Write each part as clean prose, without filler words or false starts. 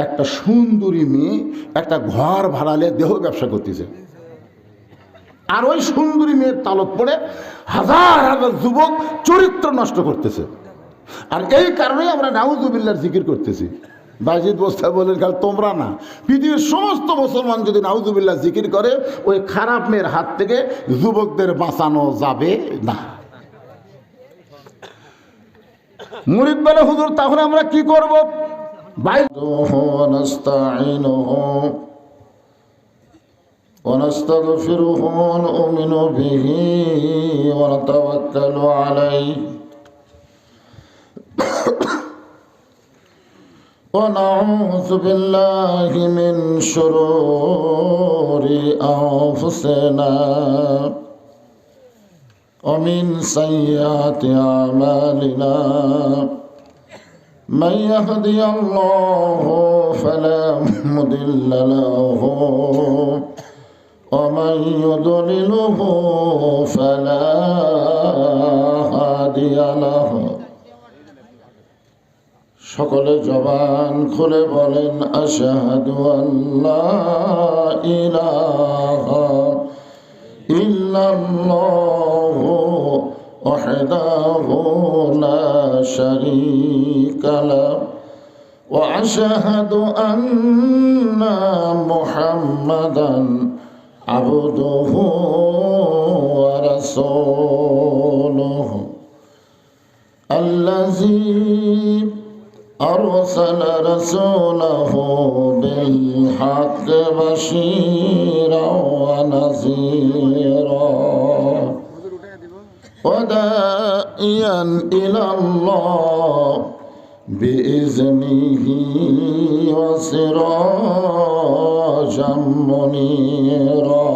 একটা সুন্দরী মেয়ে একটা ঘর ভাড়ালে দেহ ব্যবসা করতেছে, আর ওই সুন্দরী মেয়ের তালত পড়ে হাজার হাজার যুবক চরিত্র নষ্ট করতেছে। আর এই কারণেই আমরা নাউজুবিল্লাহর জিকির করতেছি। বাজিদ বস্তা বলেন, কাল তোমরা না, পৃথিবীর সমস্ত মুসলমান যদি নাউজুবিল্লাহ জিকির করে, ওই খারাপ মেয়ের হাত থেকে যুবকদের বাঁচানো যাবে না। মুরিদ বলে, হুজুর তাহলে আমরা কি করব? ونستغفره ونؤمن به ونتوكل عليه ونعوذ بالله من شرور أنفسنا ومن سيئات أعمالنا من يهدي الله فلا مضل له ومن يضلله فلا هادي له। সকলে জবান খুলে বলেন, আশহাদু আল্লা ইলাহা ইল্লাল্লাহু ওয়াহদাহু লা শারীকা লাহু ওয়া আশহাদু আন্না মুহাম্মাদান আবদুহু ওয়া রাসূলুহু আল্লাযী أرسل رسوله بالحق بشيرا ونذيرا وداعيا إلى الله بإذنه وسراجا منيرا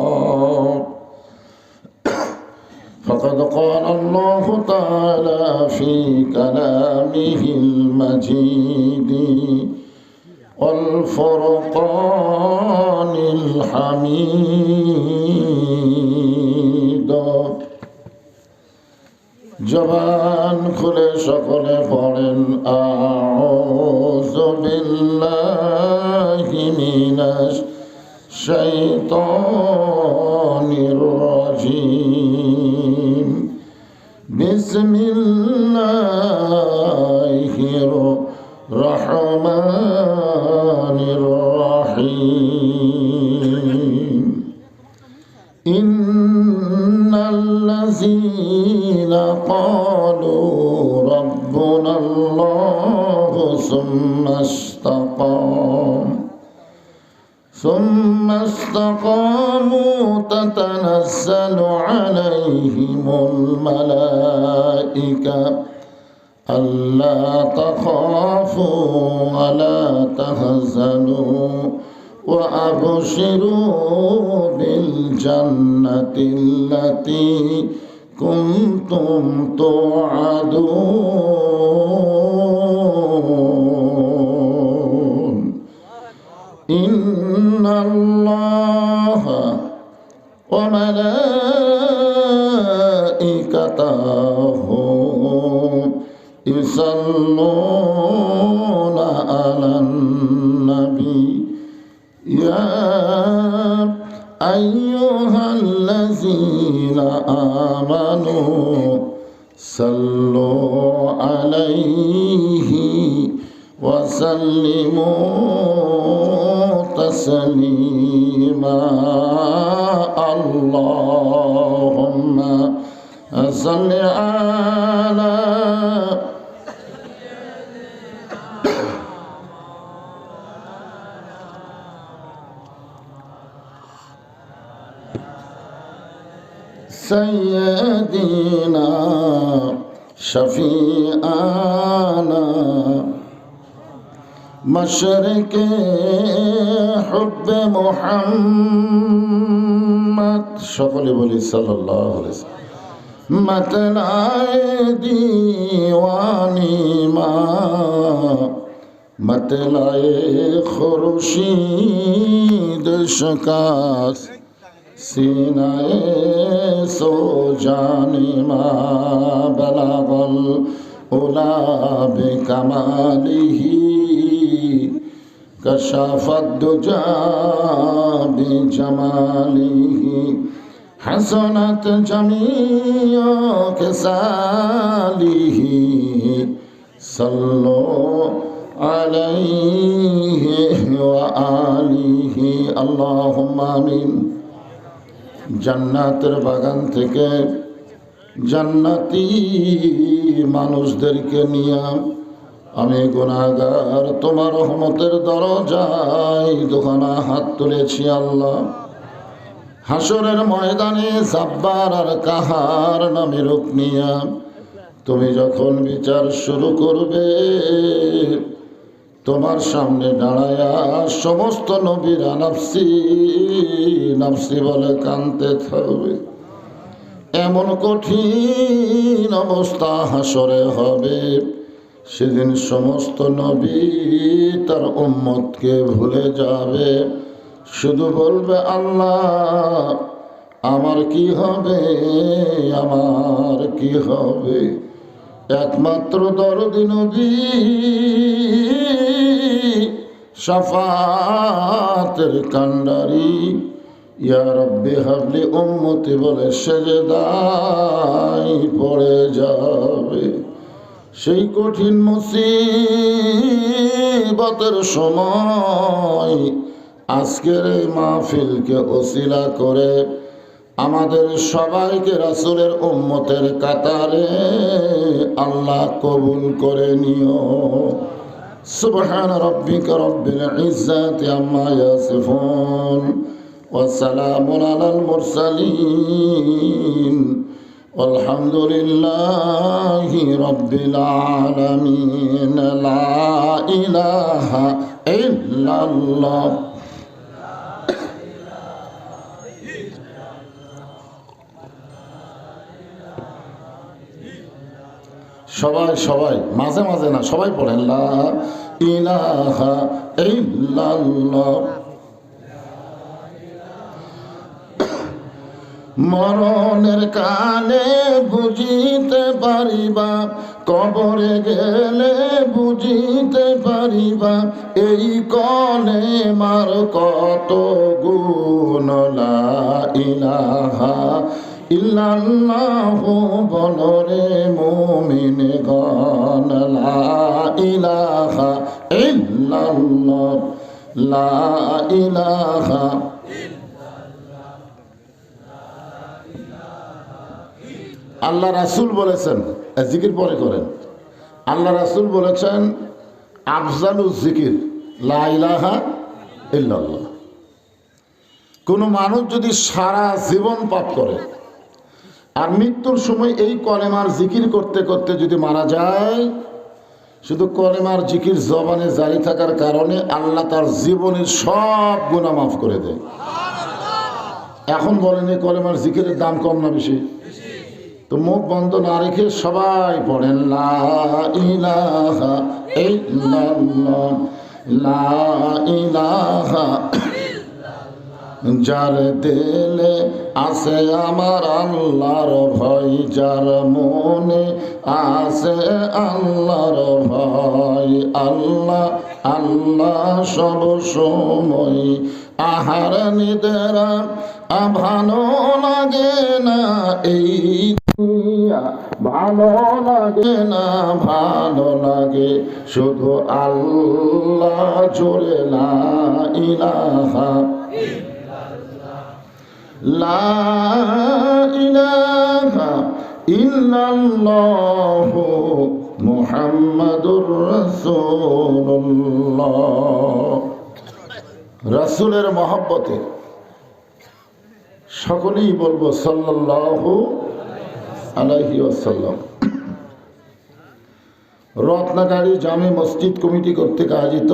فقد قال الله تعالى في كلامه المجيد والفرقان الحميد। জবান খুলে সকলে পড়েন, আউযু বিল্লাহি মিনাশ শাইতানির রাজীম বিসমিল্লাহির রহমানির রহিম। ইন্নাল্লাযীনা ক্বালু রাব্বুনাল্লাহু ثم استقاموا تتنزل عليهم الملائكة ألا تخافوا ولا تحزنوا وأبشروا بالجنة التي كنتم توعدون إن الله وملائكته يصلون على النبي يا أيها الذين آمنوا صلوا عليه وسلموا تسليما اللهم صل على سيدنا شفيعنا مشرق حب محمد সকলে বলি সাল্লাল্লাহু আলাইহি ওয়াসাল্লাম। मतलाए दीवानी माँ मतलाए खुर्शीद शकास सीनाए सो जानी माँ बलागल उला बेकमालिही كشف الدجى بجماله حسنت جميع كساله صلوا عليه وآله اللهم آمين জান্নাতের বাগান থেকে জান্নাতি মানুষদেরকে নিয়ে আমি গুনাহগার তোমার রহমতের দরজায় দুখানা হাত তুলেছি আল্লাহ। হাসরের ময়দানে জাব্বার আর কাহার নামে রূপ নিয়া তুমি যখন বিচার শুরু করবে, তোমার সামনে দাঁড়ায়া সমস্ত নবীরা নাফসি নাফসি বলে কাঁদতে থাকবে। এমন কঠিন অবস্থা হাসরে হবে, সেদিন সমস্ত নবী তার উম্মতকে ভুলে যাবে, শুধু বলবে আল্লাহ আমার কি হবে, আমার কি হবে। একমাত্র দরদি নবী শাফাতের কান্ডারি ইয়া রব্বি হাবলি উম্মতি বলে সেজদায় পড়ে যাবে। সেই কঠিন মুসিবতের সময় আজকের এই মাহফিলকে ওসিলা করে আমাদের সবাইকে রাসূলের উম্মতের কাতারে আল্লাহ কবুল করে নিও। সুবহান রাব্বিকা রব্বিল ইজ্জাতি আম্মা ইয়াসিফুন ওয়া সালামুন আলাল মুরসালিন আলহামদুলিল্লাহি রাব্বিল আলামিন। লা ইলাহা ইল্লাল্লাহ। সবাই সবাই মাঝে মাঝে না, সবাই পড়েন লা ইলাহা ইল্লাল্লাহ। মরণের কালে বুঝিতে পারিবা, কবরে গেলে বুঝিতে পারিবা, এই কলে মার কত গুণ। লা ইলাহা ইল্লাল্লাহু বলরে মুমিনগণ। লা ইলাহা ইল্লাল্লাহ, লা ইলাহা। আল্লাহ রাসূল বলেছেন, জিকির পরে করেন, আল্লাহ রাসূল বলেছেন আফজালুজ জিকির লা ইলাহা ইল্লাল্লাহ। কোনো মানুষ যদি সারা জীবন পাপ করে আর মৃত্যুর সময় এই কলেমার জিকির করতে করতে যদি মারা যায়, শুধু কলেমার জিকির জবানে জারি থাকার কারণে আল্লাহ তার জীবনের সব গুনাহ মাফ করে দেয়। এখন বলেন এই কলেমার জিকিরের দাম কম না বেশি? তো মুখ বন্ধ না রেখে সবাই পড়েন লা ইলাহা ইল্লাল্লাহ, লা ইলাহা। যার দিলে আছে আমার আল্লাহর ভয়, যার মনে আছে আল্লাহর ভয়, আল্লাহ আল্লাহ সব সময়। আহার নিদেরা ভালো লাগে না, এই ভালো লাগে না, ভালো লাগে শুধু আল্লাহ জোরে লা ইলাহা। লা ইলাহা ইল্লাল্লাহু মুহাম্মাদুর রাসূলুল্লাহ। রাসূলের মহব্বতে সকলেই বলবো সাল্লাল্লাহু আলাইহি ওয়াসাল্লাম। রত্নাগাড়ি জামে মসজিদ কমিটি কর্তৃক আয়োজিত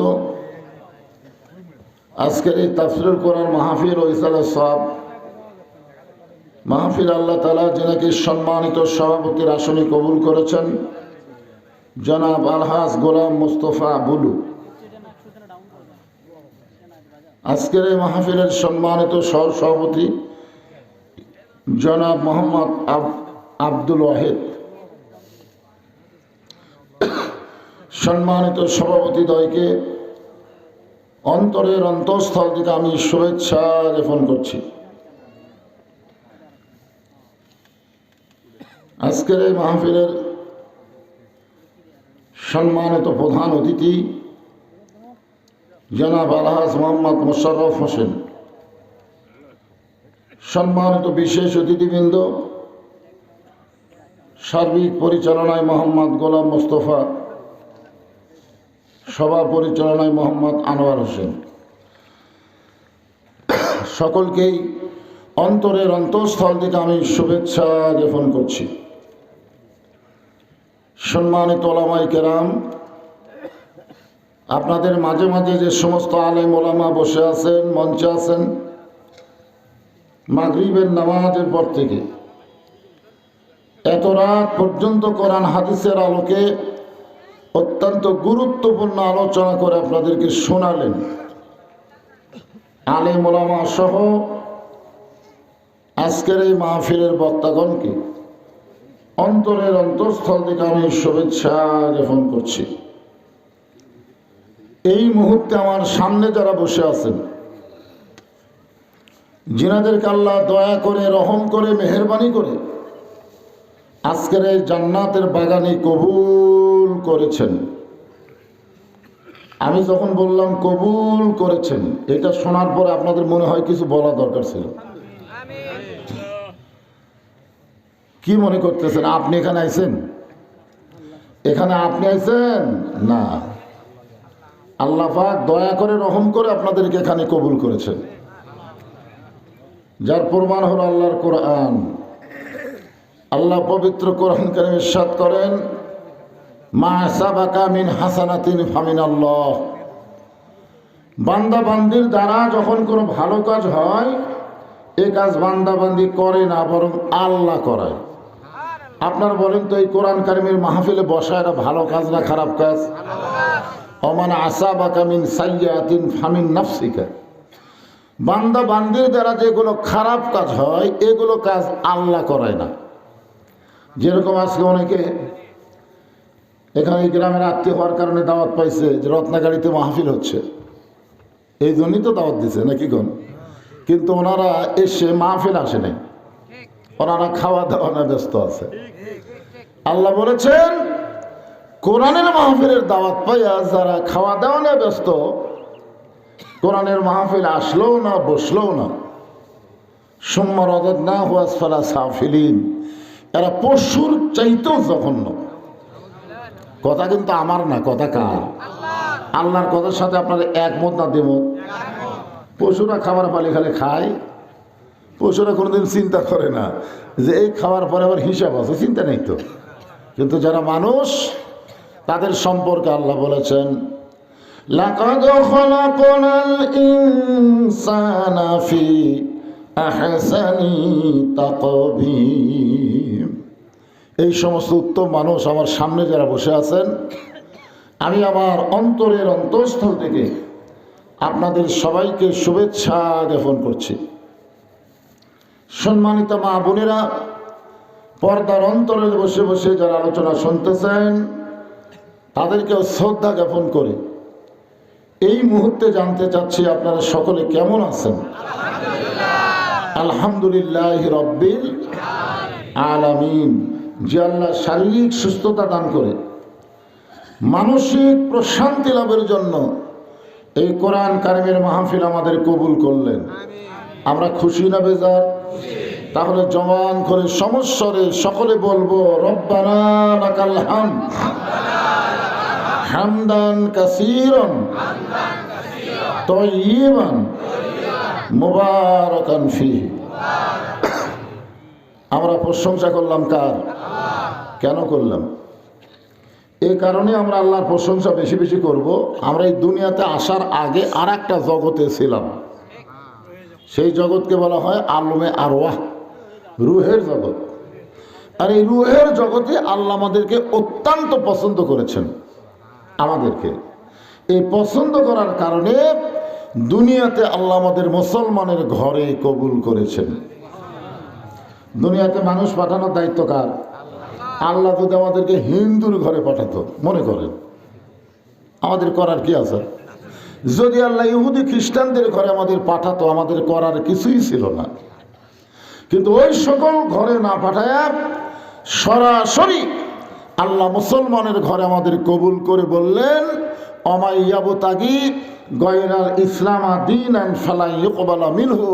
আজকের এই তাফসীরুল কোরআন মাহফিল ও ইসালাত সওয়াব মাহফিল আল্লাহ তাআলা যিনাকে সম্মানিত সভাপতির আসনে কবুল করেছেন, জনাব আলহাজ গোলাম মোস্তফা বুলু। আজকের এই মাহফিলের সম্মানিত সভাপতি জনাব মোহাম্মদ আব্দুল ওয়াহিদ, সম্মানিত সভাপতিদ্বয়কে অন্তরের অন্তঃস্থল থেকে আমি শুভেচ্ছা জ্ঞাপন করছি। আজকের এই মাহফিলের সম্মানিত প্রধান অতিথি জনাব আলহাজ মোহাম্মদ মোশাররফ হোসেন, সম্মানিত বিশেষ অতিথিবৃন্দ, সার্বিক পরিচালনায় মোহাম্মদ গোলাম মোস্তফা, সভা পরিচালনায় মোহাম্মদ আনোয়ার হোসেন, সকলকেই অন্তরের অন্তঃস্থল থেকে আমি শুভেচ্ছা জ্ঞাপন করছি। সম্মানিত ওলামায়ে কেরাম, আপনাদের মাঝে মাঝে যে সমস্ত আলেম ওলামা বসে আছেন, মঞ্চে আছেন, মাগরিবের নামাজের পর থেকে এত রাত পর্যন্ত কোরআন হাদিসের আলোকে অত্যন্ত গুরুত্বপূর্ণ আলোচনা করে আপনাদেরকে শোনালেন। আলেম ওলামা সহ আজকের এই মাহফিলের বক্তাগণকে অন্তরের অন্তঃস্থল থেকে আমি শুভেচ্ছা জ্ঞাপন করছি। এই মুহূর্তে আমার সামনে যারা বসে আছেন, যিনাদেরকে আল্লাহ দয়া করে, রহম করে, মেহেরবানি করে আজকের এই জান্নাতের বাগানে কবুল করেছেন। আমি যখন বললাম কবুল করেছেন, এটা শোনার পরে আপনাদের মনে হয় কিছু বলা দরকার ছিল। কি মনে করতেছেন? আপনি এখানে আইছেন? এখানে আপনি আইছেন না, আল্লাহ পাক দয়া করে, রহম করে আপনাদেরকে এখানে কবুল করেছেন, যার প্রমাণ হলো আল্লাহর কোরআন। আল্লাহ পবিত্র কোরআন কারীমে ইরশাদ করেন, মা সাবাকা মিন হাসানাতিন ফামিনাল্লাহ। বান্দা বান্দির দ্বারা যখন কোনো ভালো কাজ হয়, এই কাজ বান্দা বান্দি করে না, বরং আল্লাহ করায়। আপনারা বলেন তো, এই কোরআন কারীমের মাহফিলে বসা এটা ভালো কাজ না খারাপ কাজ? ওমান আসাবাকা মিন সাইয়্যাতিন ফামিন নাফসিকা। বান্দা বান্দির দ্বারা যেগুলো খারাপ কাজ হয়, এগুলো কাজ আল্লাহ করায় না। যেরকম আজকে অনেকে এখানে গ্রামের আত্মীয় হওয়ার কারণে দাওয়াত পাইছে যে রত্নাগাড়িতে মাহফিল হচ্ছে, এই জন্যই তো দাওয়াত দিছে নাকি কোন? কিন্তু ওনারা এসে মাহফিল আসে নাই, ওনারা খাওয়া দাওয়া না ব্যস্ত আছে। আল্লাহ বলেছেন, কোরআনের মাহফিলের দাওয়াত পাইয়া যারা খাওয়া দাওয়া না ব্যস্ত, কোরআনের মাহফিল আসলেও না, বসলেও না, সুম্মা রাদাদনাহু আসফালা সাফিলিন, এরা পশুর চাইতেও জঘন্য। কথা কিন্তু আমার না, কথা কার? আল্লাহর কথার সাথে আপনারা একমত না দ্বিমত? পশুরা খাবার পালি খালে খায়, পশুরা কোনোদিন চিন্তা করে না যে এই খাওয়ার পরে আবার হিসাব আছে, চিন্তা নেই তো। কিন্তু যারা মানুষ, তাদের সম্পর্কে আল্লাহ বলেছেন, লাকাদ খালাকনাল ইনসানা ফি আহসানি তাকবীম। এই সমস্ত উত্তম মানুষ আমার সামনে যারা বসে আছেন, আমি আমার অন্তরের অন্তঃস্থল থেকে আপনাদের সবাইকে শুভেচ্ছা জ্ঞাপন করছি। সম্মানিত মা বোনেরা, পর্দার অন্তরে বসে বসে যারা আলোচনা শুনতেছেন, তাদেরকেও শ্রদ্ধা জ্ঞাপন করে এই মুহূর্তে জানতে চাচ্ছি আপনারা সকলে কেমন আছেন? আলহামদুলিল্লাহ রব্বিল আলামিন। যে আল্লাহ শারীরিক সুস্থতা দান করে মানসিক প্রশান্তি লাভের জন্য এই কোরআন কারীমের মাহফিল আমাদের কবুল করলেন, আমরা খুশি না বেজার? তাহলে জবান করে সমস্বরে সকলে বলবো, রব্বানা লাকাল হামদ হামদান কাসীরান তাইয়িবান মুবারাকান ফীহি। আমরা প্রশংসা করলাম কার? কেন করলাম? এই কারণে আমরা আল্লাহর প্রশংসা বেশি বেশি করব। আমরা এই দুনিয়াতে আসার আগে আর একটা জগতে ছিলাম, সেই জগৎকে বলা হয় আলমে আরওয়াহ, রুহের জগৎ। আর এই রুহের জগতে আল্লাহ আমাদেরকে অত্যন্ত পছন্দ করেছেন। আমাদেরকে এই পছন্দ করার কারণে দুনিয়াতে আল্লাহ আমাদের মুসলমানের ঘরে কবুল করেছেন। দুনিয়াতে মানুষ পাঠানোর দায়িত্ব কার? আল্লাহ যদি আমাদেরকে হিন্দুর ঘরে পাঠাতো, মনে করেন, আমাদের করার কি আছে? যদি আল্লাহ ইহুদি খ্রিস্টানদের ঘরে আমাদের পাঠাতো, আমাদের করার কিছুই ছিল না। কিন্তু ওই সকল ঘরে না পাঠায়া সরাসরি আল্লাহ মুসলমানের ঘরে আমাদের কবুল করে বললেন, অমাইয়াবতাগি গয়রাল ইসলামা দীনান ফালা ইউকবালা মিনহু,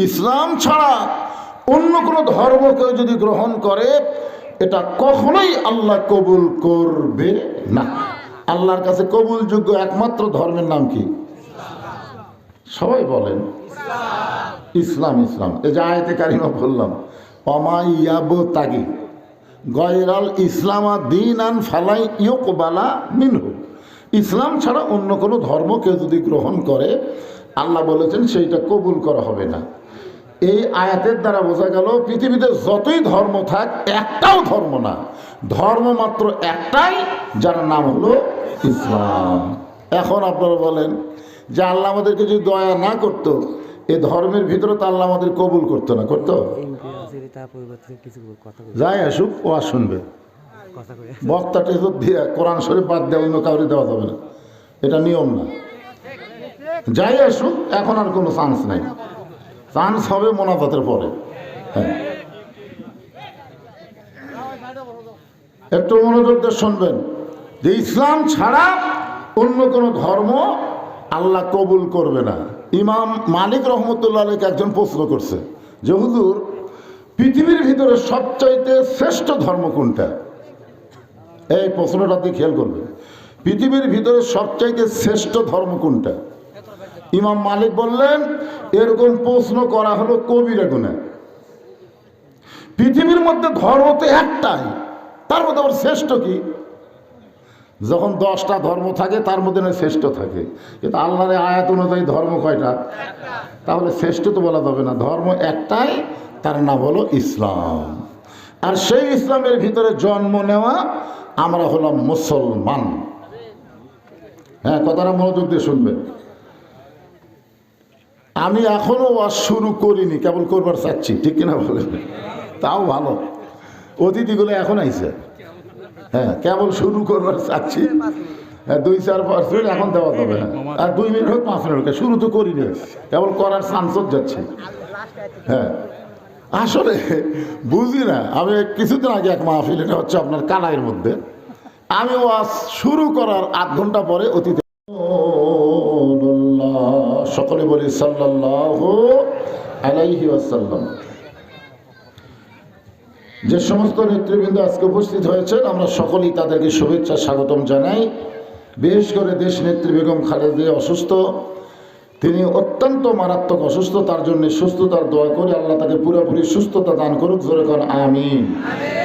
ইসলাম ছাড়া অন্য কোনো ধর্ম কেউ যদি গ্রহণ করে এটা কখনোই আল্লাহ কবুল করবে না। আল্লাহর কাছে কবুলযোগ্য একমাত্র ধর্মের নাম কি? সবাই বলেন ইসলাম। ইসলাম এই যে আয়াতে কারিমা বললাম, অমাইয়াবতাগি গয়রাল ইসলামা দীনান ফালা ইউকবালা মিনহু, ইসলাম ছাড়া অন্য কোনো ধর্ম কেউ যদি গ্রহণ করে আল্লাহ বলেছেন সেইটা কবুল করা হবে না। এই আয়াতের দ্বারা বোঝা গেল পৃথিবীতে যতই ধর্ম থাক একটাও ধর্ম না, ধর্ম মাত্র একটাই, যার নাম হলো ইসলাম। এখন আপনারা বলেন যে আল্লাহ আমাদেরকে যদি দয়া না করতো এই ধর্মের ভিতরে তো আল্লাহ আমাদের কবুল করতো না, করতো? যাই আসুক ও আর শুনবে, বক্তা টেজক দিয়ে কোরআন শরীফ বাদ দেওয়া অন্য কাউরে দেওয়া যাবে না, এটা নিয়ম না। যাই আসুক এখন আর কোনো চান্স নাই, চান্স হবে মোনাজাতের পরে। হ্যাঁ, একটু মনোযোগ দিয়ে শুনবেন যে ইসলাম ছাড়া অন্য কোনো ধর্ম আল্লাহ কবুল করবে না। ইমাম মালিক রহমতুল্লাহ আলাইকে একজন প্রশ্ন করছে যে হুজুর, পৃথিবীর ভিতরে সবচাইতে শ্রেষ্ঠ ধর্ম কোনটা? এই প্রশ্নটা দিয়ে খেয়াল করবেন, পৃথিবীর ভিতরে সবচাইতে শ্রেষ্ঠ ধর্ম কোনটা? ইমাম মালিক বললেন, এরকম প্রশ্ন করা হলো কবিরা গুনাহ। পৃথিবীর মধ্যে ধর্ম তো একটাই, তার মধ্যে আবার শ্রেষ্ঠ কি? যখন 10টা ধর্ম থাকে তার মধ্যে না শ্রেষ্ঠ থাকে, কিন্তু আল্লাহর আয়াত অনুযায়ী ধর্ম কয়টা? তাহলে শ্রেষ্ঠ তো বলা যাবে না, ধর্ম একটাই, তার নাম হলো ইসলাম। আর সেই ইসলামের ভিতরে জন্ম নেওয়া আমরা হলাম মুসলমান। হ্যাঁ, কথাটা মনোযোগ দিয়ে শুনবেন। আমি এখনো ওয়াজ শুরু করিনি, কেবল করবার চাচ্ছি, ঠিক কিনা বলেন? তাও ভালো, অতিথিগুলো এখন আইছে। হ্যাঁ, কেবল শুরু করবার চাচ্ছি। হ্যাঁ, 2-4 মিনিট এখন দেওয়া যাবে। হ্যাঁ, আর 2 মিনিট হোক 5 মিনিট হোক, শুরু তো করিনি, কেবল করার চান্সত যাচ্ছে। হ্যাঁ, আসলে বুঝি না। আমি কিছুদিন আগে এক মাহফিল, এটা হচ্ছে আপনার কানাইয়ের মধ্যে, আমি ওয়াজ শুরু করার 8 ঘন্টা পরে অতিথি, সকলে বলি সাল্লাল্লাহু আলাইহি ওয়াসাল্লাম। যে সমস্ত নেতৃবৃন্দ আজকে উপস্থিত হয়েছেন আমরা সকলেই তাদেরকে শুভেচ্ছা স্বাগতম জানাই। বিশেষ করে দেশ নেত্রী বেগম খালেদা অসুস্থ, তিনি অত্যন্ত মারাত্মক অসুস্থ, তার জন্য সুস্থতার দোয়া করি, আল্লাহ তাকে পুরোপুরি সুস্থতা দান করুক। জোরে কোন আমিন,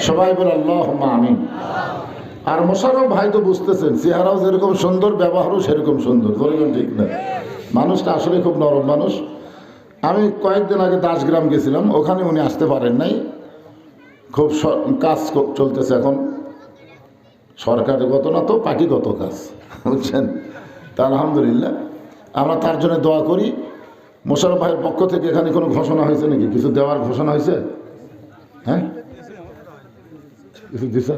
সবাই বলে আল্লাহুম্মা আমিন। আর মোশাররফ ভাই তো বুঝতেছেন, চেহারাও যেরকম সুন্দর, ব্যবহারও সেরকম সুন্দর, বলবেন ঠিক না? মানুষটা আসলে খুব নরম মানুষ। আমি কয়েকদিন আগে দাসগ্রাম গেছিলাম, ওখানে উনি আসতে পারেন নাই, খুব কাজ চলতেছে এখন, সরকারগত না তো পার্টিগত কাজ, বুঝছেন? তা আলহামদুলিল্লাহ আমরা তার জন্য দোয়া করি। মোশাররফ ভাইয়ের পক্ষ থেকে এখানে কোনো ঘোষণা হয়েছে নাকি? কিছু দেওয়ার ঘোষণা হয়েছে? হ্যাঁ, কিছু দিছে?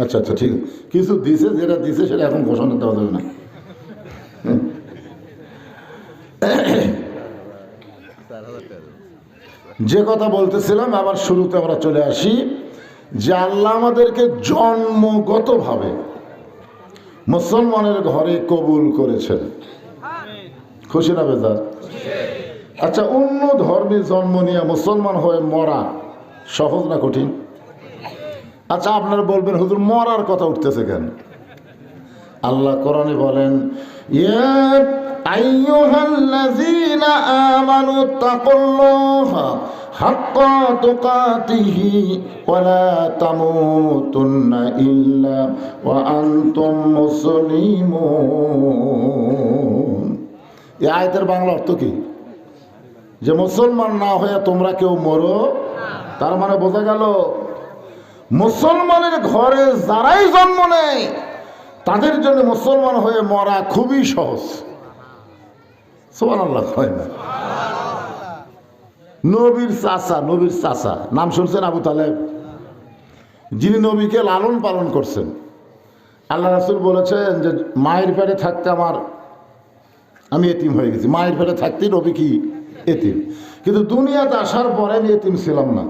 আচ্ছা আচ্ছা, ঠিক আছে, কিছু দিছে, যেটা দিছে সেটা এখন ঘোষণা দেওয়া যাবে না। যে কথা বলতেছিলাম, আবার শুরুতে আমরা চলে আসি যে আল্লাহ আমাদেরকে জন্মগতভাবে মুসলমানের ঘরে কবুল করেছেন। খুশি না বেজার? আচ্ছা, অন্য ধর্মে জন্ম নিয়ে মুসলমান হয়ে মরা সহজ না কঠিন? আচ্ছা, আপনারা বলবেন হুজুর মরার কথা উঠতেছে কেন? আল্লাহ কোরআনে বলেন, ইয়া আইয়ুহাল্লাযীনা আমানু তাকুল্লাহা হাক্কা তুকাতিহি ওয়া লা তামুতুন্না ইল্লা ওয়া আনতুম মুসলিমুন। এই আয়াতের বাংলা অর্থ কি? যে মুসলমান না হয়ে তোমরা কেউ মরো। তার মানে বোঝা গেল মুসলমানের ঘরে যারাই জন্ম নেয় তাদের জন্য মুসলমান হয়ে মরা খুবই সহজ। সুবহানাল্লাহ, হয় না? নবীর চাচা নাম শুনছেন? আবু তালেব, যিনি নবীকে লালন পালন করছেন। আল্লাহ রাসূল বলেছেন যে মায়ের পেটে থাকতে আমি এতিম হয়ে গেছি। মায়ের পেটে থাকতেই নবী কি এতিম, কিন্তু দুনিয়াতে আসার পরে আমি এতিম ছিলাম না।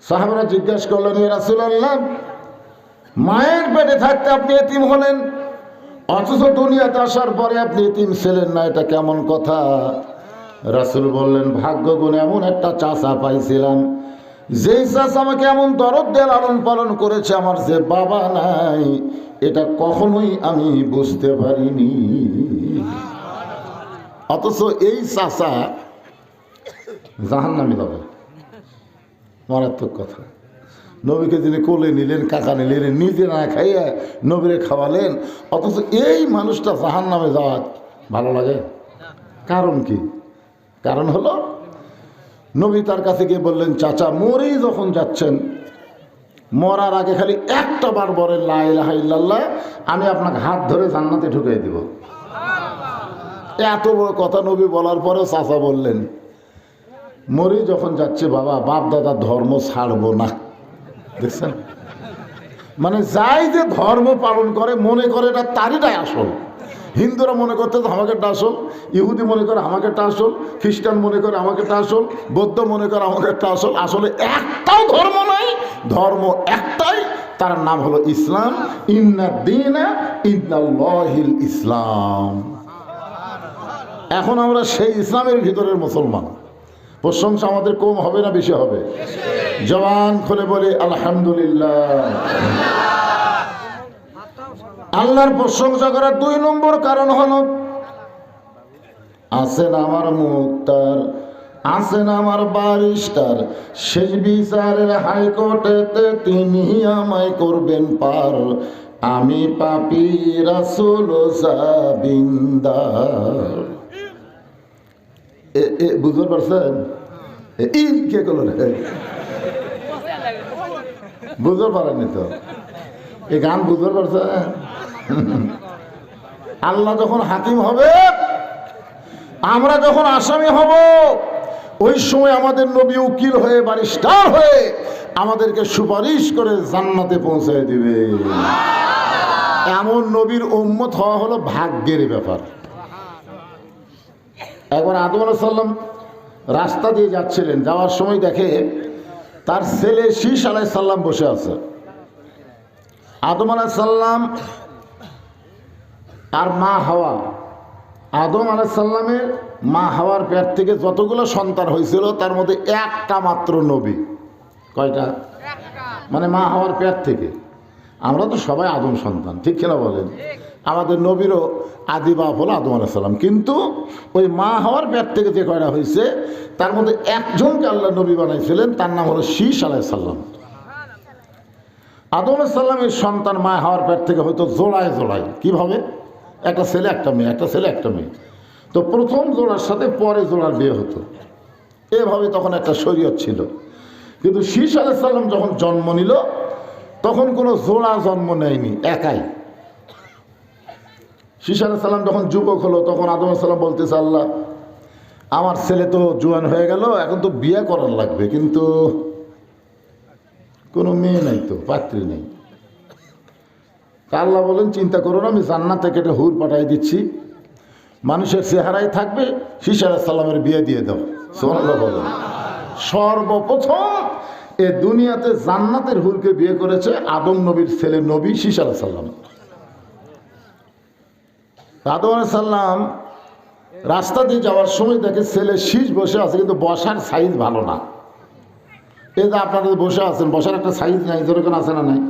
সাহাবারা জিজ্ঞাসা করলেন, ইয়া রাসূলুল্লাহ, মায়ের পেটে থাকতে আপনি এতিম হলেন, অথচ দুনিয়াতে আসার পরে আপনি এতিম ছিলেন না, এটা কেমন কথা? রাসূল বললেন, ভাগ্য গুণে এমন একটা চাচা পাইছিলাম, যেই চাচা আমাকে এমন দরদ দিয়ে লালন পালন করেছে, আমার যে বাবা নাই এটা কখনোই আমি বুঝতে পারিনি। অথচ এই চাচা জাহান্নামে যাবে, মারাত্মক কথা। নবীকে যিনি কোলে নিলেন, কাকা নিলেন, নিজে না খাইয়া নবীরে খাওয়ালেন, অথচ এই মানুষটা জাহান্নামে যাওয়া ভালো লাগে? কারণ কি? কারণ হলো নবী তার কাছে গিয়ে বললেন, চাচা মরেই যখন যাচ্ছেন, মরার আগে খালি একটা বার বলেন লা ইলাহা ইল্লাল্লাহ, আমি আপনাকে হাত ধরে জান্নাতে ঢুকিয়ে দিব। এত বড় কথা নবী বলার পরেও চাচা বললেন, মরেই যখন যাচ্ছে বাবা, বাপ দাদার ধর্ম ছাড়বো না। দেখছেন, মানে যাই যে ধর্ম পালন করে মনে করে এটা তারইটাই আসল। হিন্দুরা মনে করতে আমাকেটা আসল, ইহুদি মনে করে আমাকেটা আসল, খ্রিস্টান মনে করে আমাকেটা আসল, বৌদ্ধ মনে করে আমাকেটা আসল। আসলে একটাও ধর্ম নাই, ধর্ম একটাই, তার নাম হলো ইসলাম। ইন্না দীনা ইন্দাল্লাহিল ইসলাম। এখন আমরা সেই ইসলামের ভিতরের মুসলমান। প্রশংসা আমাদের কম হবে না বেশি হবে? জবান খুলে বলি আলহামদুলিল্লাহ। আল্লাহর প্রশংসা করার 2 নম্বর কারণ হলো, আছেন আমার মুক্তার, আছেন আমার বারিস্টার, শেষ বিচারের হাইকোর্টেতে তিনি আমায় করবেন পার, আমি পাপী রাসূল জাবিন্দার। বুঝতে পারছেন? কে করল রে? বুঝতে পারেনি তো এই গান? বুঝতে পারছেন? আল্লাহ যখন হাকিম হবে, আমরা যখন আসামি হব, ওই সময় আমাদের নবী উকিল হয়ে, বারিস্টার হয়ে আমাদেরকে সুপারিশ করে জান্নাতে পৌঁছায় দিবে। এমন নবীর উম্মত হওয়া হলো ভাগ্যের ব্যাপার। একবার আদম আলাইহিস সালাম রাস্তা দিয়ে যাচ্ছিলেন, যাওয়ার সময় দেখে তার ছেলে শীষ আলাইহিস সালাম বসে আছে। আদম আলাইহিস সালাম আর মা হাওয়া, আদম আলাইহিস সালামের মা হাওয়ার পেট থেকে যতগুলো সন্তান হয়েছিল তার মধ্যে একটা মাত্র নবী। কয়টা? মানে মা হাওয়ার পেট থেকে। আমরা তো সবাই আদম সন্তান, ঠিক কিনা বলেন? আমাদের নবীরও আদি বাপ হলো আদম আলাইহিস সালাম, কিন্তু ওই মা হাওয়ার পেট থেকে যে কয়টা হয়েছে তার মধ্যে একজনকে আল্লাহ নবী বানাইছিলেন, তার নাম হলো শীষ আলাইহিস সালাম। আদম আলাইহিস সালামের সন্তান মা হাওয়ার পেট থেকে হয়তো জোড়ায় জোড়ায়। কীভাবে? একটা ছেলে একটা মেয়ে, একটা ছেলে একটা মেয়ে। তো প্রথম জোড়ার সাথে পরে জোড়ার বিয়ে হতো, এভাবে তখন একটা শরীয়ত ছিল। কিন্তু শীষ আলাইহিস সালাম যখন জন্ম নিল তখন কোনো জোড়া জন্ম নেয়নি, একাই। শীষ আলাইহিস সালাম যখন যুবক হলো তখন আদম আলাইহিস সালাম বলতেছে, আল্লাহ আমার ছেলে তো জোয়ান হয়ে গেল, এখন তো বিয়ে করার লাগবে, কিন্তু কোনো মেয়ে নাই, তো পাত্রী নেই। আল্লাহ বলেন, চিন্তা করো না, আমি জান্নাত থেকে একটা হুর পাঠাই দিচ্ছি, মানুষের চেহারায় থাকবে, শীষ আলাইহিস সালামের বিয়ে দিয়ে দাও। সুবহানাল্লাহ বলেন। সর্বপ্রথম এ দুনিয়াতে জান্নাতের হুরকে বিয়ে করেছে আদম নবীর ছেলে নবী শীষ আলাইহিস সালাম। আদম আলাইহিস সালাম রাস্তা দিয়ে যাওয়ার সময় দেখে ছেলে শীষ বসে আছে, কিন্তু বসার সাইজ ভালো না। এই যে আপনারা বসে আছেন, বসার একটা সাইজ নাই, যেরকম আছে না নাই?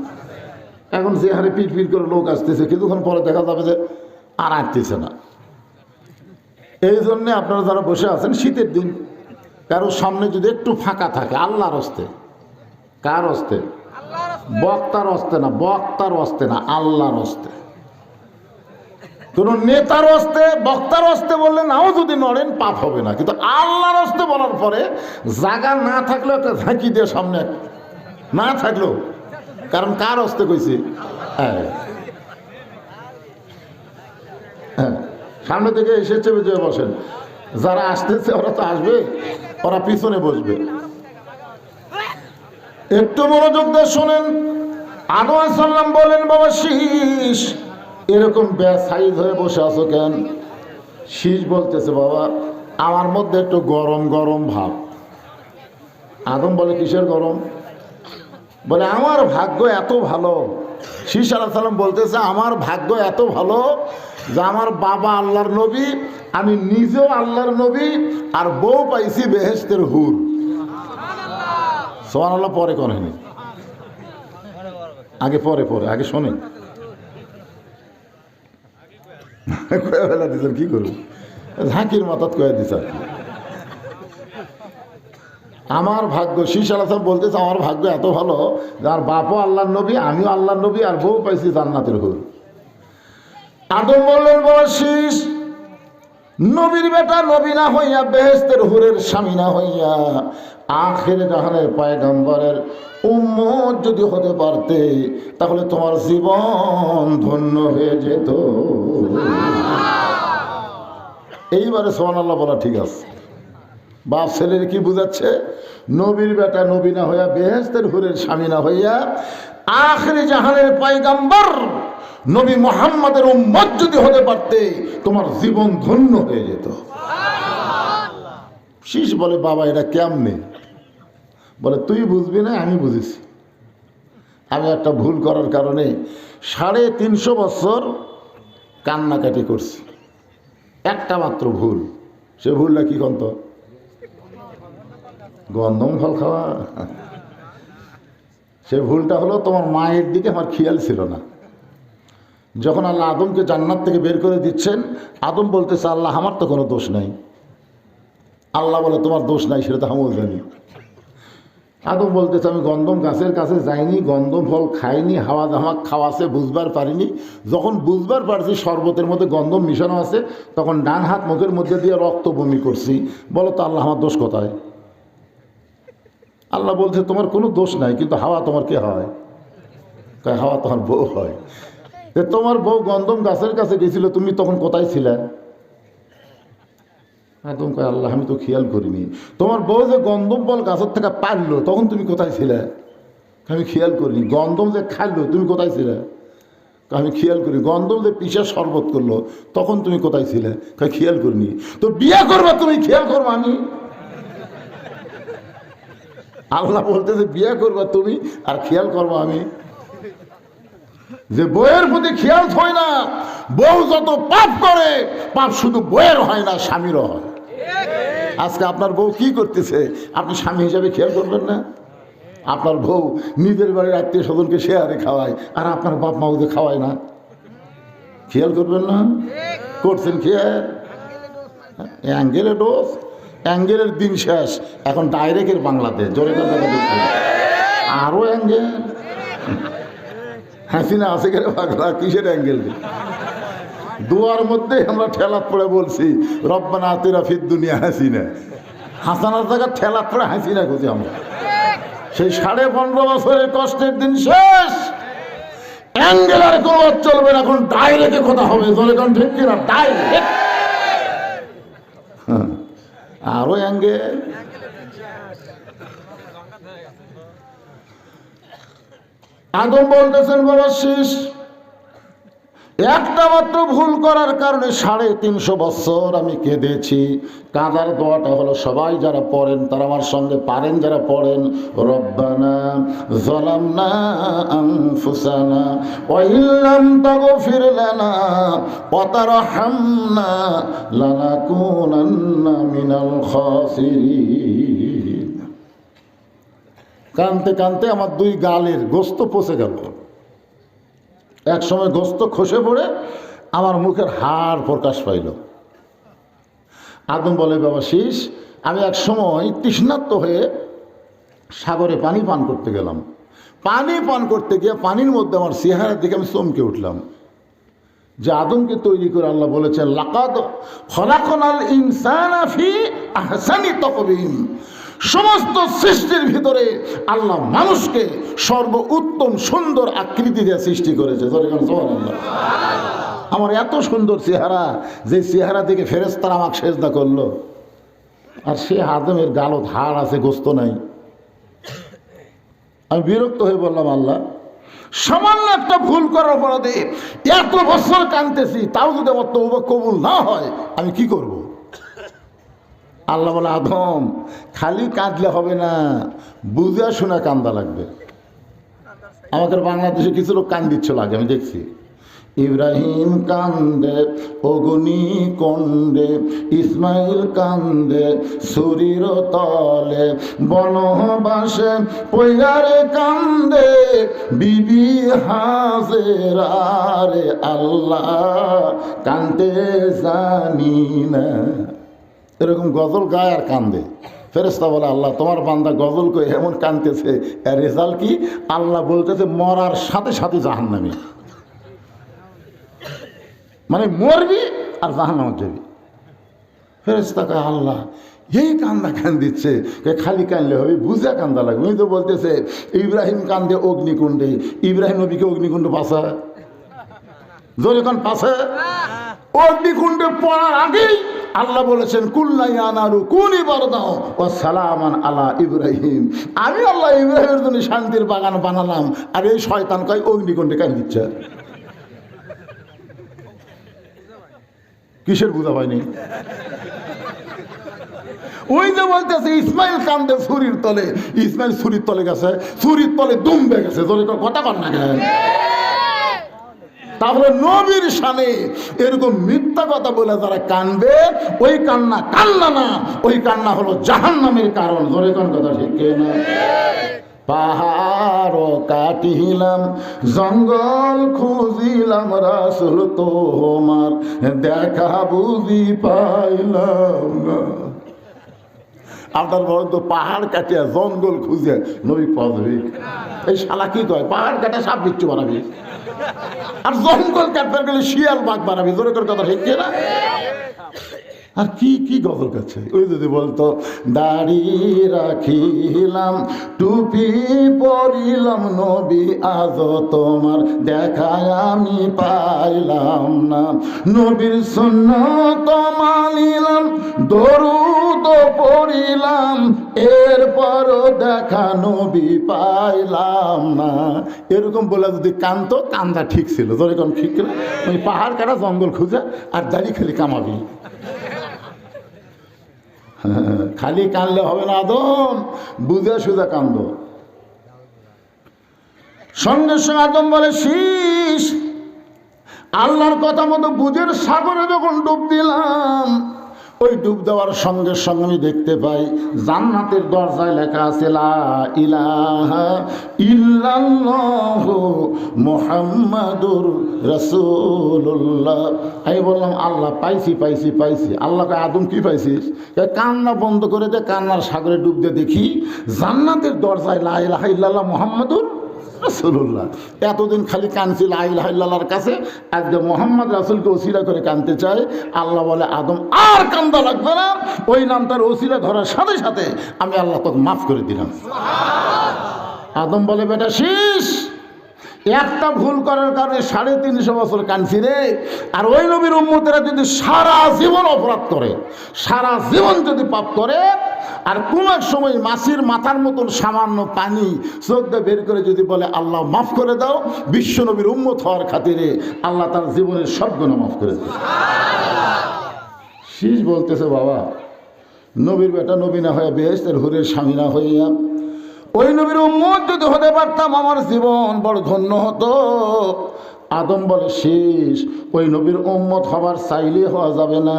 এখন যে হারে পিট পিট করে লোক আসতেছে, কিছুক্ষণ পরে দেখা যাবে যে আর আসতেছে না। এই জন্যে আপনারা যারা বসে আছেন, শীতের দিন কারোর সামনে যদি একটু ফাঁকা থাকে, আল্লাহর হস্তে, কার হস্তে? বক্তার হস্তে না, বক্তার হস্তে না, আল্লাহর হস্তে। কোন নেতার হস্তে, বক্তার হস্তে বললে নাও যদি নড়েন পাপ হবে না, কিন্তু আল্লাহর হস্তে বলার পরে জায়গা না থাকলেও একটা ঝাঁকি দিয়ে সামনে না থাকলেও, কারণ কার হস্তে কইছে? হ্যাঁ, সামনে থেকে এসে চেপে চেপে বসেন। যারা আসতেছে ওরা তো আসবে, ওরা পিছনে বসবে। একটু মনোযোগ দিয়ে শোনেন, আদম আলাইহিস সালাম বলেন, বাবা শীষ এরকম বেসাইজ হয়ে বসে আছো কেন? শীষ বলতেছে, বাবা আমার মধ্যে একটু গরম গরম ভাব। আদম বলে, কিসের গরম? বলে, আমার ভাগ্য এত ভালো। শীষ আলাইহিস সালাম বলতেছে, আমার ভাগ্য এত ভালো যে আমার বাবা আল্লাহর নবী, আমি নিজেও আল্লাহর নবী, আর বউ পাইছি বেহেশতের হুর। সুবহানাল্লাহ। পরে করেনি, আগে পরে আগে শোনেন। কয়ে ফেলা দিচ্ছেন, কি করবো, ঝাঁকির মাথাত কয়ে দিচ্ছে আর কি। আমার ভাগ্য, শীষ আলাইহিস সালাম বলতেছে, আমার ভাগ্য এত ভালো যার বাপও আল্লাহর নবী, আমিও আল্লাহর নবী, আর বউ পাইছি জান্নাতের হুর। আদম বললেন, বাবা শীষ নবীর বেটা নবী না হইয়া, বেহেশতের হুরের স্বামী না হইয়া, আখির জাহানের পয়গম্বরের উম্মত যদি হতে পারতে, তাহলে তোমার জীবন ধন্য হয়ে যেত। এইবারে সুবহানাল্লাহ বলা ঠিক আছে। বাপ ছেলের কি বুঝাচ্ছে? নবীর বেটা নবী না হইয়া, বেহেশতের হুরের স্বামী না হইয়া, আখির জাহানের পয়গম্বর নবী মুহাম্মদের উম্মত যদি হতে পারতে, তোমার জীবন ধন্য হয়ে যেত। শীষ বলে, বাবা এটা কেমনে? বলে, তুই বুঝবি না, আমি বুঝেছি। আমি একটা ভুল করার কারণে 350 বছর কান্নাকাটি করছি। একটা মাত্র ভুল। সে ভুলটা কি কন্ত? গন্ধম ফল খাওয়া। সে ভুলটা হলো, তোমার মায়ের দিকে আমার খেয়াল ছিল না। যখন আল্লাহ আদমকে জান্নাত থেকে বের করে দিচ্ছেন, আদম বলতেছে, আল্লাহ আমার তো কোনো দোষ নাই। আল্লাহ বলে, তোমার দোষ নাই, সেটা তো আমিও জানি। আদম বলতেছে, আমি গন্ধম গাছের কাছে যাইনি, গন্ধম ফল খাইনি, হাওয়া ধামাক খাওয়াছে, বুঝবার পারিনি। যখন বুঝবার পারছি শরবতের মধ্যে গন্ধম মিশানো আছে, তখন ডান হাত মুখের মধ্যে দিয়ে রক্ত বমি করছি। বলো তো আল্লাহ, আমার দোষ কোথায়? আল্লাহ বলছে, তোমার কোনো দোষ নাই, কিন্তু হাওয়া তোমার কে হয়? হাওয়া তোমার বউ হয়। তোমার বউ গন্ধম গাছের কাছে গেছিল, তুমি তখন কোথায় ছিলে? একদম কয়, আল্লাহ আমি তো খেয়াল করিনি। তোমার বউ যে গন্ধম ফল গাছের থেকে পারলো, তখন তুমি কোথায় ছিলে? আমি খেয়াল করিনি। গন্ধম যে খাইলো, তুমি কোথায় ছিলে? আমি খেয়াল করি। গন্ধম যে পিসা শরবত করলো, তখন তুমি কোথায় ছিলে? খেয়াল করিনি। তো বিয়ে করবা তুমি, খেয়াল করবো আমি? আল্লাহ বলতেছে, বিয়ে করবা তুমি আর খেয়াল করবো আমি? যে বইয়ের প্রতি খেয়াল হয় না, বউ যত পাপ করে, পাপ শুধু বইয়ের হয় না, স্বামীরও হয়। আজকে আপনার বউ কি করতেছে, আপনি স্বামী হিসাবে খেয়াল করবেন না? আপনার বউ নিজের বাড়ির আত্মীয় স্বজনকে শেয়ারে খাওয়ায়, আর আপনার বাপ মা ওদের খাওয়ায় না, খেয়াল করবেন না? করছেন খেয়াল? অ্যাঙ্গেলে ডোজ, অ্যাঙ্গেলের দিন শেষ, এখন ডাইরেক্টের বাংলাদেশ। জোরে কথা দেখছেন, আরো অ্যাঙ্গেল। হাসিনা আছে কেন পাগলা, কিসের অ্যাঙ্গেল? দুয়ার মধ্যে আমরা ঠেলাত পড়ে বলছি, রব্বানা আতিনা ফিদ দুনিয়া হাসিনা। হাসানার জায়গা ঠেলাত পড়ে হাসিনা খুঁজি আমরা। সেই 15.5 বছরের কষ্টের দিন শেষ, অ্যাঙ্গেল আর কোনো চলবে না, এখন ডাইরেক্টে কথা হবে। জোরে কোন ঠিক কিনা? ডাইরেক্ট। আরো অ্যাঙ্গেল। আদম বলতেছেন, বাবা শীষ একটা মাত্র ভুল করার কারণে 350 বছর আমি কেঁদেছি। কাঁদার দোয়াটা হলো, সবাই যারা পড়েন তারা আমার সঙ্গে পারেন, যারা পড়েন, রব্বানা যালামনা আনফুসানা ওয়া ইল্লাম তাগফির লানা ওয়া তারহামনা লানাকুনান্না মিনাল খাসিরিন। কানতে কানতে আমার 2 গালের গোস্ত পচে গেল। এক সময় গোস্ত খসে পড়ে আমার মুখের হাড় প্রকাশ পাইল। আদম বলে, বাবা শীষ আমি এক সময় তৃষ্ণার্ত হয়ে সাগরে পানি পান করতে গেলাম। পানি পান করতে গিয়ে পানির মধ্যে আমার চেহারার দিকে আমি চমকে উঠলাম। যে আদমকে তৈরি করে আল্লাহ বলেছেন, লাকাদ খলাকনাল ইনসানা ফি আহসানি তাকওয়িম। সমস্ত সৃষ্টির ভিতরে আল্লাহ মানুষকে সর্বোত্তম সুন্দর আকৃতি দিয়ে সৃষ্টি করেছে। আমার এত সুন্দর চেহারা, যে চেহারা থেকে ফেরেশতারা আমাকে সেজদা করলো, আর সে আদমের গালত হাড় আছে, গোস্ত নাই। আমি বিরক্ত হয়ে বললাম, আল্লাহ সামান্য একটা ভুল করার অপরাধে এত বছর কাঁদতেছি, তাও যদি আমার তওবা কবুল না হয় আমি কি করব? আল্লাহ বলে, আদম খালি কাঁদলে হবে না, বুঝে শোনা কান্দা লাগবে। আমাদের বাংলাদেশে কিছু লোক কান্দিচ্ছিল আগে, আমি দেখছি। ইব্রাহিম কান্দে অগ্নি কণ্ডে, ইসমাইল কান্দে সুরির তলে, বনবাসে পয়ারে কান্দে বিবি হাজেরা রে, আল্লাহ কান্দে জানি না। এরকম গজল গায় আর কান্দে। ফেরেশতা বলে, আল্লাহ তোমার বান্দা গজল কই এমন কান্দতেছে, এর রেজাল্ট কি? আল্লাহ বলতেছে মরার সাথে সাথে জাহান্নামী, মানে মরবি আর জাহান্নামে যাবি। ফেরেশতা কয়, আল্লাহ এই কান্দা কান্দিচ্ছে, খালি কান্দলে হবে, বুঝা কান্দা লাগবে। উনি তো বলতেছে ইব্রাহিম কান্দে অগ্নিকুণ্ডে, ইব্রাহিম নবীকে অগ্নিকুণ্ড পাশা, জোরে কোন পাশে? অগ্নিকুণ্ডে পড়ার আগেই আল্লাহ বলেছেন কুল্লাইয়ানারু কুনি বারদাও ওয়া সালামান আলা ইব্রাহিম, আমি আল্লাহ ইব্রাহিমের জন্য শান্তির বাগান বানালাম, আর এই শয়তান কয় অগ্নিকুণ্ডে কান্দিচ্ছে। কিসের বুঝা পায়নি? ওই যে বলতেছে ইসমাইল কান্দে ছুরির তলে, ইসমাইল ছুরির তলে গেছে, ছুরির তলে দুমবে গেছে, জোরে কথা কর না কেন? তাহলে নবীর শানে এরকম মিথ্যা কথা বলে যারা কানবে, ওই কান্না কান্না না, ওই কান্না হলো জাহান্নামের কারণ। জোরে কোন কথা ঠিক না? পাহাড় কাটিলাম, জঙ্গল খুঁজিলাম, রাসূল তোমার দেখা বুঝি পাইলাম না। আপনার বড় তো পাহাড় কাটিয়া জঙ্গল খুঁজে নবী পাওয়া, এই শালা কি কয়? পাহাড় কাটা সাপ বিচ্ছু বানাবি, আর জঙ্গল কাটবার গেলে শিয়াল বাঘ বানাবি। জোরে করে কথা ঠিক না? আর কি কি গজল কাছে? ওই যদি বলতো দাড়ি রাখিলাম, টুপি পরিলাম, নবী আজ তোমার দেখায় আমি পাইলাম না, নবীর সুন্নাত মানিলাম, দরুদ পড়িলাম, এরপরও দেখা নবী পাইলাম না, এরকম বলে যদি কানতো, কান্দা ঠিক ছিল। ধরে কোন ঠিক না? ওই পাহাড় কাটা জঙ্গল খুঁজে আর দাড়ি খালি কামাবি। খালি কানলে হবে না আদম, বুঝে সুঝা কান্দ। সঙ্গে সঙ্গে আদম বলে, শীষ আল্লাহর কথা মতো বুঝের সাগরে যখন ডুব দিলাম, ওই ডুব দেওয়ার সঙ্গে সঙ্গে আমি দেখতে পাই জান্নাতের দরজায় লেখা আছে লা ইলাহা ইল্লাল্লাহু মুহাম্মাদুর রাসূলুল্লাহ। আমি বললাম, আল্লাহ পাইছি পাইছি পাইছি। আল্লাহকে, আদম কি পাইছিস? কান্না বন্ধ করে দে, কান্নার সাগরে ডুব দিয়ে দেখি জান্নাতের দরজায় লা ইলাহা ইল্লাল্লাহ মুহাম্মাদুর রাসূলুল্লাহ। এতদিন খালি কানছি লা ইলাহা ইল্লাল্লাহর কাছে, আজকে মুহাম্মদ রাসূলকে ওসিলা করে কানতে চায়। আল্লাহ বলে, আদম আর কান্দা লাগবে না, ওই নামটার ওসিলা ধরার সাথে সাথে আমি আল্লাহ তোকে মাফ করে দিলাম। আদম বলে, বেটা শীষ, একটা ভুল করার কারণে 350 বছর কানছি রে। আর ওই নবীর উম্মতেরা যদি সারা জীবন অপরাধ করে, সারা জীবন যদি পাপ করে, আর কোন এক সময় মাছির মাথার মতন সামান্য পানি চোখ দিয়ে বের করে যদি বলে আল্লাহ মাফ করে দাও, বিশ্ব নবীর উম্মত হওয়ার খাতিরে আল্লাহ তার জীবনের সব গুনাহ মাফ করে দেয়। শীষ বলতেছে, বাবা নবীর বেটা নবী না হয়ে বেহেশতের হুরের স্বামী না হইয়া ওই নবীর উম্মত যদি হতে পারতাম, আমার জীবন বড় ধন্য হতো। আদম বলে, শেষ ওই নবীর উম্মত হবার চাইলে হওয়া যাবে না,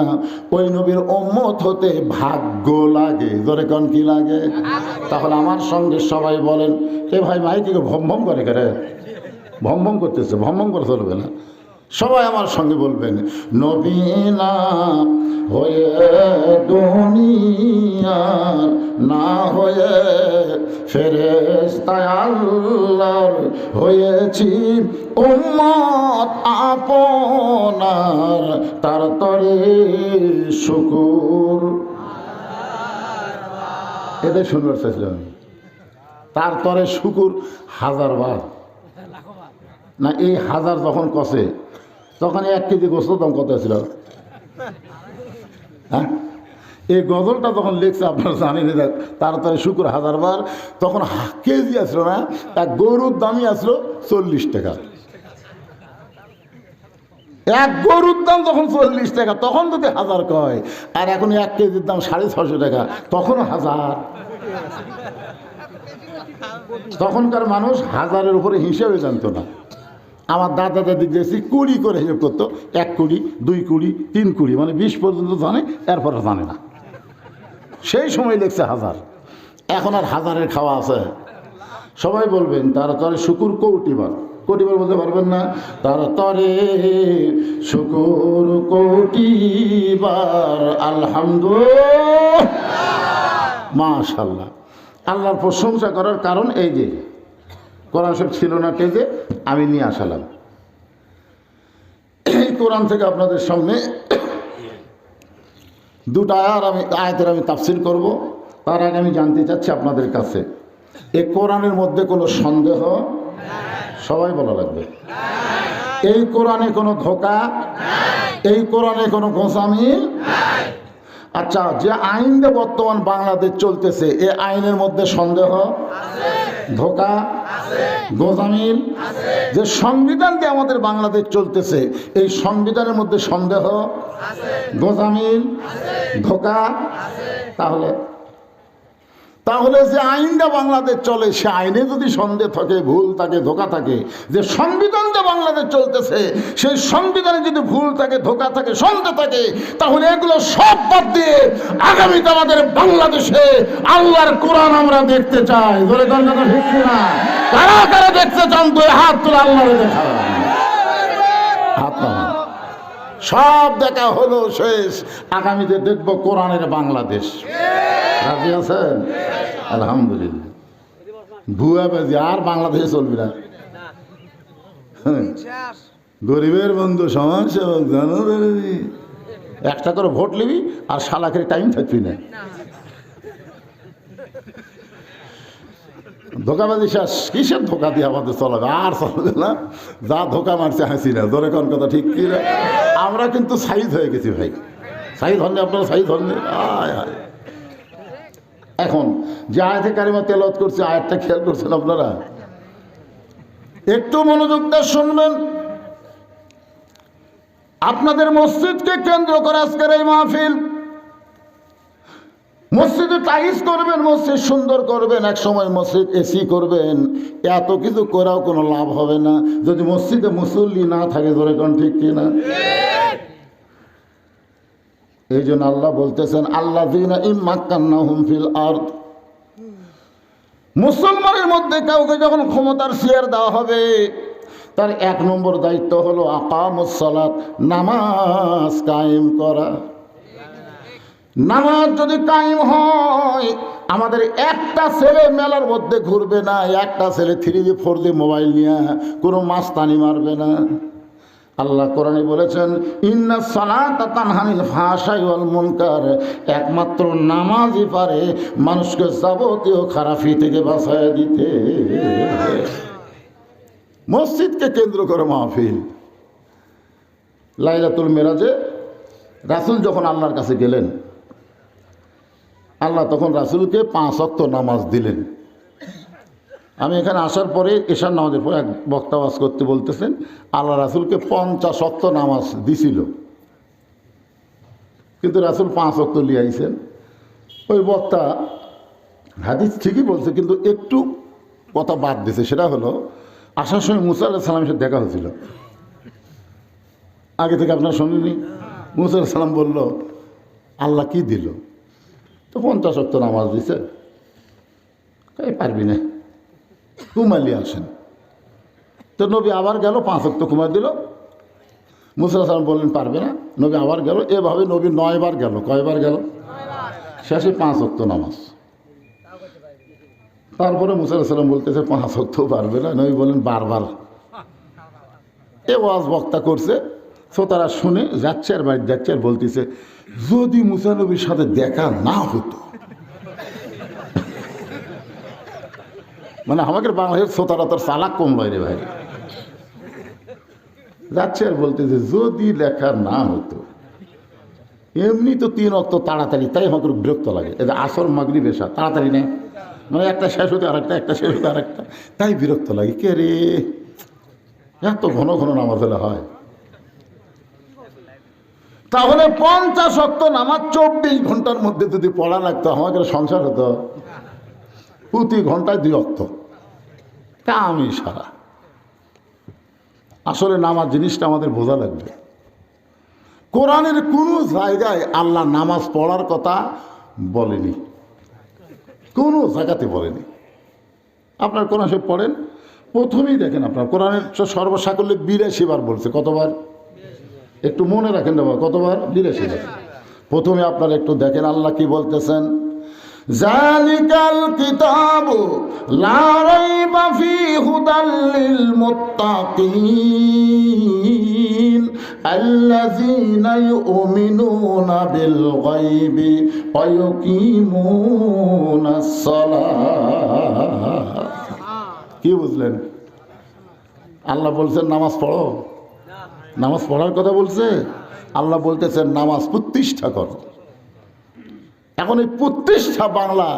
ওই নবীর উম্মত হতে ভাগ্য লাগে। জোরে কোন কি লাগে? তাহলে আমার সঙ্গে সবাই বলেন, এ ভাই মাইকে ভম ভম করে করে, ভম ভম করতেছে, ভম ভম করে চলবে না। সবাই আমার সঙ্গে বলবেন, নবী না হয়ে দুনিয়ার, না হয়ে ফেরেশতা আল্লাহর হয়েছি উম্মত আপনার, তার তরে শুকুর। এটাই শুনবার চাইছিলাম, তার তরে শুকুর 1000 বার না, এই 1000 যখন কষে তখন 1 কেজি গোস্ত দাম কত ছিল? হ্যাঁ, এই গজলটা যখন লিখছে আপনারা জানেন, তাড়াতাড়ি শুকুর হাজারবার, তখন কেজি আসলো না, এক গরুর দামই আসলো 40 টাকা। এক গরুর দাম যখন 40 টাকা, তখন যদি 1000 কয়, আর এখন 1 কেজির দাম 650 টাকা, তখন 1000। তখনকার মানুষ হাজারের উপরে হিসেবে জানতো না। আমার দাদা দাদি গেছি 20 করে হিসেব করতো, 1 কুড়ি, 2 কুড়ি, 3 কুড়ি, মানে 20 পর্যন্ত জানে, এরপরে জানে না। সেই সময় লিখছে 1000। এখন আর হাজারের খাওয়া আছে। সবাই বলবেন তাড়াতাড়ি শুকুর কোটিবার। কোটিবার বলতে পারবেন না? তাড়াতাড়ি শুকুর কোটিবার আলহামদুলিল্লাহ, মাশাআল্লাহ। আল্লাহর প্রশংসা করার কারণ এই যে কোরআন শরীফ ছিল না টেজে, আমি নিয়ে আসালাম। এই কোরআন থেকে আপনাদের সামনে দুটো আয়াতের আমি তাফসীর করব। তার আগে আমি জানতে চাচ্ছি আপনাদের কাছে, এই কোরআনের মধ্যে কোনো সন্দেহ? সবাই বলা লাগবে। এই কোরআনে কোনো ধোঁকা? এই কোরআনে কোনো গোঁসামি? আচ্ছা, যে আইন দিয়ে বর্তমান বাংলাদেশ চলতেছে, এই আইনের মধ্যে সন্দেহ, ধোঁকা, গোঁজামিল? যে সংবিধান দিয়ে আমাদের বাংলাদেশ চলতেছে, এই সংবিধানের মধ্যে সন্দেহ, গোঁজামিল, ধোঁকা? তাহলে যে আইনটা বাংলাদেশ চলে, সে আইনে যদি সন্দেহ থাকে, ভুল থাকে, ধোঁকা থাকে, যে সংবিধানটা বাংলাদেশ চলতেছে, সেই সংবিধানে যদি ভুল থাকে, ধোঁকা থাকে, সন্দেহ থাকে, তাহলে এগুলো সব বাদ দিয়ে আগামীতে আমাদের বাংলাদেশে আল্লাহর কোরআন আমরা দেখতে চাই। ধরে কথা ঠিক না? কারা কারা দেখতে চান? তো হাত তুলে আল্লাহরে দেখা। হাত না, সব দেখা হলো শেষ। আগামীতে দেখবো কোরআনের বাংলাদেশ। রাজি আছেন? আলহামদুলিল্লাহ। ভুয়া বাজি আর বাংলাদেশে চলবে না। গরিবের বন্ধু, সমাজ সেবক, একটা করে ভোট নিবি আর শালাকের টাইম থাকবি না। ধোকাবাজি শেষ। কিসের ধোকা দিয়ে আমাদের চলাবে? আর চলবে না। যা ধোকা মারছে হাসি না। ধরে কোন কথা ঠিক কি না? আমরা কিন্তু সাইজ হয়ে গেছি ভাই। সাইজ হননি আপনারা? সাইজ হননি? আয় আয়। এখন যে আয়াতে কারিমা তেলাওয়াত করছে, আয়াতটা খেয়াল করছেন আপনারা? একটু মনোযোগ দিয়ে শুনবেন। আপনাদের মসজিদকে কেন্দ্র করে আজকের এই মাহফিল। মসজিদে টাইলস করবেন, মসজিদ সুন্দর করবেন, এক সময় মসজিদ এসি করবেন, এত কিছু করেও কোনো লাভ হবে না যদি মসজিদে মুসল্লি না থাকে। ধরে কোন ঠিক কিনা? এই জন্য আল্লাহ বলতেছেন, আল্লাযীনা ইম্মাক্কান্নাহুম ফিল আরদ। মুসলমানের মধ্যে কাউকে যখন ক্ষমতার চেয়ার দেওয়া হবে, তার 1 নম্বর দায়িত্ব হলো আকামুস সালাত, নামাজ কায়েম করা। নামাজ যদি কায়েম হয়, আমাদের একটা ছেলে মেলার মধ্যে ঘুরবে না, একটা ছেলে 3G 4G মোবাইল নিয়ে কোনো মাস্তানি মারবে না। আল্লাহ কোরআনে বলেছেন, ইন্নাস সালাতা তানহা আনিল ফাহশাই ওয়াল মুনকার। একমাত্র নামাজই পারে মানুষকে যাবতীয় খারাপি থেকে বাঁচায় দিতে। মসজিদকে কেন্দ্র করে মাহফিল। লাইলাতুল মেরাজে রাসূল যখন আল্লাহর কাছে গেলেন, আল্লাহ তখন রাসূলকে 5 ওয়াক্ত নামাজ দিলেন। আমি এখানে আসার পরে এশার নামাজের পরে এক বক্তা ওয়াজ করতে বলতেছেন, আল্লাহ রাসূলকে 50 ওয়াক্ত নামাজ দিছিল, কিন্তু রাসূল 5 ওয়াক্ত লিয়ে আইছেন। ওই বক্তা হাদিস ঠিকই বলছে, কিন্তু একটু কথা বাদ দিছে। সেটা হলো, আসার সময় মুসা আলাইহিস সালামের সাথে দেখা হয়েছিল। আগে থেকে আপনারা শুনিনি? মুসা আলাইহিস সালাম বলল, আল্লাহ কি দিল? তো 50 ওয়াক্ত নামাজ দিছে। পারবি না, কুমালি আসেন। তো নবী আবার গেল, 5 ওয়াক্ত কুমার দিল। মুসা আলাইহিস সালাম বললেন পারবে না। নবী আবার গেল। এভাবে নবী 9 বার গেল। কয়বার গেল? শেষে 5 ওয়াক্ত নামাজ। তারপরে মুসা আলাইহিস সালাম বলতেছে 5 ওয়াক্ত পারবে না। নবী বলেন বারবার। এ ওয়াজ বক্তা করছে, শ্রোতারা শুনে যাচ্ছে আর বাড়ি যাচ্ছে আর বলতেছে, যদি মুসা নবীর সাথে দেখা না হতো। মানে আমাদের বাংলাদেশের শ্রোতারা তোর চালাক কম বাইরে ভাই। যাচ্ছে আর বলতেছে যদি লেখা না হতো। এমনি তো 3 ওয়াক্ত তাড়াতাড়ি, তাই আমাকে বিরক্ত লাগে। এই যে আসর মাগরিব এশা তাড়াতাড়ি নেই, মানে একটা শেষ হতে আরেকটা, একটা শেষ হতে আরেকটা, তাই বিরক্ত লাগে। কে রে, এত ঘন ঘন নামাজ হলে হয়? তাহলে 50 ওয়াক্ত নামাজ 24 ঘন্টার মধ্যে যদি পড়া লাগতো, আমাদের সংসার হতো প্রতি ঘন্টায় 2 ওয়াক্ত। তা আমি সারা আসলে নামাজ জিনিসটা আমাদের বোঝা লাগবে। কোরআনের কোনো জায়গায় আল্লাহ নামাজ পড়ার কথা বলেনি, কোনো জায়গাতে বলেনি। আপনার কোরআন শরীফ পড়েন, প্রথমেই দেখেন আপনার কোরআনের সর্বসাকল্যে 82 বার বলছে। কতবার? একটু মনে রাখেন বাবা, কতবার? 82 বার। প্রথমে আপনারা একটু দেখেন আল্লাহ কি বলতেছেন। জালিকাল কিতাবু লা রাইবা ফীহি হুদাল লিল মুত্তাকিন আল্লাযীনা ইউমিনুনা বিল গায়বি ওয়া ইউকিমুনাস সালাহ। কি বুঝলেন? আল্লাহ বলছেন নামাজ পড়ো, নামাজ পড়ার কথা বলছে। আল্লাহ বলতেছেন নামাজ প্রতিষ্ঠা করো। এখন এই প্রতিষ্ঠা বাংলা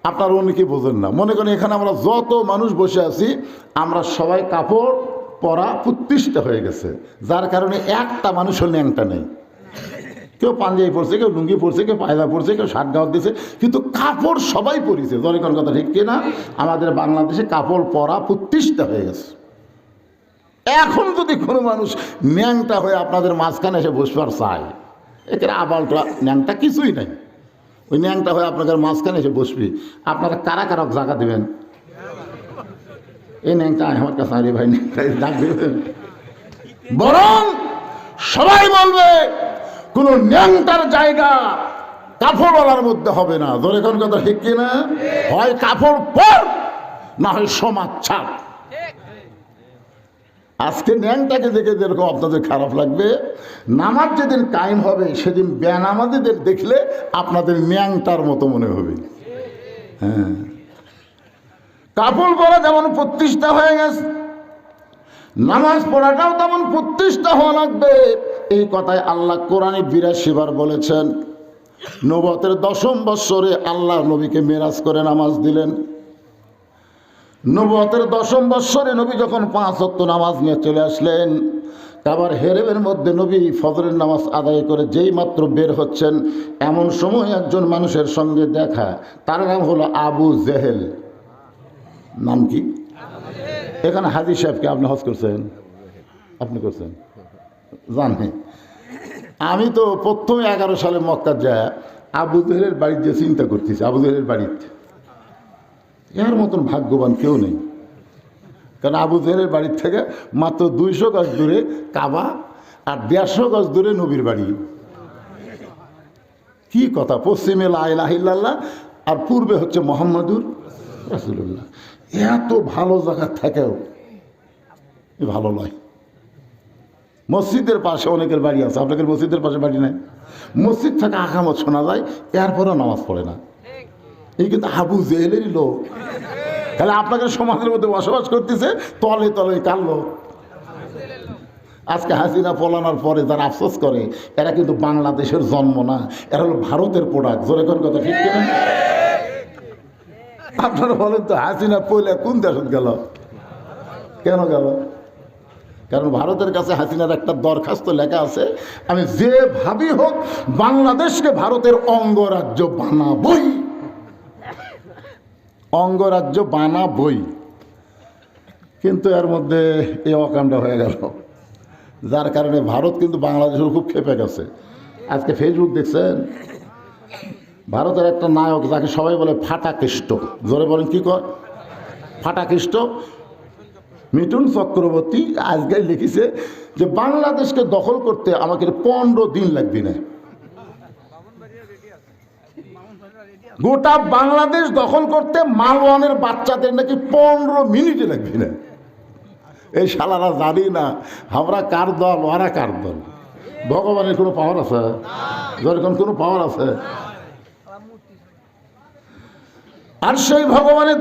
আপনার অনেকে বোঝেন না। মনে করেন এখানে আমরা যত মানুষ বসে আছি, আমরা সবাই কাপড় পরা প্রতিষ্ঠা হয়ে গেছে, যার কারণে একটা মানুষও ন্যাংটা নেই। কেউ পাঞ্জাবি পরছে, কেউ লুঙ্গি পরছে, কেউ পায়দা পরছে, কেউ শার্ট গাউট দিয়েছে, কিন্তু কাপড় সবাই পরিছে। জনগণ কথা ঠিক কিনা? আমাদের বাংলাদেশে কাপড় পরা প্রতিষ্ঠা হয়ে গেছে। এখন যদি কোনো মানুষ ন্যাংটা হয়ে আপনাদের মাঝখানে এসে বসবার চায়, এখানে আবালটা ন্যাংটা কিছুই নাই, ওই ন্যাংটা হয়ে আপনাদের মাঝখানে এসে বসবি, আপনারা কারা কারা জায়গা দেবেন? এই ন্যাংটা আমার কাছে আরে ভাই ন্যাংটা ডাক দেবেন? বরং সবাই বলবে কোন ন্যাংটার জায়গা কাপড়ওয়ালার মধ্যে হবে না। ধরে কোন কথা ঠিক কিনা? হয় কাপড় পর, না হয় সমাজ ছাপ। আজকে ন্যাংটাকে দেখে যেরকম আপনাদের খারাপ লাগবে, নামাজ যেদিন কায়েম হবে সেদিন বেনামাজিদের দেখলে আপনাদের ন্যাংটার মতো মনে হবে। হ্যাঁ, কাপড় পরা যেমন প্রতিষ্ঠা হয়ে গেছে, নামাজ পড়াটাও তেমন প্রতিষ্ঠা হওয়া লাগবে। এই কথাই আল্লাহ কোরআনে 82 বার বলেছেন। নবুয়তের 10ম বৎসরে আল্লাহ নবীকে মেরাজ করে নামাজ দিলেন। নবুয়তের 10ম বৎসরে নবী যখন 5 ওয়াক্ত নামাজ নিয়ে চলে আসলেন, কাবার হেরেমের মধ্যে নবী ফজরের নামাজ আদায় করে যেই মাত্র বের হচ্ছেন, এমন সময় একজন মানুষের সঙ্গে দেখা। তার নাম হলো আবু জেহেল। নাম কি? এখানে হাজী সাহেবকে আপনি হজ করছেন? আপনি করছেন? জানেন, আমি তো প্রথমে 11 সালে মক্কা যায় আবু জেহেলের বাড়িতে যে চিন্তা করতেছি, আবু জেহেলের বাড়িতে এর মতন ভাগ্যবান কেউ নেই। কারণ আবু জেহেলের বাড়ির থেকে মাত্র 200 গজ দূরে কাবা, আর 150 গজ দূরে নবীর বাড়ি। কি কথা! পশ্চিমে লা ইলাহা ইল্লাল্লাহ আর পূর্বে হচ্ছে মুহাম্মাদুর রাসূলুল্লাহ। এত ভালো জায়গা থেকেও ভালো নয়। মসজিদের পাশে অনেকের বাড়ি আছে, আপনাদের মসজিদের পাশে বাড়ি নাই। মসজিদ থেকে আকামত শোনা যায়, এরপরেও নামাজ পড়ে না। এই কিন্তু আবু জেহেলেরই লোক। তাহলে আপনাদের সমাজের মধ্যে বসবাস করতেছে, তলে তলে কার লোক? আজকে হাসিনা পলানোর পরে যারা আফসোস করে, এরা কিন্তু বাংলাদেশের জন্ম না, এরা হলো ভারতের প্রোডাক্ট। জোরে কোন কথা ঠিক কিনা? আপনারা বলেন তো, হাসিনা পয়লা কোন দেশত গেল? কেন গেল? কারণ ভারতের কাছে হাসিনার একটা দরখাস্ত লেখা আছে, আমি যেভাবেই হোক বাংলাদেশকে ভারতের অঙ্গরাজ্য বানাবই, অঙ্গরাজ্য বানাবই। কিন্তু এর মধ্যে এই অকাণ্ড হয়ে গেল, যার কারণে ভারত কিন্তু বাংলাদেশের খুব ক্ষেপে গেছে। আজকে ফেসবুক দেখছেন, ভারতের একটা নায়ক যাকে সবাই বলে ফাটাকেষ্ট, জোরে বলেন কি কয়? ফাটাকেষ্ট মিঠুন চক্রবর্তী আজকে লিখেছে যে বাংলাদেশকে দখল করতে আমাকে 15 দিন লাগবে না। গোটা বাংলাদেশ দখল করতে মালওয়ানের বাচ্চাদের নাকি 15 মিনিটে লাগবে না। এই শালারা জানি না আমরা কার দল, ওরা কার দল। ভগবানের কোনো পাওয়ার আছে? যখন কোনো পাওয়ার আছে? আর সেই ভগবানের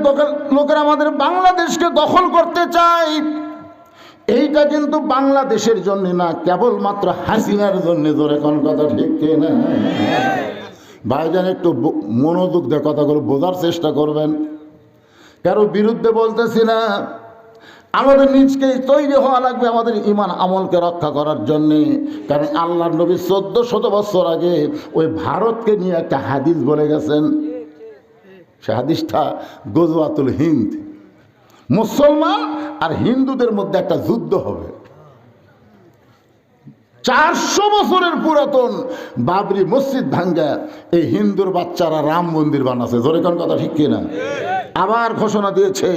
লোকেরা আমাদের বাংলাদেশকে দখল করতে চায়। এইটা কিন্তু বাংলাদেশের জন্য না, কেবলমাত্র হাসিনার জন্য। জোরে কোন কথা ঠিক কিনা? ভাইজান একটু মনোযোগ দিয়ে কথাগুলো বোঝার চেষ্টা করবেন। কারো বিরুদ্ধে বলতেছি না, আমাদের নিজকেই তৈরি হওয়া লাগবে আমাদের ঈমান আমলকে রক্ষা করার জন্যে। কারণ আল্লাহর নবী 1400 বছর আগে ওই ভারতকে নিয়ে একটা হাদিস বলে গেছেন। সে হাদিসটা গজওয়াতুল হিন্দ, মুসলমান আর হিন্দুদের মধ্যে একটা যুদ্ধ হবে। 400 বছরের পুরাতন বাবরি মসজিদ ভাঙ্গা এই হিন্দুর বাচ্চারা রাম মন্দির বানাচ্ছে। জোরে কোন কথা ঠিক কিনা? আবার ঘোষণা দিয়েছে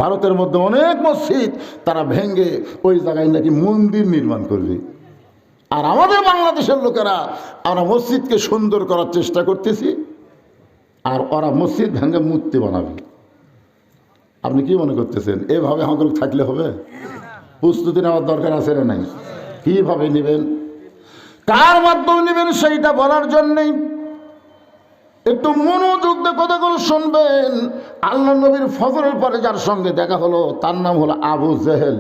ভারতের মধ্যে অনেক মসজিদ তারা ভেঙ্গে ওই জায়গায় নাকি মন্দির নির্মাণ করবে। আর আমাদের বাংলাদেশের লোকেরা আমরা মসজিদকে সুন্দর করার চেষ্টা করতেছি, আর ওরা মসজিদ ভেঙ্গে মূর্তি বানাবে। আপনি কি মনে করতেছেন এভাবে আমাকে থাকলে হবে? প্রস্তুতি নেওয়ার দরকার আছে না নাই? কিভাবে নেবেন, কার মাধ্যমে নেবেন সেইটা বলার জন্যেই একটু মনোযোগ দিয়ে কথাগুলো শুনবেন। আল্লাহ নবীর ফজরের পরে যার সঙ্গে দেখা হলো তার নাম হলো আবু জেহেল।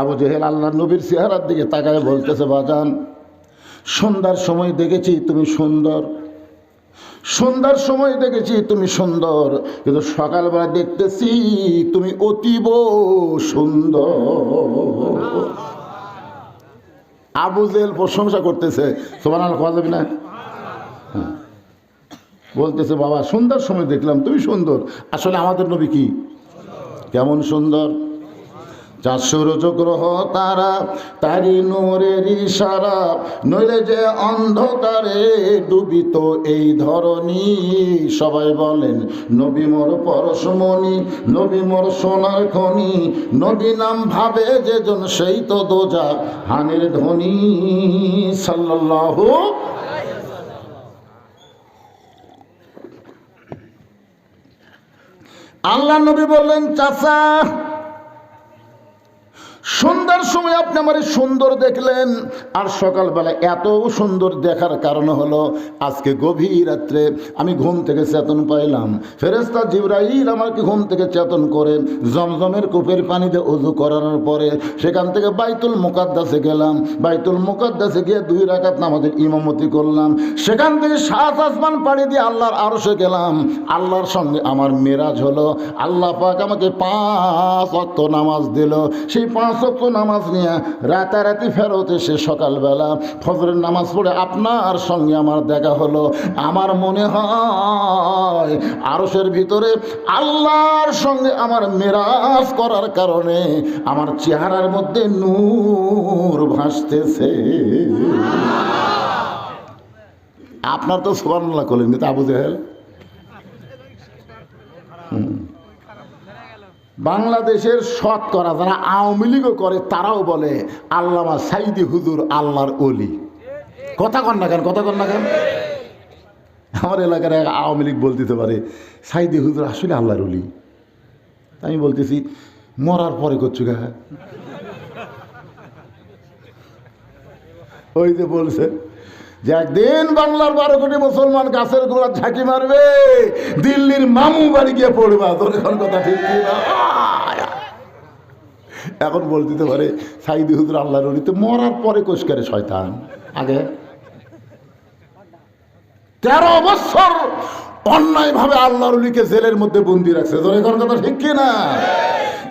আবু জেহেল আল্লাহ নবীর চেহারার দিকে তাকায় বলতেছে, বাজান সন্ধ্যার সময় দেখেছি তুমি সুন্দর, সন্ধ্যার সময় দেখেছি তুমি সুন্দর, কিন্তু সকালবেলা দেখতেছি তুমি অতীব সুন্দর। আবু জেহেল প্রশংসা করতেছে, সুবহানাল্লাহ কোয়া যাবে না? বলতেছে, বাবা সন্ধ্যার সময় দেখলাম তুমি সুন্দর। আসলে আমাদের নবী কি কেমন সুন্দর? 400 গ্রহ তারা তারি নূরের ইশারা, নইলে যে অন্ধকারে ডুবিত এই ধরনী। সবাই বলেন নবী মোর পরশমণি, নবী মোর সোনার খনি, নবী নাম ভাবে যেজন সেই তো দোজাখ হানের ধ্বনি। সাল্লাল্লাহু। আল্লাহ নবী বললেন, চাচা সন্ধ্যার সময় আপনি আমার সুন্দর দেখলেন, আর সকালবেলা এত সুন্দর দেখার কারণ হলো আজকে গভীর রাত্রে আমি ঘুম থেকে চেতন পাইলাম। ফেরেশতা জিবরাইল আমাকে ঘুম থেকে চেতন করে জমজমের কূপের পানিতে ওযু করানোর পরে সেখান থেকে বাইতুল মুকাদ্দাসে গেলাম। বাইতুল মুকাদ্দাসে গিয়ে 2 রাকাত নামাজের ইমামতি করলাম। সেখান থেকে 7 আসমান পাড়ি দিয়ে আল্লাহর আরশে গেলাম। আল্লাহর সঙ্গে আমার মেরাজ হলো। আল্লাহ পাক আমাকে 5 ওয়াক্ত নামাজ দিল। সেই 5 ওয়াক্ত নামাজ নিয়ে রাতারাতি ফেরত এসে সকালবেলা ফজরের নামাজ পড়ে আপনার সঙ্গে আমার দেখা হলো। আমার মনে হয় আরশের ভিতরে আল্লাহর সঙ্গে আমার মেরাজ করার কারণে আমার চেহারার মধ্যে নূর ভাসতেছে। আপনার তো সুবহানাল্লাহ করলেন, কিন্তু আবু জেহেল বাংলাদেশের শতকরা যারা আওয়ামী লীগও করে তারাও বলে আল্লামা সাইদি হুজুর আল্লাহর ওলি। কথা কন না কেন, কথা কন না কেন? আমার এলাকার এক আওয়ামী লীগ বলতে পারে সাইদি হুজুর আসলে আল্লাহর ওলি। আমি বলতেছি মরার পরে করছু গা। ওই যে বলছে যে একদিন বাংলার 12 কোটি মুসলমান গাছের গোড়া ঝাঁকি মারবে, দিল্লির মামু বাড়ি গিয়ে পড়বা। তোর এখন কথা ঠিক না? এখন বলতে পারে সাইদি হুজুর আল্লাহর ওলি, তো মরার পরে কোষ করে শয়তান। আগে 13 বছর অন্যায় ভাবে আল্লাহর ওলিকে জেলের মধ্যে বন্দি রাখছে। তোর এখন কথা ঠিক কিনা?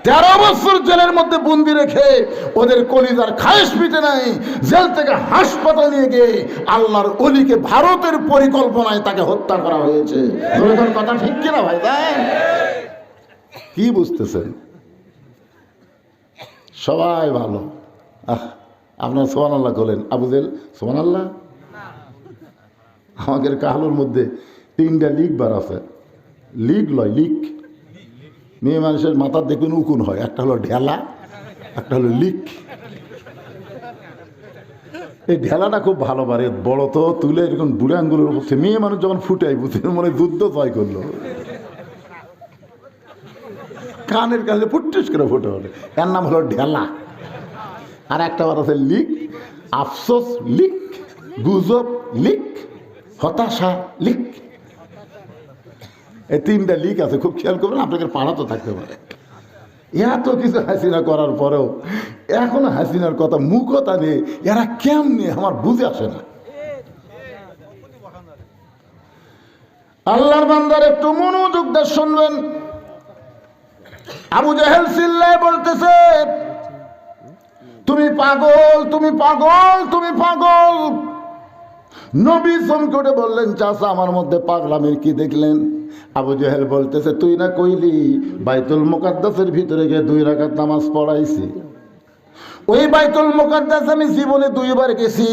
13 বছর জেলের মধ্যে বন্দি রেখে ওদের কলিজার খায়েশ পিটে নাই, জেল থেকে হাসপাতাল নিয়ে গিয়ে আল্লাহর ওলিকে ভারতের পরিকল্পনায় তাকে হত্যা করা হয়েছে। কথা ঠিক কিনা ভাই? কি বুঝতেছেন? সবাই ভালো। আপনার সুবহানাল্লাহ বলেন। আবু জেহেল সুবহানাল্লাহ। আমাদের কাহলোর মধ্যে 3টা লিক বার আছে। লিক লয়, লিক। মেয়ে মানুষের মাথার দেখুন উকুন হয়, একটা হলো ঢেলা, একটা হলো লিক। এই ঢেলাটা খুব ভালো পারে, বড় তো তুলে এরকম বুড়ে আঙ্গুলের উপর। মেয়ে মানুষ যখন ফুটাই বুঝতে মনে যুদ্ধ জয় করলো। কানের কাছে ফুটুস করে ফুটে ওঠে, এর নাম হলো ঢেলা। আর একটা বার আছে লিক, আফসোস লিক, গুজব লিক, হতাশা লিক। এই 3টা লিক আছে, খুব খেয়াল করবেন, আপনাদের পাড়া তো থাকতে পারে। এত কিছু হাসিনা করার পরেও এখন হাসিনার কথা মুখতা নেই, এরা কেমনে আমার বুঝে আসে না। আল্লাহর বান্দার একটু মনোযোগ দিয়ে শুনবেন। আবু জাহেল চিল্লায় বলতেছে, তুমি পাগল, তুমি পাগল, তুমি পাগল। নবী চমকে উঠে বললেন, চাচা আমার মধ্যে পাগলামের কি দেখলেন? আবু জাহেল বলতেছে, তুই না কইলি বাইতুল মুকাদ্দাসের ভিতরে গিয়ে 2 রাকাত নামাজ পড়াইছি। ওই বাইতুল মুকাদ্দাস আমি জীবনে 2 বার গেছি,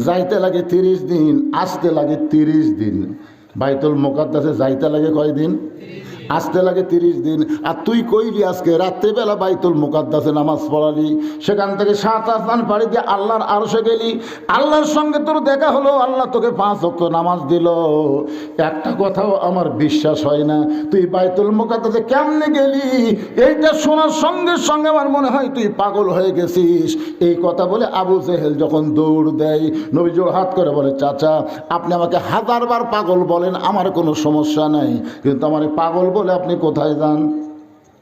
যাইতে লাগে 30 দিন, আসতে লাগে 30 দিন। বাইতুল মুকাদ্দাসে যাইতে লাগে কয় দিন? আসতে লাগে 30 দিন। আর তুই কইলি আজকে রাত্রেবেলা বাইতুল মুকাদ্দাসে নামাজ পড়ালি, সেখান থেকে 7 আসমান পাড়ি দিয়ে আল্লাহর আরশে গেলি, আল্লাহর সঙ্গে তোর দেখা হলো, আল্লাহ তোকে 5 ওয়াক্ত নামাজ দিল। একটা কথাও আমার বিশ্বাস হয় না, তুই বাইতুল মুকাদ্দাসে কেমনে গেলি? এইটা শোনার সঙ্গে সঙ্গে আমার মনে হয় তুই পাগল হয়ে গেছিস। এই কথা বলে আবু জেহেল যখন দৌড় দেয়, নবী জোড় হাত করে বলে, চাচা আপনি আমাকে 1000 বার পাগল বলেন, আমার কোনো সমস্যা নাই, কিন্তু আমার পাগল বলে আপনি কোথায় যান?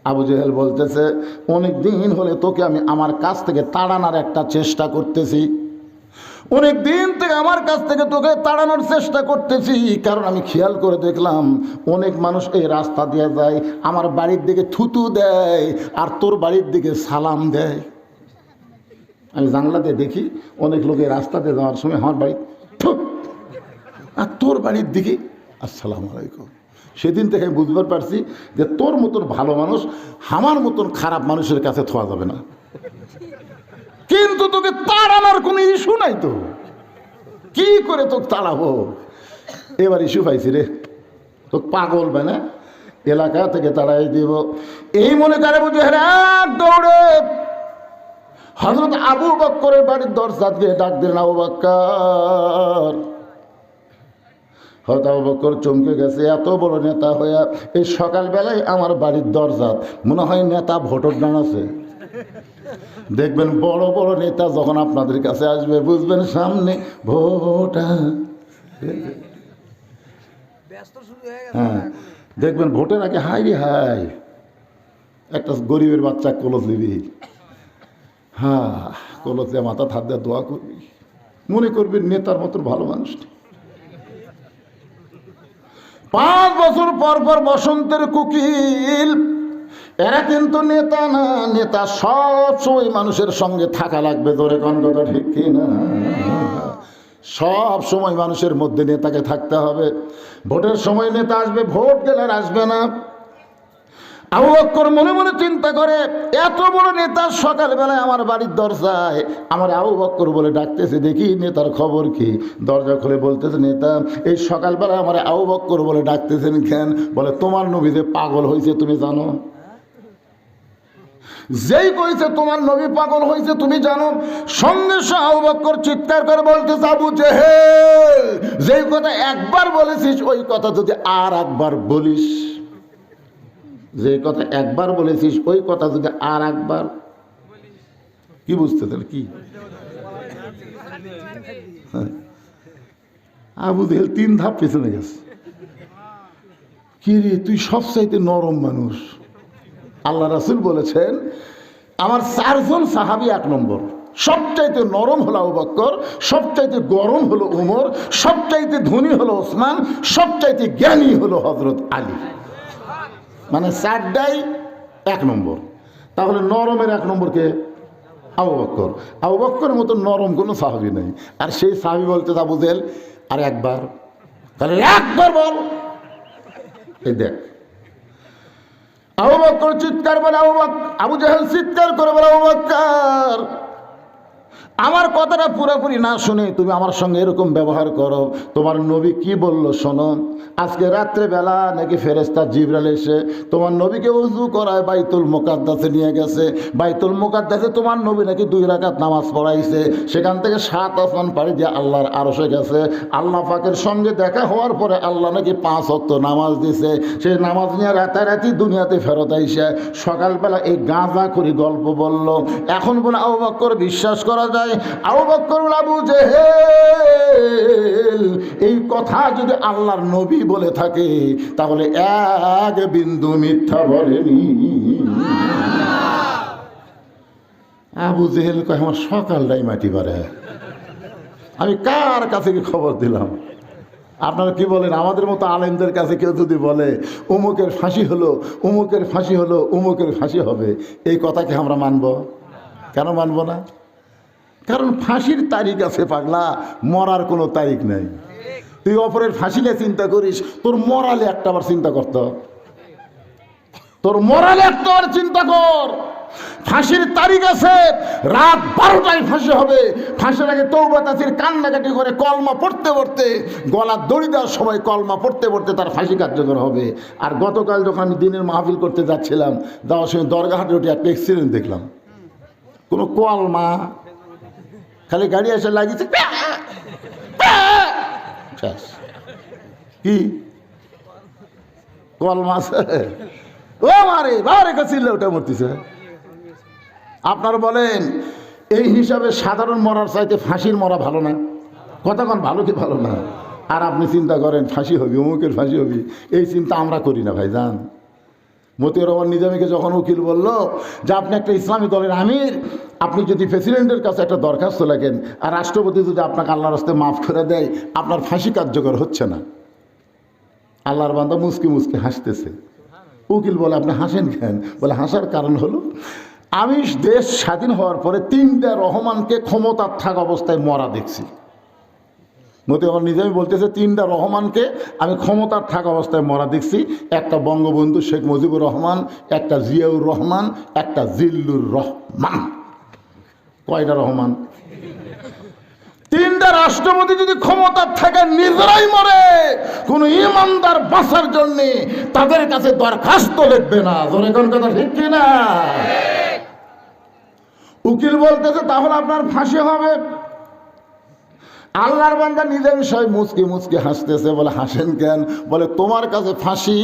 আবু জেহেল বলতেছে, অনেক দিন হলে তোকে আমি আমার কাছ থেকে তাড়ানোর একটা চেষ্টা করতেছি, অনেক দিন থেকে আমার কাছ থেকে তোকে তাড়ানোর চেষ্টা করতেছি, কারণ আমি খেয়াল করে দেখলাম অনেক মানুষ এই রাস্তা দিয়ে যায়, আমার বাড়ির দিকে থুতু দেয় আর তোর বাড়ির দিকে সালাম দেয়। আমি জানলাতে দেখি অনেক লোক এই রাস্তাতে যাওয়ার সময় আমার বাড়ি থু, আর তোর বাড়ির দিকে আসসালামু আলাইকুম। সেদিন থেকে বুঝতে পারছি যে তোর মতন ভালো মানুষ আমার মতন খারাপ মানুষের কাছে থোয়া যাবে না। কিন্তু তোকে তাড়ানোর কোনো ইস্যু নাই, তো কি করে তোকে তাড়াবো? এবার ইস্যু পাইছি রে, তো পাগল বানা এলাকা থেকে তাড়াই দিব। এই মনে করে বুঝে দৌড়ে হযরত আবু বকরের বাড়ির দরজা দিয়ে ডাক দিলেন, আবু বকর। হয়তো আবু বকর চমকে গেছে, এত বড় নেতা হইয়া এই সকালবেলায় আমার বাড়ির দরজা, মনে হয় নেতা ভোটর ডান আছে। দেখবেন বড় বড় নেতা যখন আপনাদের কাছে আসবে, বুঝবেন সামনে ভোট। হ্যাঁ, দেখবেন ভোটের আগে হাই রে হাই একটা গরিবের বাচ্চা কলস দিবি, হ্যাঁ কলসে মাথা হাত দিয়ে দোয়া করবি, মনে করবেন নেতার মতন ভালো মানুষ। 5 বছর পর পর বসন্তের কোকিল, এরা কিন্তু নেতা না, নেতা সব সময় মানুষের সঙ্গে থাকা লাগবে। ধরে কোন কথা ঠিক কি না? সব সময় মানুষের মধ্যে নেতাকে থাকতে হবে। ভোটের সময় নেতা আসবে, ভোট গেলে আর আসবে না। আবু বকর মনে মনে চিন্তা করে, এত বড় নেতা সকালবেলায় আমার বাড়ির দরজায় আমার আবু বকর বলে ডাকতেছে, দেখি নেতার খবর কি। দরজা খুলে বলতেছে, নেতা এই সকালবেলায় আমার আবু বকর বলে ডাকতেছেন কেন? বলে, তোমার নবী যে পাগল হয়েছে তুমি জানো? যেই কইছে তোমার নবী পাগল হয়েছে তুমি জানো? সঙ্গে সঙ্গে আবু বকর চিৎকার করে বলতেছে, আবু জেহেল, যেই কথা একবার বলেছিস ওই কথা যদি আর একবার বলিস, যে কথা একবার বলেছিস ওই কথা যদি আর একবার, কি বুঝতে তাহলে কি? আবু জেহেল 3 ধাপ পেছনে গেছে। কি রে, তুই সবচাইতে নরম মানুষ। আল্লাহ রাসূল বলেছেন, আমার 4 জন সাহাবী 1 নম্বর। সবচাইতে নরম হলো আবু বকর, সবচাইতে গরম হলো উমর, সবচাইতে ধনী হলো ওসমান, সবচাইতে জ্ঞানী হলো হযরত আলী। মানে 4টাই 1 নম্বর। তাহলে নরমের 1 নম্বর কে? আবু বকর। আবু বকরের মতো নরম কোনো সাহাবী নেই। আর সেই সাহাবী বলতে আবু জেহেল, আর একবার, তাহলে একবার বল। এই দেখ, আবু বকর চিৎকার বলে, আবু জেহেল চিৎকার করে বলে, আবু বকর আমার কথাটা পুরোপুরি না শুনে তুমি আমার সঙ্গে এরকম ব্যবহার করো। তোমার নবী কি বললো শোনো, আজকে রাত্রেবেলা নাকি ফেরেশতা জিবরাইল এসে তোমার নবীকে ওযু করায় বাইতুল মুকাদ্দাসে নিয়ে গেছে। বাইতুল মুকাদ্দাসে তোমার নবী নাকি 2 রাকাত নামাজ পড়াইছে। সেখান থেকে 7 আসমান পাড়ি দিয়ে আল্লাহর আরশে গেছে। আল্লাহ পাকের সঙ্গে দেখা হওয়ার পরে আল্লাহ নাকি 5 ওয়াক্ত নামাজ দিছে। সেই নামাজ নিয়ে রাতারাতি দুনিয়াতে ফেরত আইসে সকালবেলা এই গাঁজা করে গল্প বলল। এখন বলে আবু বকর বিশ্বাস করা যায়? আবু বকর, আবু জেহেল এই কথা যদি আল্লাহর নবী বলে থাকে তাহলে 1 বিন্দু মিথ্যা বলেনি। আবু জেহেল কয় আমার সকালটাই মাটি পারে। আমি কার কাছে কি খবর দিলাম? আপনারা কি বলেন? আমাদের মতো আলেমদের কাছে কেউ যদি বলে উমুকের ফাঁসি হলো, উমুকের ফাঁসি হলো, উমুকের ফাঁসি হবে, এই কথাকে আমরা মানব? কেন মানব না? কারণ ফাঁসির তারিখ আছে পাগলা, মরার কোনো তারিখ নাই। তুই অপরের ফাঁসি নিয়ে চিন্তা করিস, তোর মরালে একটাবার চিন্তা করত, তোর মরালে একটাবার চিন্তা কর। ফাঁসির তারিখ আছে, রাত 12টায় ফাঁসি হবে। ফাঁসির আগে তওবা তাসির কান্নাকাটি করে কলমা পড়তে পড়তে, গলা দড়ি দেওয়ার সময় কলমা পড়তে পড়তে তার ফাঁসি কার্যকর হবে। আর গতকাল যখন আমি দিনের মাহফিল করতে যাচ্ছিলাম, যাওয়ার সময় দরগাহাটে উঠে একটা অ্যাক্সিডেন্ট দেখলাম। কোনো কলমা, খালি গাড়ি এসে লাগিয়েছে, কি কলমা আছে? ও মারে বারে কাছিল ওটা মরতেছে। আপনারা বলেন এই হিসাবে সাধারণ মরার চাইতে ফাঁসির মরা ভালো না? কতক্ষণ ভালো কি ভালো না? আর আপনি চিন্তা করেন ফাঁসি হবি, অমুকের ফাঁসি হবি, এই চিন্তা আমরা করি না ভাই জান। মতিউর রহমান নিজামীকে যখন উকিল বলল যে আপনি একটা ইসলামী দলের আমির, আপনি যদি প্রেসিডেন্টের কাছে একটা দরখাস্ত লেখেন আর রাষ্ট্রপতি যদি আপনাকে আল্লাহর রাস্তায় মাফ করে দেয়, আপনার ফাঁসি কার্যকর হচ্ছে না। আল্লাহর বান্দা মুসকি মুসকি হাসতেছে। উকিল বলে আপনি হাসেন কেন? বলে হাসার কারণ হলো আমি দেশ স্বাধীন হওয়ার পরে 3টা রহমানকে ক্ষমতার থাকা অবস্থায় মরা দেখছি। মতিউর নিজামী বলতেছে 3টা রহমানকে আমি ক্ষমতার থাকা অবস্থায় মরা দেখছি। একটা বঙ্গবন্ধু শেখ মুজিবুর রহমান, একটা জিয়াউর রহমান, একটা জিল্লুর রহমান। কয়টা রহমান? 3টা রাষ্ট্রপতি যদি ক্ষমতার থাকে নিজেরাই মরে, কোন ইমানদার বাঁচার জন্য তাদের কাছে দরখাস্ত লিখবে না। জোরে কোন কথা ঠিক কিনা? উকিল বলতেছে তাহলে আপনার ফাঁসি হবে। আল্লাহর বান্দা নিজের বিষয় মুচকি মুচকি হাসতেছে। বলে হাসেন কেন? বলে তোমার কাছে ফাঁসি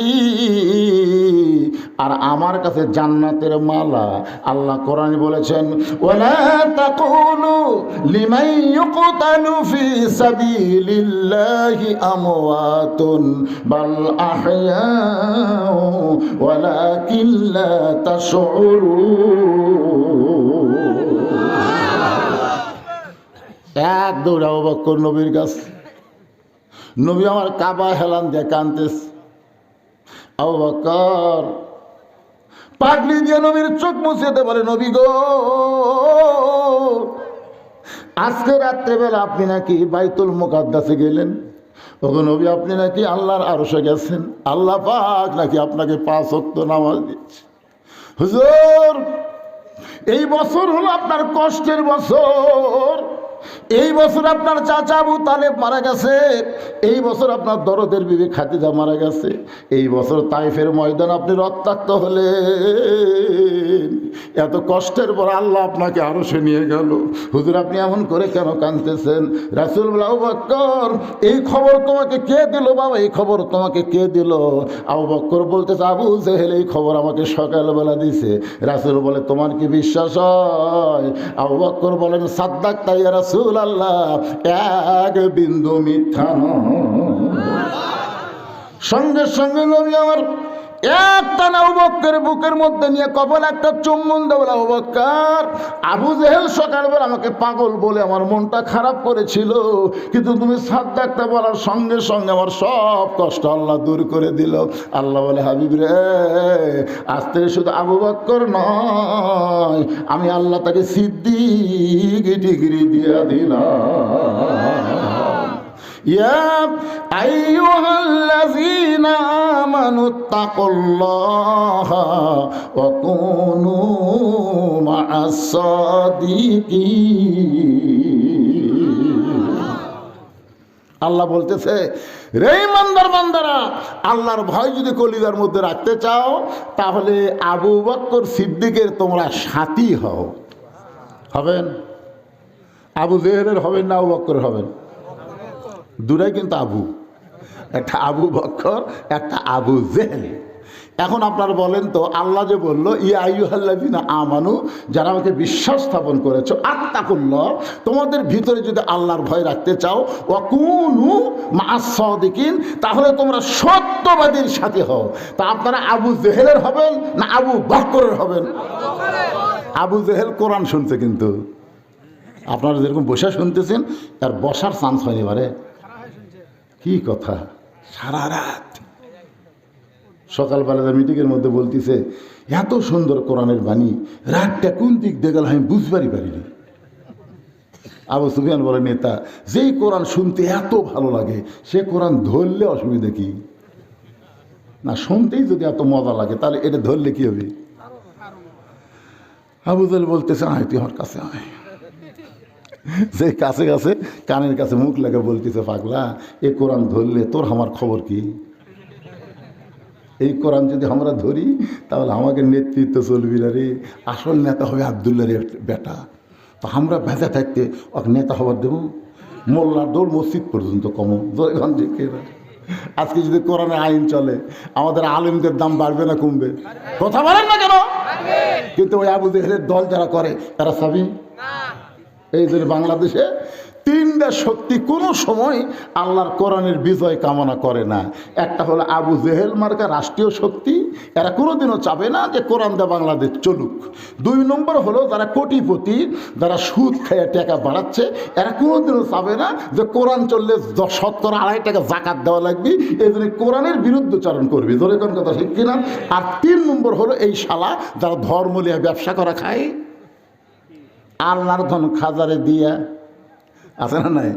আর আমার কাছে জান্নাতের মালা। আল্লাহ কোরআনে বলেছেন ওয়ালা তাকুলু লিমান ইউকতালু ফি সাবিলিল্লাহি আমওয়াতুন বাল আহইয়াউ ওয়ালাকিন লা তাশউরুন। এক দৌড় আবু বকর নবীর কাছে। নবী আমার কাবা হেলান দিয়ে কাঁদতেছে। আবু বকর পাগড়ি দিয়ে নবীর চোখ মুছতে বলে নবী গো, আজকে রাত্রেবেলা আপনি নাকি বাইতুল মুকাদ্দাসে গেলেন। ওগো নবী আপনি নাকি আল্লাহর আরশে গেছেন। আল্লাহ পাক নাকি আপনাকে 5 ওয়াক্ত নামাজ দিয়েছে। হুজুর এই বছর হলো আপনার কষ্টের বছর। এই বছর আপনার চাচা আবু তালেব মারা গেছে। এই বছর আপনার দরদের বিবি খাদিজা মারা গেছে। এই বছর তাইফের ময়দান আপনি রক্তাক্ত হলেন। এত কষ্টের পর আল্লাহ আপনাকে আরশে নিয়ে গেল। হুজুর আপনি এমন করে কেন কাঁদতেছেন? রাসূল বলে আবু বকর এই খবর তোমাকে কে দিল বাবা? এই খবর তোমাকে কে দিল? আবু বকর বলতেছে আবু জেহেল এই খবর আমাকে সকালবেলা দিছে। রাসূল বলে তোমার কি বিশ্বাস হয়? আবু বকর বলেন সাদ্দাকতা ইয়া রাসূলুল্লাহ, এক বিন্দু মিথ্যা নয়। সঙ্গে সঙ্গে নবী আমার একটা আবু বকরের বুকের মধ্যে নিয়ে কপাল একটা চুম্বন দেবো। আবু বকর আবু জেহেল সকালবেলা আমাকে পাগল বলে আমার মনটা খারাপ করেছিল, কিন্তু তুমি সাদ্দাকতা বলার সঙ্গে সঙ্গে আমার সব কষ্ট আল্লাহ দূর করে দিল। আল্লাহ বলে হাবিব রে, আজ থেকে শুধু আবু বকর নয়, আমি আল্লাহ তাকে সিদ্দিক ডিগ্রি দিয়ে দিলাম। ইয়া আইয়ুহাল্লাযীনা আমানুত্তাকুল্লাহা ওয়া কুনু মা'আস সাদিকিন। আল্লাহ বলতেছে রে ইমানদার বান্দারা, আল্লাহর ভয় যদি কলিজার মধ্যে রাখতে চাও তাহলে আবু বকর সিদ্দিকের তোমরা সাথী হও। হবেন? আবু জেহেলের হবেন না আবু বকরের হবেন? দুটাই কিন্তু আবু, একটা আবু বকর একটা আবু জেহেল। এখন আপনারা বলেন তো আল্লাহ যে বললো ইয়া আইয়ুহাল্লাযীনা আমানু, যারা আমাকে বিশ্বাস স্থাপন করেছো, আত্তাকুল্লাহ, তোমাদের ভিতরে যদি আল্লাহর ভয় রাখতে চাও, ওয়া কুনু মা'আস সাদিকিন, তাহলে তোমরা সত্যবাদীর সাথে হও। তা আপনারা আবু জেহেলের হবেন না আবু বকরের হবেন? আবু জেহেল কোরআন শুনছে, কিন্তু আপনারা যেরকম বসে শুনতেছেন তার বসার চান্স হয়নি। এবারে কি কথা, সারা রাত সকালবেলা মিটিংয়ের মধ্যে বলতেছে এত সুন্দর কোরআনের বাণী, রাতটা কোন দিক দিয়ে গেল আমি বুঝবারই পারিনি। আবু সুফিয়ান বলে, নেতা যেই কোরআন শুনতে এত ভালো লাগে সে কোরআন ধরলে অসুবিধা কি? না, শুনতেই যদি এত মজা লাগে তাহলে এটা ধরলে কি হবে? আবু জেহেল বলতেছে, আয় তুই আমার কাছে আয়। যে কাছে কাছে কানের কাছে মুখ লাগে বলতেছে, পাগলা এ কোরআন ধরলে তোর আমার খবর কি? এই কোরআন যদি আমরা ধরি তাহলে আমাকে নেতৃত্ব চলবি না রে, আসল নেতা হবে আবদুল্লাহ রে বেটা। তো আমরা ভেজা থাকতে ওকে নেতা হবার দেবো? মোল্লার দৌড় মসজিদ পর্যন্ত কমো। আজকে যদি কোরআনের আইন চলে আমাদের আলেমদের দাম বাড়বে না কমবে? কথা বলেন না কেন? কিন্তু ওই আবু জেহেলের দল যারা করে তারা সাবি। এই জন্য বাংলাদেশে তিনটা শক্তি কোনো সময় আল্লাহর কোরআনের বিজয় কামনা করে না। একটা হলো আবু জেহেল মার্কা রাষ্ট্রীয় শক্তি, এরা কোনোদিনও চাবে না যে কোরআন দিয়ে বাংলাদেশ চলুক। 2 নম্বর হলো যারা কোটিপতি, যারা সুদ খেয়ে টাকা বাড়াচ্ছে, এরা কোনোদিনও চাবে না যে কোরআন চললে 2.5 টাকা জাকাত দেওয়া লাগবে, এই জন্য কোরআনের বিরুদ্ধচারণ করবে। ধরে কোন কথা ঠিক কিনা? আর 3 নম্বর হলো এই শালা যারা ধর্ম নিয়ে ব্যবসা করা খায়, আল্লাহর ধন খাজারে দিয়া আছে না নাই,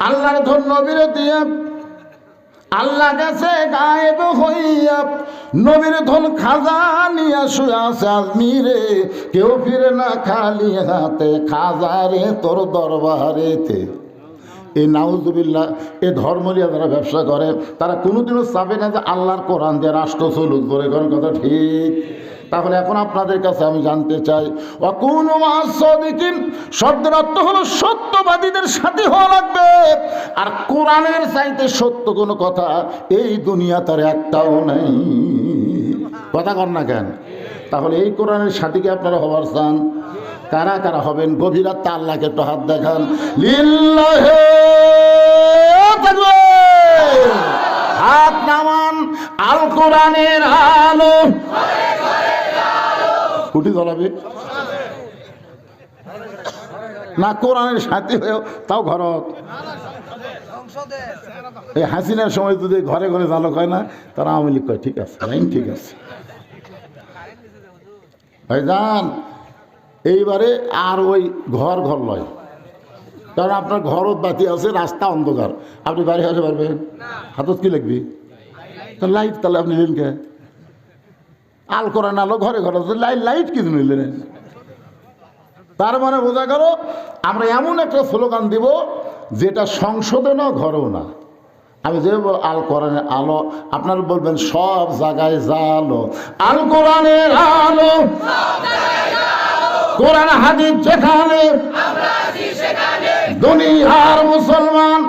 আল্লাহর ধন নবীরে দিয়া, আল্লাহ গেছে গায়েব হইয়া, নবীর ধন খাজা নিয়া শুয়ে আছে আজমিরে, কেউ ফিরে না খালি হাতে, খাজারে তোর দরবারেতে। এই নাউজুবিল্লাহ, এই ধর্ম নিয়ে যারা ব্যবসা করে তারা কোনোদিনও চাবে না যে আল্লাহর কোরআন দিয়ে রাষ্ট্র চলুক। ধরে কোন কথা ঠিক? তাহলে এখন আপনাদের কাছে আমি জানতে চাই, ওয়াকুনু মা'আস-সাদিকিন শব্দের অর্থ হলো সত্যবাদীদের সাথী হওয়া লাগবে। আর কোরআনের চাইতে সত্য কোনো কথা এই দুনিয়া তার একটাও নেই। কথা কর না কেন? তাহলে এই কোরআনের সাথীকে আপনারা হবার চান? কারা কারা হবেন? গভীর রাতে আল্লাহকে একটু হাত দেখান। লিল্লাহি তাকবীর, হাত নামান। আল কোরআনের আলো কুটি জ্বলাবে না, কোরআনের সাথী হয়েও তাও ঘর। এই হাসিনার সময় যদি ঘরে ঘরে জ্বালক হয় না, তারা আওয়ামী লীগ কয় ঠিক আছে, লাইন ঠিক আছে। ভাইজান এইবারে আর ওই ঘর ঘর লয়, কারণ আপনার ঘরত বাতি আছে, রাস্তা অন্ধকার, আপনি বাড়ি আসতে পারবেন? হাতত কি লাগবে? লাইট, তাহলে আপনি নিলেন কে? আল কোরআন আলো ঘরে ঘরে, লাইট কি নিলেন? তার মানে বোঝা গেল আমরা এমন একটা স্লোগান দিব যেটা সংসদে না, ঘরেও না। আমি যে আল কোরআনের আলো, আপনারা বলবেন সব জায়গায় জালো, আল কোরআনের আলো, কোরআন হাদিস যেখানে, দুনিয়ার মুসলমান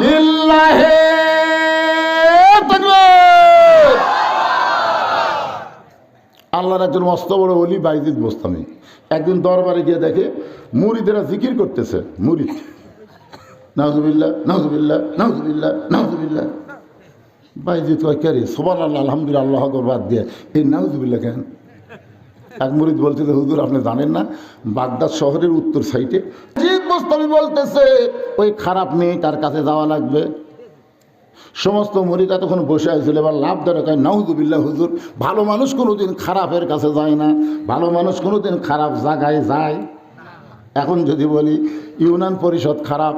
লিল্লাহি তাকবীর। আল্লাহর একজন মস্ত বড় ওলি বাইজিদ বোস্তামি একদিন দরবারে গিয়ে দেখে মুরিদেরা জিকির করতেছে। মুরিদ নাউজুবিল্লাহ নাউজুবিল্লাহ নাউজুবিল্লাহ নাউজুবিল্লাহ। বাইজিদ কয় কে রে? সুবহানাল্লাহ আলহামদুলিল্লাহ আল্লাহু আকবার বাদ দিয়ে এই নাউজুবিল্লাহ কেন? এক মুরিদ বলছে যে হুজুর আপনি জানেন না, বাগদাদ শহরের উত্তর সাইডে বাইজিদ বোস্তামি বলতেছে ওই খারাপ মেয়েটার কাছে যাওয়া লাগবে। সমস্ত মুরিদা তখন বসে আসছিল, এবার লাভ ধরে কয় নাউজুবিল্লাহ হুজুর, ভালো মানুষ কোনোদিন খারাপের কাছে যায় না, ভালো মানুষ কোনোদিন খারাপ জায়গায় যায়। এখন যদি বলি ইউনিয়ন পরিষদ খারাপ,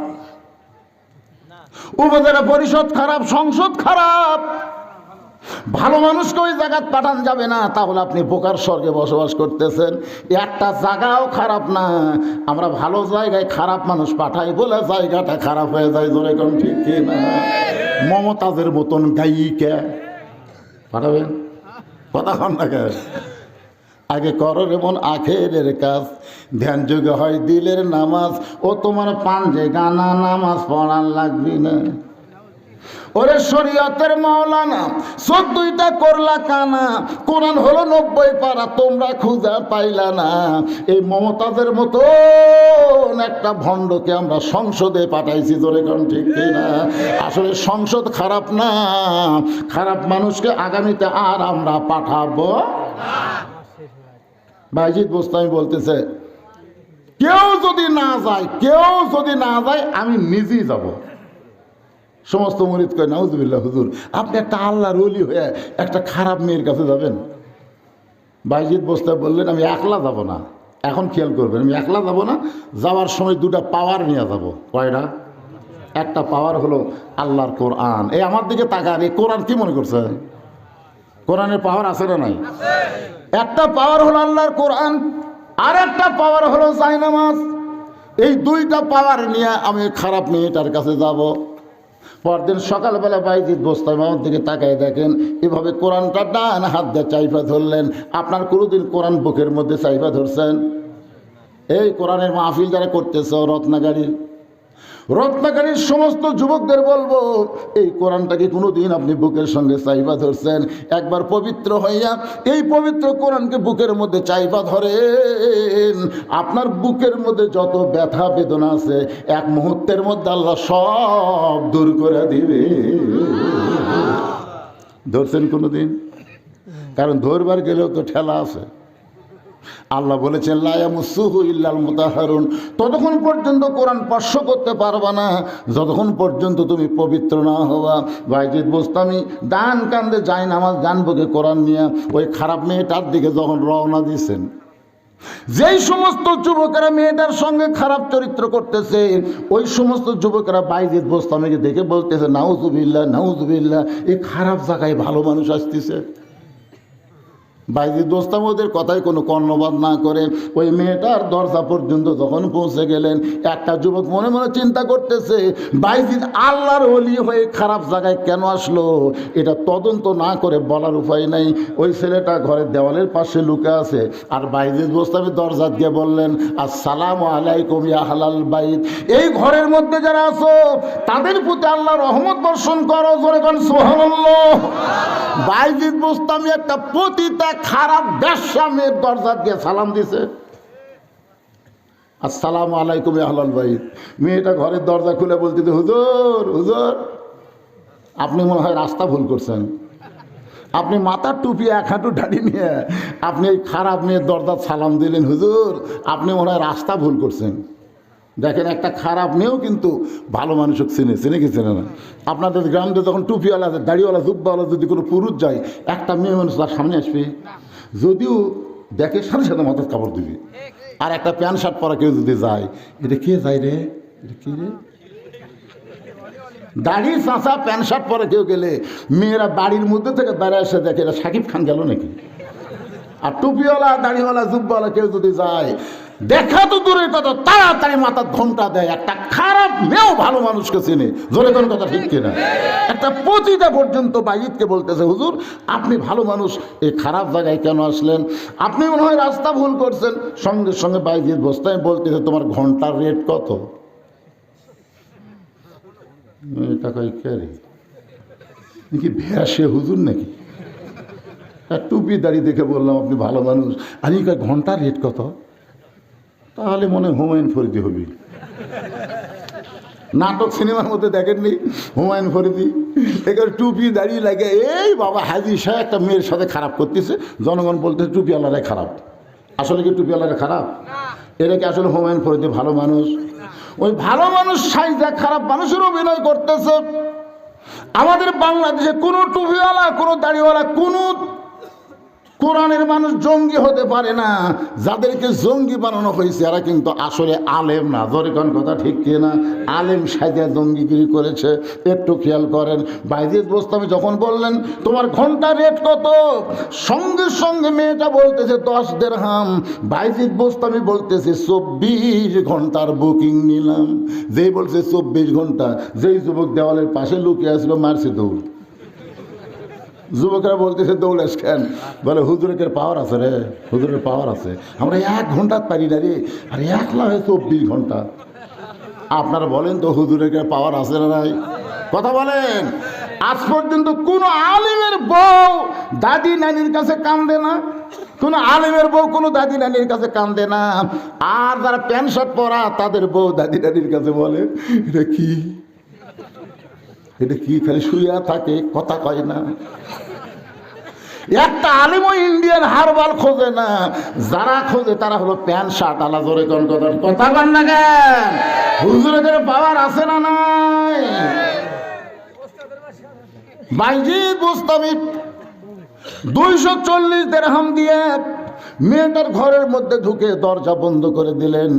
উপজেলা পরিষদ খারাপ, সংসদ খারাপ, ভালো মানুষকে ওই জায়গায় পাঠান যাবে না, তাহলে আপনি বোকার স্বর্গে বসবাস করতেছেন। একটা জায়গাও খারাপ না, আমরা ভালো জায়গায় খারাপ মানুষ পাঠাই বলে জায়গাটা খারাপ হয়ে যায়। জোরে কোন ঠিক কিনা? মমতাজের মতন গায়িকা পাঠাবেন? কথা কন না কেন? আগে করো এমন আখেরের কাজ, ধ্যান যোগে হয় দিলের নামাজ, ও তোমার পাঞ্জে গানা নামাজ পড়ার লাগবি না। ওরে শরীয়তের মাওলানা 14টা করলা কানা, কোরআন হলো 90 পারা, তোমরা খুঁজা পাইলা না। এই মমতাজের মতো একটা ভণ্ডকে আমরা সংসদে পাঠাইছি। ধরে কোন ঠিক কিনা? আসলে সংসদ খারাপ না, খারাপ মানুষকে আগামীতে আর আমরা পাঠাবো। বাইজিদ বোস্তামি বলতেছে, কেউ যদি না যায় আমি নিজেই যাব। সমস্ত মুরিদ কয়, নাউজুবিল্লাহ হুজুর, আপনি একটা আল্লাহর ওলি হয়ে একটা খারাপ মেয়ের কাছে যাবেন? বাইজিদ বোস্তামি বললেন, আমি একলা যাব না। এখন খেয়াল করবেন, আমি একলা যাব না, যাওয়ার সময় দুটা পাওয়ার নিয়ে যাব। কয়টা? একটা পাওয়ার হলো আল্লাহর কোরআন। এই আমার দিকে তাকান, এই কোরআন কি মনে করছে? কোরআনের পাওয়ার আছে না নাই? একটা পাওয়ার হলো আল্লাহর কোরআন, আর একটা পাওয়ার হলো জায়নামাজ। এই দুইটা পাওয়ার নিয়ে আমি খারাপ মেয়েটার কাছে যাব। পরদিন সকালবেলা বাইজিদ বোস্তামি আমার দিকে তাকায় দেখেন, এভাবে কোরআনটা ডান হাত দিয়ে চাইপা ধরলেন। আপনার কোনোদিন কোরআন বুকের মধ্যে চাইপা ধরছেন? এই কোরআনের মাহফিল যারা করতেছ রত্নাকারীর সমস্ত যুবকদের বলবো, এই কোরআনটাকে কোনোদিন আপনি বুকের সঙ্গে চাইপা ধরছেন? একবার পবিত্র হইয়া এই পবিত্র কোরআনকে বুকের মধ্যে চাইপা ধরেন, আপনার বুকের মধ্যে যত ব্যথা বেদনা আছে এক মুহূর্তের মধ্যে আল্লাহ সব দূর করে দিবে। ধরছেন কোনোদিন? কারণ ধরবার গেলেও তো ঠেলা আছে। আল্লাহ বলেছেন, লা ইয়ামাসসুহু ইল্লাল মুতাহহারুন। ততক্ষণ পর্যন্ত কোরআন স্পর্শ করতে পারবা না যতক্ষণ পর্যন্ত তুমি পবিত্র না হওয়া। বাইজিদ বোস্তামি ডান কান্দে জায়নামাজ, ডান বুকে কোরআন নিয়ে ওই খারাপ মেয়েটার দিকে যখন রওনা দিয়েছেন, যেই সমস্ত যুবকেরা মেয়েটার সঙ্গে খারাপ চরিত্র করতেছে, ওই সমস্ত যুবকেরা বাইজিদ বোস্তামিকে দেখে বলতেছে, নাউজুবিল্লাহ নাউজুবিল্লাহ, এই খারাপ জায়গায় ভালো মানুষ আসতেছে। বাইজিদ বোস্তামি ওদের কথায় কোনো কর্ণপাত না করে ওই মেয়েটার দরজা পর্যন্ত যখন পৌঁছে গেলেন, একটা যুবক মনে মনে চিন্তা করতেছে, বাইজিদ আল্লাহর ওলি হয়ে খারাপ জায়গায় কেন আসলো? এটা তদন্ত না করে বলার উপায় নাই। ওই ছেলেটা ঘরের দেওয়ালের পাশে লুকে আছে, আর বাইজিদ বোস্তামি দরজা দিয়ে বললেন, আসসালামু আলাইকুম ইয়া আহলাল বাইত। এই ঘরের মধ্যে যারা আছো তাদের প্রতি আল্লাহর রহমত বর্ষণ করো। জোরে কোন সুবহানাল্লাহ। বাইজিদ বোস্তামি একটা পতিতা খারাপ ব্যবসা মেয়ের দরজা দিয়ে সালাম দিছে, আসসালামু আলাইকুম ইয়া আহলাল বাইত। মেয়েটা ঘরের দরজা খুলে বলতেছে, হুজুর হুজুর, আপনি মনে হয় রাস্তা ভুল করছেন। আপনি মাথার টুপি এক হাঁটু দাঁড়িয়ে নিয়ে আপনি এই খারাপ মেয়ের দরজা সালাম দিলেন। হুজুর, আপনি মনে হয় রাস্তা ভুল করছেন। দেখেন, একটা খারাপ মেয়েও কিন্তু ভালো মানুষকে চিনে কি চেনে না? আপনাদের গ্রামে যখন টুপিওয়ালা, দাড়িওয়ালা, জুব্বাওয়ালা যদি কোনো পুরুষ যায়, একটা মেয়ে মানুষ তার সামনে আসবে, যদিও দেখে সাথে সাথে মাথার কাপড় দিবে। আর একটা প্যান্ট শার্ট পরা কেউ যদি যায়, এটা কে যায় রে, এটা কে রে? দাড়ি চাঁচা প্যান্ট শার্ট পরে কেউ গেলে মেয়েরা বাড়ির মধ্যে থেকে বেড়ে এসে দেখে এটা শাকিব খান গেল নাকি। আর টুপিওয়ালা, দাড়িওয়ালা, জুব্বাওয়ালা কেউ যদি যায়, দেখা তো দূরের কথা, তাড়াতাড়ি মাথার ঘোমটা দেয়। একটা খারাপ মেয়েও ভালো মানুষকে চেনে। জোরে কোন কথা ঠিক কিনা? একটা পতিতা পর্যন্ত বাইজিদকে বলতেছে, হুজুর আপনি ভালো মানুষ, এই খারাপ জায়গায় কেন আসলেন? আপনি মনে হয় রাস্তা ভুল করছেন। সঙ্গে সঙ্গে বাইজিদ বোস্তামি বলতেছে, তোমার ঘন্টার রেট কত? টাকা কে রে, নাকি ভ্যাসে হুজুর নাকি? টুপি দাড়ি দেখে বললাম আপনি ভালো মানুষ, আর এই ঘন্টার রেট কত? তাহলে মনে হুমায়ুন ফরিদি হবি। নাটক সিনেমার মধ্যে দেখেননি হুমায়ুন ফরিদি? এখানে টুপি দাঁড়িয়ে লাগে, এই বাবা হাজি সাহেব একটা মেয়ের সাথে খারাপ করতেছে, জনগণ বলতেছে টুপিওয়ালারাই খারাপ। আসলে কি টুপিওয়ালারা খারাপ? এটা কি আসলে হুমায়ুন ফরিদি ভালো মানুষ? ওই ভালো মানুষ সাইজা খারাপ মানুষের অভিনয় করতেছে। আমাদের বাংলাদেশে কোনো টুপিওয়ালা, কোনো দাড়িওয়ালা, কোনো কোরআনের মানুষ জঙ্গি হতে পারে না। যাদেরকে জঙ্গি বানানো হয়েছে এরা কিন্তু আসলে আলেম না। ধরে কোন কথা ঠিক কিনা? আলেম সাইজা জঙ্গিগিরি করেছে। একটু খেয়াল করেন, বাইজিদ বোস্তামি যখন বললেন তোমার ঘন্টা রেট কত, সঙ্গে সঙ্গে মেয়েটা বলতেছে 10 দিরহাম। বাইজিদ বোস্তামি বলতেছে 24 ঘন্টার বুকিং নিলাম। যেই বলছে 24 ঘন্টা, যেই যুবক দেওয়ালের পাশে লুকিয়ে আসলো মারছে দৌড়। যুবকরা বলতেছে দৌড়াস কেন? বলে হুজুরের পাওয়ার আছে রে, হুজুরের পাওয়ার আছে। আমরা 1 ঘন্টা পারি না রে, আর 1,24 ঘন্টা। আপনারা বলেন তো হুজুরের পাওয়ার আছে না নাই? কথা বলেন। আজ পর্যন্ত কোন আলিমের বউ দাদি নানির কাছে কান্দে না, কোন আলিমের বউ কোনো দাদি নানির কাছে কান্দে না। আর যারা প্যান্ট শার্ট পরা তাদের বউ দাদি নানির কাছে বলে এটা কি, এটা কি, খালি শুইয়া থাকে, কথা কয় না। একটা আলিমও ইন্ডিয়ান হারবাল খোঁজে না, যারা খোঁজে তারা হলো প্যান্ট শার্ট আলা। জোরে কোন কথা কন না কেন? হুজুরের পাওয়ার আছে না নাই? বাইজিদ বুস্তামি 240 দিরহাম দিয়ে মেয়েটার ঘরের মধ্যে ঢুকে দরজা বন্ধ করে দিলেন।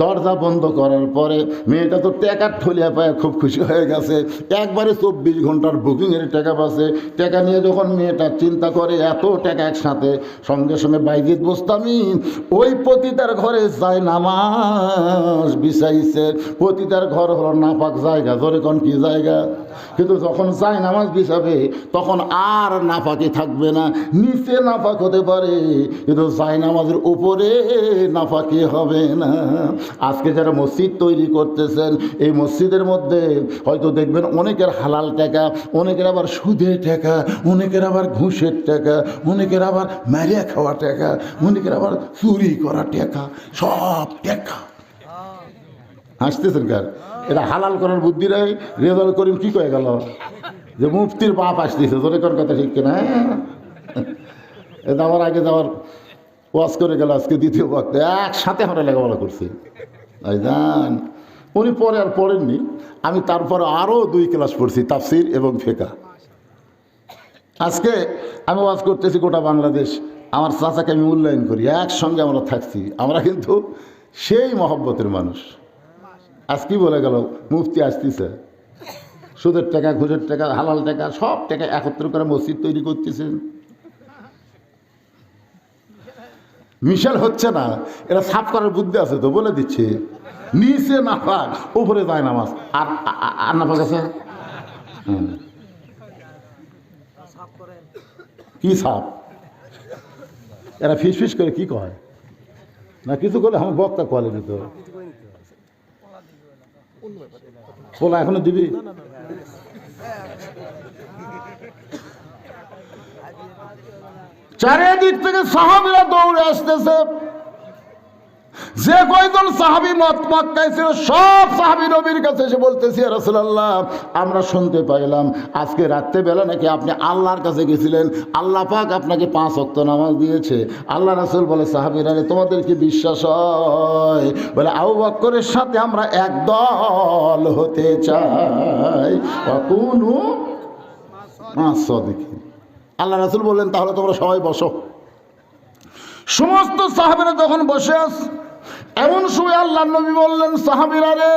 দরজা বন্ধ করার পরে মেয়েটা তো টাকা ঠলিয়া পায় খুব খুশি হয়ে গেছে। একবারে 24 ঘন্টার বুকিংয়ের টাকা পাচ্ছে। টাকা নিয়ে যখন মেয়েটা চিন্তা করে এত টাকা একসাথে, সঙ্গে সঙ্গে বাইজিদ বুস্তামি ওই পতিতার ঘরে যায় নামাজ বিছাইছে। পতিতার ঘর হলো নাপাক জায়গা। জোরে কোন কি জায়গা? কিন্তু যখন যায় নামাজ বিছাবে তখন আর নাপাকি থাকবে না। নিচে নাপাক হতে পারে কিন্তু যায় নামাজের উপরে নাপাকি হবে না। আজকে যারা মসজিদ তৈরি করতেছেন, এই মসজিদের মধ্যে হয়তো দেখবেন অনেকের হালাল টাকা, অনেকের আবার সুদের টাকা, অনেকের আবার ঘুষের টাকা, অনেকের আবার মারিয়া খাওয়া টাকা, অনেকের আবার চুরি করা টাকা, সব টাকা। হাসতেছেন কার? এটা হালাল করার বুদ্ধিরাই রেজাল করিম কি কয়ে গেল যে মুফতির বাপ আসতেছে। জোরে কোন কথা ঠিক কিনা? এটা আমার আগে যাওয়ার ওয়াজ করে গেল, আজকে দ্বিতীয় বক্তা একসাথে আমরা লেখাপড়া করছি। জান উনি পরে আর পড়েননি, আমি তারপরে আরও 2 ক্লাস পড়ছি, তাফসির এবং ফিকহ। আজকে আমি ওয়াজ করতেছি গোটা বাংলাদেশ, আমার চাচাকে আমি মূল্যায়ন করি, একসঙ্গে আমরা থাকছি। আমরা কিন্তু সেই মহব্বতের মানুষ। আজ কি বলে গেল মুফতি আসতেছে, সুদের টাকা, ঘুষের টাকা, হালাল টাকা, সব টাকা একত্র করে মসজিদ তৈরি করতেছেন। মিশাল হচ্ছে না, এরা সাফ করার বুদ্ধি আছে তো, বলে দিচ্ছে নিচে নাফাক উপরে যায় নামাজ। আর আর নাফাক আছে কি সাপ? এরা ফিস ফিস করে কি কয় না কিছু করলে আমার বক্তা কলে দিত পোলা এখনো দিবি। চারিদিক থেকে সাহাবীরা দৌড়ে আসতেছে। যে কয়জন সাহাবী মক্কায় ছিল সব সাহাবী নবীর কাছে এসে বলতেছে, ইয়া রাসূলুল্লাহ, আমরা শুনতে পাইলাম আজকে রাত্রেবেলা নাকি আপনি আল্লাহর কাছে গেছিলেন, আল্লাহ পাক আপনাকে 5 ওয়াক্ত নামাজ দিয়েছে। আল্লাহ রাসূল বলে, সাহাবীরা তোমাদের কি বিশ্বাস হয়? বলে, আবু বকরের সাথে আমরা একদল হতে চাই। ওয়াকুনু মা'আস সাদিকিন। আল্লাহ রাসূল বললেন, তাহলে তোমরা সবাই বসো। সমস্ত সাহাবীরা যখন বসে আছে, এমন সময় আল্লাহ নবী বললেন, সাহাবীরা রে,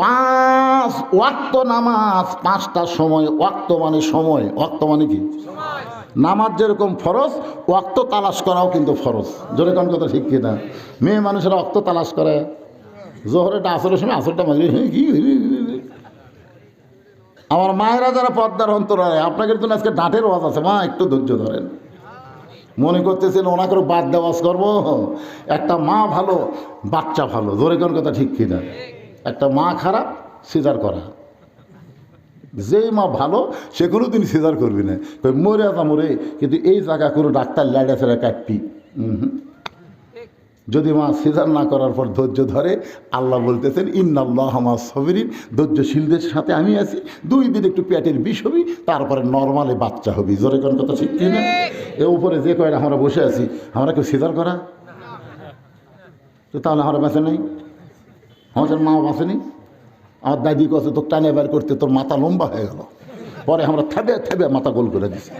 5 ওয়াক্ত নামাজ, 5টা সময়। ওয়াক্ত মানে সময়, ওয়াক্ত মানে কি? নামাজ যেরকম ফরজ, ওয়াক্ত তালাশ করাও কিন্তু ফরজ। জোরে কোন কথা ঠিক কিনা? মেয়ে মানুষেরা ওয়াক্ত তালাশ করে, জোহরেটা আসরের সময়, আসরটা মাঝে কি। আমার মায়েরা যারা পর্দার অন্তরালে, আপনাদের জন্য আজকে ডাঁটের ওয়াজ আছে, মা একটু ধৈর্য ধরেন। মনে করতেছেন ওনাকে বাদ দেওয়াজ করবো? একটা মা ভালো, বাচ্চা ভালো। জোরে কোন কথা ঠিক কিনা? একটা মা খারাপ, সিজার করা। যেই মা ভালো সে কোনো দিন সিজার করবি না, মরে যা মরে, কিন্তু এই জায়গা কোনো ডাক্তার লাইডা ফেরা কাটবি। যদি মা সিজার না করার পর ধৈর্য ধরে, আল্লাহ বলতেছেন, ইন্নাল্লাহ মা'আস সাবিরিন, ধৈর্যশীলদের সাথে আমি আছি। 2 দিন একটু পেটের বিষ হবি, তারপরে নর্মালে বাচ্চা হবি। জোরে কোন কথা ঠিক কিনা? এর উপরে যে কয়টা আমরা বসে আছি, আমরা কেউ সিজার করা? তো তাহলে আমরা বাঁচে নাই? আমাদের মা বাঁচেনি? আমার দাদি কাছে তো টানে বের করতে তোর মাথা লম্বা হয়ে গেল, পরে আমরা থেবে থেবে মাথা গোল করে দিছি।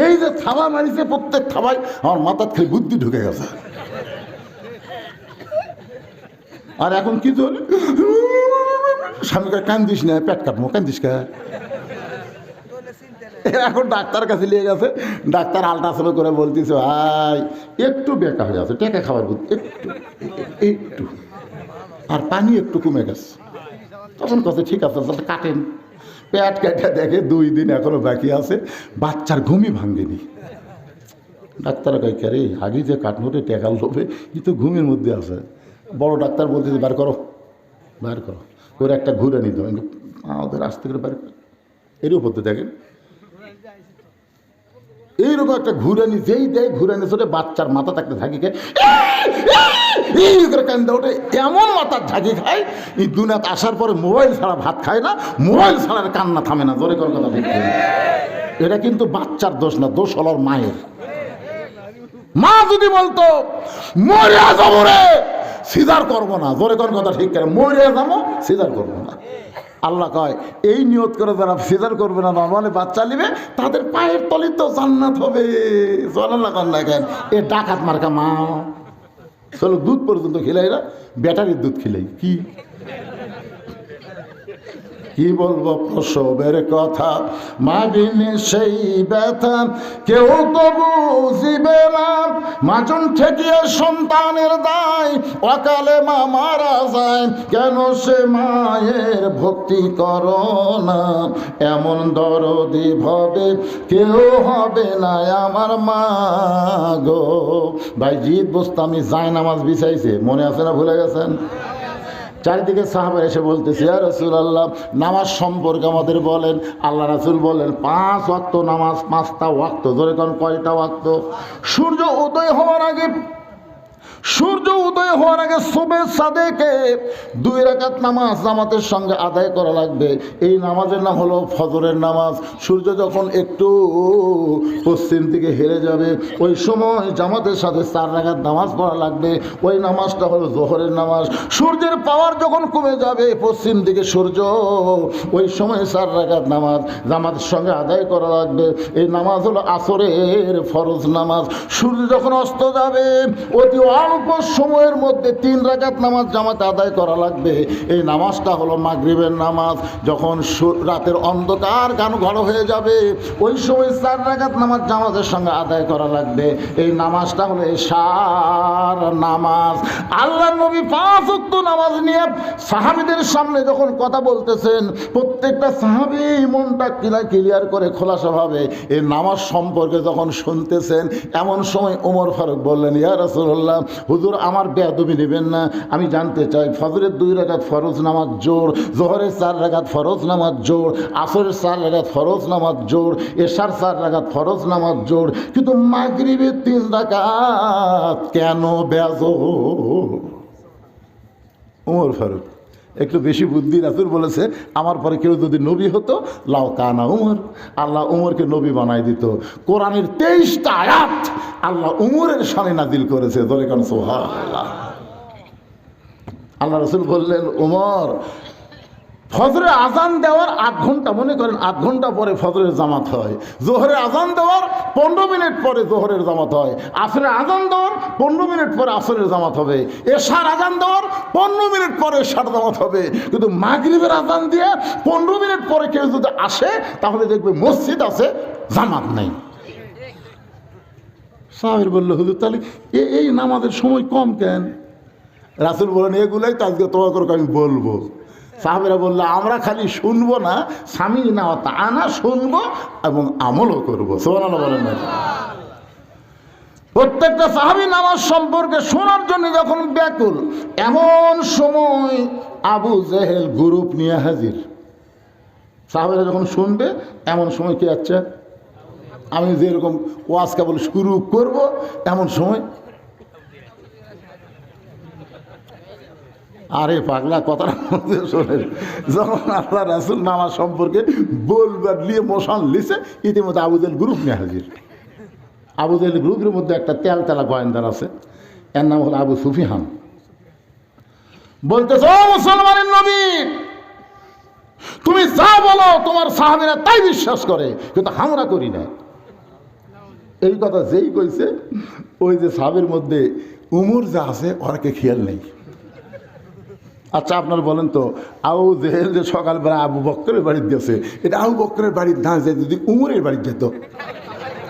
এই যে থাবা মারিছে, প্রত্যেক থাবায় আমার মাথার খেয়ে বুদ্ধি ঢুকে গেছে। আর এখন কি চলে, স্বামীকে কান্দিস না, পেট কাটবো, কান্দিস কা। এখন ডাক্তার কাছে নিয়ে গেছে, ডাক্তার আল্ট্রাসাউন্ড করে বলতেছে, ভাই একটু বেকা হয়ে আছে, টেকা খাবার বুদ্ধি একটু একটু, আর পানি একটু কমে গেছে। তখন কথা ঠিক আছে, কাটেন। পেট কেটে দেখে 2 দিন এখনো বাকি আছে, বাচ্চার ঘুমই ভাঙ্গেনি। ডাক্তার কয়, কে রে, আগে যে কাটনোটে টেকাল লোভে ই তো ঘুমের মধ্যে আছে। বড় ডাক্তার বলতেছে, বার করো, বার করো, ওর একটা ঘুরে নিতে হবে, আমাদের আসতে করে বার করে। এর উপর তো দেখেন এইরকম একটা ঘুরানি, যেই দেয় ঘুরানি চলে, বাচ্চার মাথা থাকতে ঝাঁকি খায়, এই করে কান্দা ওঠে, এমন মাথার ঝাঁকি খায়, এই দুনিয়াতে আসার পরে মোবাইল ছাড়া ভাত খায় না, মোবাইল ছাড়ার কান্না থামে না। জোরে কোন কথা ঠিক। এটা কিন্তু বাচ্চার দোষ না, দোষ হলো মায়ের। মা যদি বলতো মরিয়া যাবো রে, সিজার করবো না, জোরে কোন কথা ঠিক করে, মরিয়া যাবো সিজার করবো না। আল্লাহ কয় এই নিয়ত করে যারা সিজার করবে না, নর্মালি বাচ্চা নিবে, তাদের পায়ের তলে তো জান্নাত হবে। দেখেন এ ডাকাত মার্কা মা। চলো দুধ পর্যন্ত খিলাই না, ব্যাটারির দুধ খিলাই। কি বলবো প্রসবের কথা, মা বিনে সেই ব্যথা কেউ তো বুঝিবে না। মাজন ঠেকিয়ে সন্তানের দায়, অকালে মা মারা যায়, কেন সে মায়ের ভক্তি করো না। এমন দরদি ভবে কেউ হবে না আমার মা গো। ভাই জিদ বোস্তামি যায় নামাজ বিছাইছে, মনে আছে না, ভুলে গেছেন? চারিদিকে সাহাবা এসে বলতেছে ইয়া রাসূলুল্লাহ, নামাজ সম্পর্কে আমাদের বলেন। আল্লাহ রাসূল বলেন 5 ওয়াক্ত নামাজ, 5টা ওয়াক্ত। ধরে কোন কয়টা ওয়াক্ত? সূর্য উদয় হওয়ার আগে, সূর্য উদয় হওয়ার আগে সুবহে সাদেকে 2 রাকাত নামাজ জামাতের সঙ্গে আদায় করা লাগবে। এই নামাজের নাম হলো ফজরের নামাজ। সূর্য যখন একটু পশ্চিম দিকে হেরে যাবে, ওই সময় জামাতের সাথে 4 রাকাত নামাজ পড়া লাগবে। ওই নামাজটা হলো যোহরের নামাজ। সূর্যের পাওয়ার যখন কমে যাবে পশ্চিম দিকে সূর্য, ওই সময় 4 রাকাত নামাজ জামাতের সঙ্গে আদায় করা লাগবে। এই নামাজ হলো আসরের ফরজ নামাজ। সূর্য যখন অস্ত যাবে, অতি অল্প সময়ের মধ্যে 3 রাকাত নামাজ জামাতে আদায় করা লাগবে। এই নামাজটা হলো মাগরিবের নামাজ। যখন রাতের অন্ধকার ঘন হয়ে যাবে, ওই সময় 4 রাকাত নামাজ জামাতের সঙ্গে আদায় করা লাগবে। এই নামাজটা হলো এশার নামাজ। আল্লাহ নবী 5 ওয়াক্ত নামাজ নিয়ে সাহাবীদের সামনে যখন কথা বলতেছেন, প্রত্যেকটা সাহাবী মনটা ক্লিয়ার করে খোলাসাভাবে এই নামাজ সম্পর্কে যখন শুনতেছেন, এমন সময় ওমর ফারুক বললেন ইয়া রাসূলুল্লাহ, হুজুর আমার বেয়াদবি নেবেন না, আমি জানতে চাই ফজরের 2 রাকাত ফরজ নামাজ জোর, যোহরের 4 রাকাত ফরজ নামাজ জোর, আসরের 4 রাকাত ফরজ নামাজ জোর, এশার 4 রাকাত ফরজ নামাজ জোর, কিন্তু মাগরিবের 3 রাকাত কেন বেজোর? ওমর ফারুক একটু বেশি বুদ্ধি। রাসূল বলেছে আমার পরে কেউ যদি নবী হতো লাউ কানা উমর, আল্লাহ উমরকে নবী বানাই দিত। কোরআনের 23টা আয়াত আল্লাহ উমরের শানে নাজিল করেছে। ধরে কেন সুবহানাল্লাহ। আল্লাহ রাসূল বললেন উমর, ফজরের আজান দেওয়ার 8 ঘন্টা, মনে করেন 8 ঘন্টা পরে ফজরের জামাত হয়, যোহরের আজান দেওয়ার 15 মিনিট পরে যোহরের জামাত হয়, আসরের আজান দেওয়ার 15 মিনিট পরে আসরের জামাত হবে, এশার আজান দেওয়ার 15 মিনিট পরে এশার জামাত হবে। কিন্তু মাগরিবের আজান দিয়ে 15 মিনিট পরে কেউ যদি আসে, তাহলে দেখবে মসজিদ আছে, জামাত নেই। সাহাবীর বলল হুজুর তাহলে এই নামাজের সময় কম কেন? রাসূল বলেন এগুলাই তো আজকে তোমাকে আমি বলবো। সাহাবীরা বললো আমরা খালি শুনবো না, স্বামী না আনা শুনবো এবং আমলও করবো। সুবহানাল্লাহ বলেন না? প্রত্যেকটা সাহাবী নামাজ সম্পর্কে শোনার জন্য যখন ব্যাকুল, এমন সময় আবু জেহেল গ্রুপ নিয়ে হাজির। সাহাবীরা যখন শুনবে, এমন সময় কি আচ্ছা আমি যেরকম ওয়াজ কেবল শুরু করব, এমন সময় আরে পাগলা কথাটা মধ্যে শোনেন, যখন আল্লাহ রাসূল নামাজ সম্পর্কে বলবার নিয়ে মোশন লিছে, ইতিমধ্যে আবু জেহেল গ্রুপ নিয়ে হাজির। আবু জেহেল গ্রুপের মধ্যে একটা তেলতেলা গোয়েন্দার আছে, এর নাম হলো আবু সুফিয়ান। বলতেছ ও মুসলমানের নবী, তুমি যা বলো তোমার সাহাবীরা তাই বিশ্বাস করে, কিন্তু আমরা করি না। এই কথা যেই কইছে, ওই যে সাহাবীর মধ্যে উমর যা আছে ওরাকে খেয়াল নেই। আচ্ছা আপনারা বলেন তো, আবু জেহেল যে সকালবেলা আবু বকরের বাড়িতে গেছে, এটা আবু বকরের বাড়ির না যেত, যদি উমরের বাড়িতে যেত,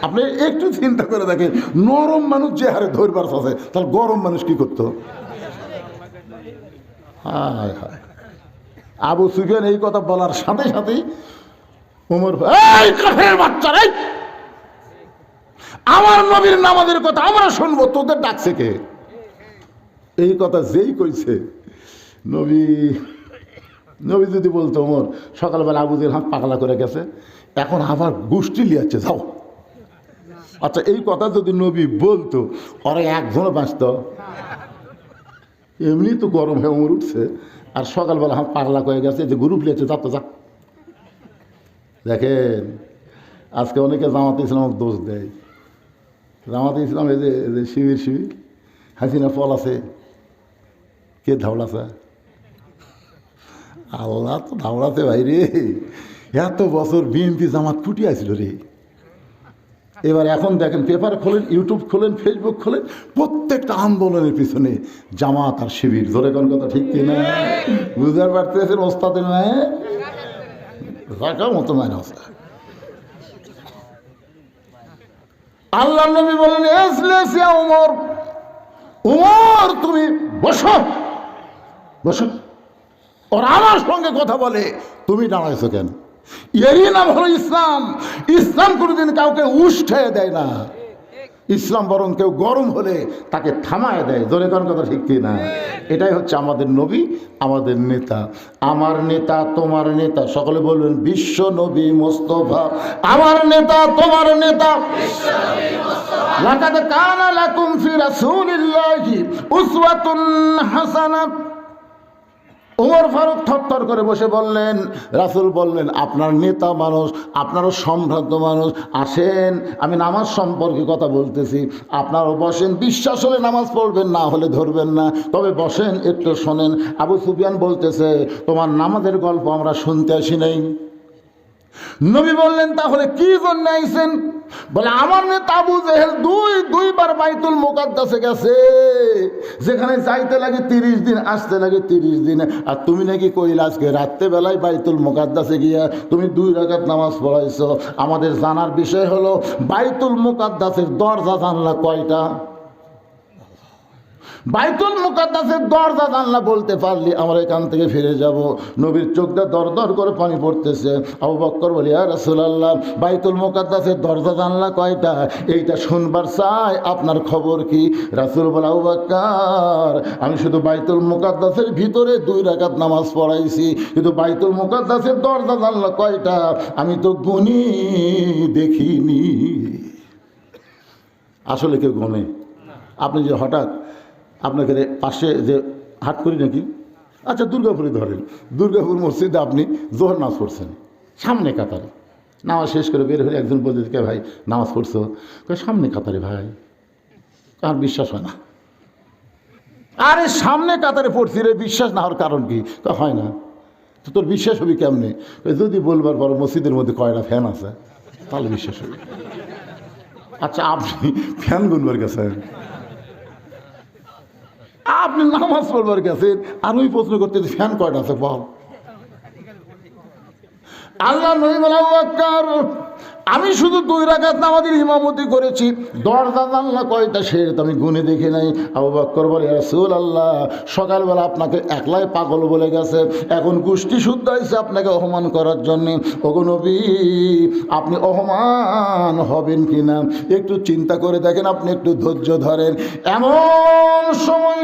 আপনি একটু চিন্তা করে দেখেন, নরম মানুষ যে হারে ধরবার আছে, তাহলে গরম মানুষ কি করতো? হায় হায়। আবু সুফিয়ান এই কথা বলার সাথে সাথেই উমর, এই কাফের বাচ্চারা, আমার নবীর নামাজের কথা আমরা শুনবো, তোদের ডাকছে কে? এই কথা যেই কইছে, নবী যদি বলতো ওমর সকালবেলা আবু জেহেল হাত পাগলা করে গেছে, এখন আবার গোষ্ঠী লিয়াচ্ছে যাও। আচ্ছা এই কথা যদি নবী বলতো, ওরা একজনও বাঁচত? এমনি তো গরম হয়ে ওমর উঠছে, আর সকালবেলা হাত পাগলা করে গেছে, যে গ্রুপ লিয়েছে, যা তো যা। দেখেন আজকে অনেকে জামাতে ইসলামকে দোষ দেয়। জামাতে ইসলাম এই যে শিবির হাসিনা ফল আছে, কে ধাওড়াছে? আল্লাহ তো ধাওড়াছে ভাই রে। এত বছর বিএনপি জামাত ফুটি আসছিল রে। এবার এখন দেখেন, পেপার খোলেন, ইউটিউব খোলেন, ফেসবুক খোলেন, প্রত্যেকটা আন্দোলনের পিছনে জামাত আর শিবির। ধরে কোন কথা ঠিক কিনা? বুঝতে পারতেছেন? ওস্তাদের নয় রাখার মতো মানে আছে। আল্লাহ নবী বলেন, উমর, উমর তুমি বসো বসো। ওরা আমার সঙ্গে কথা বলে, তুমি দাঁড়াইছো কেন? এরই নাম হলো ইসলাম। ইসলাম কোনোদিন কাউকে উষ্ঠে দেয় না। ইসলাম বরং কেউ গরম হলে তাকে থামায় দেয়। জোরে কোন কথা ঠিক কি না? এটাই হচ্ছে আমাদের নবী, আমাদের নেতা। আমার নেতা তোমার নেতা, সকলে বলবেন বিশ্ব নবী মোস্তফা আমার নেতা তোমার নেতা। লাকাদ কানা লাকুম ফি রাসূলিল্লাহি উসওয়াতুন হাসানাহ। ওমর ফারুক থরথর করে বসে বললেন, রাসূল বললেন, আপনার নেতা মানুষ, আপনারও সম্ভ্রান্ত মানুষ, আসেন আমি নামাজ সম্পর্কে কথা বলতেছি, আপনারও বসেন। বিশ্বাস হলে নামাজ পড়বেন, না হলে ধরবেন না, তবে বসেন একটু শোনেন। আবু সুফিয়ান বলতেছে, তোমার নামাজের গল্প আমরা শুনতে আসি নাই। নবী বললেন, তাহলে কি জন্য আইছেন? বলে, আমার নেতা আবু জেহেল দুইবার বাইতুল মুকাদ্দাসে গেছে, যেখানে যাইতে লাগে 30 দিন, আসতে লাগে 30 দিন। আর তুমি নাকি কইলা আজকে রাত্রেবেলায় বাইতুল মুকাদ্দাসে গিয়া তুমি 2 রাকাত নামাজ পড়াইছো। আমাদের জানার বিষয় হলো, বাইতুল মুকাদ্দাসের দরজা জানলা কয়টা? বাইতুল মুকাদ্দাসের দরজা জানলা বলতে পারলি আমরা এখান থেকে ফিরে যাব। নবীর চোখটা দর দর করে পানি পড়তেছে। আবু বকর বলে, ইয়া রাসূলুল্লাহ, বাইতুল মুকাদ্দাসের দরজা জানলা কয়টা? এইটা শুনবার চাই, আপনার খবর কি? রাসূল বলে, আবু বকর, আমি শুধু বাইতুল মুকাদ্দাসের ভিতরে 2 রাকাত নামাজ পড়াইছি, কিন্তু বাইতুল মুকাদ্দাসের দরজা জানলা কয়টা আমি তো গুনি দেখিনি। আসলে কেউ গনে? আপনি যে হঠাৎ আপনাকে পাশে যে হাট করি নাকি, আচ্ছা দুর্গাপুরে ধরেন, দুর্গাপুর মসজিদে আপনি জোহর নামাজ পড়ছেন, সামনে কাতারে নামাজ শেষ করে বের হলে একজন বলতে, কে ভাই নামাজ পড়ছো? সামনে কাতারে। ভাই আর বিশ্বাস হয় না। আরে সামনে কাতারে পড়ছি রে, বিশ্বাস না হওয়ার কারণ কি? হয় না তো তোর বিশ্বাস হবে কেমনে? যদি বলবার পর মসজিদের মধ্যে কয়টা ফ্যান আছে তাহলে বিশ্বাস হবে। আচ্ছা আপনি ফ্যান গুনবার গেছেন, আপনি নামাজ পড়বার গেছেন, আর ওই প্রশ্ন করতে ফ্যান কয়টা আছে বল? আল্লাহ নবী বলে, আবু বকর, আমি শুধু 2 রাকাত নামাজের ইমামতি করেছি, দরজা জানলা কয়টা সেটা আমি গুনে দেখি নাই। আবু বকর বলে, ইয়া রাসূলুল্লাহ, সকালবেলা আপনাকে একলাই পাগল বলে গেছে, এখন গোষ্ঠী শুদ্ধ হয়েছে আপনাকে অপমান করার জন্যে। ওগো নবী, আপনি অপমান হবেন কিনা একটু চিন্তা করে দেখেন, আপনি একটু ধৈর্য ধরেন। এমন সময়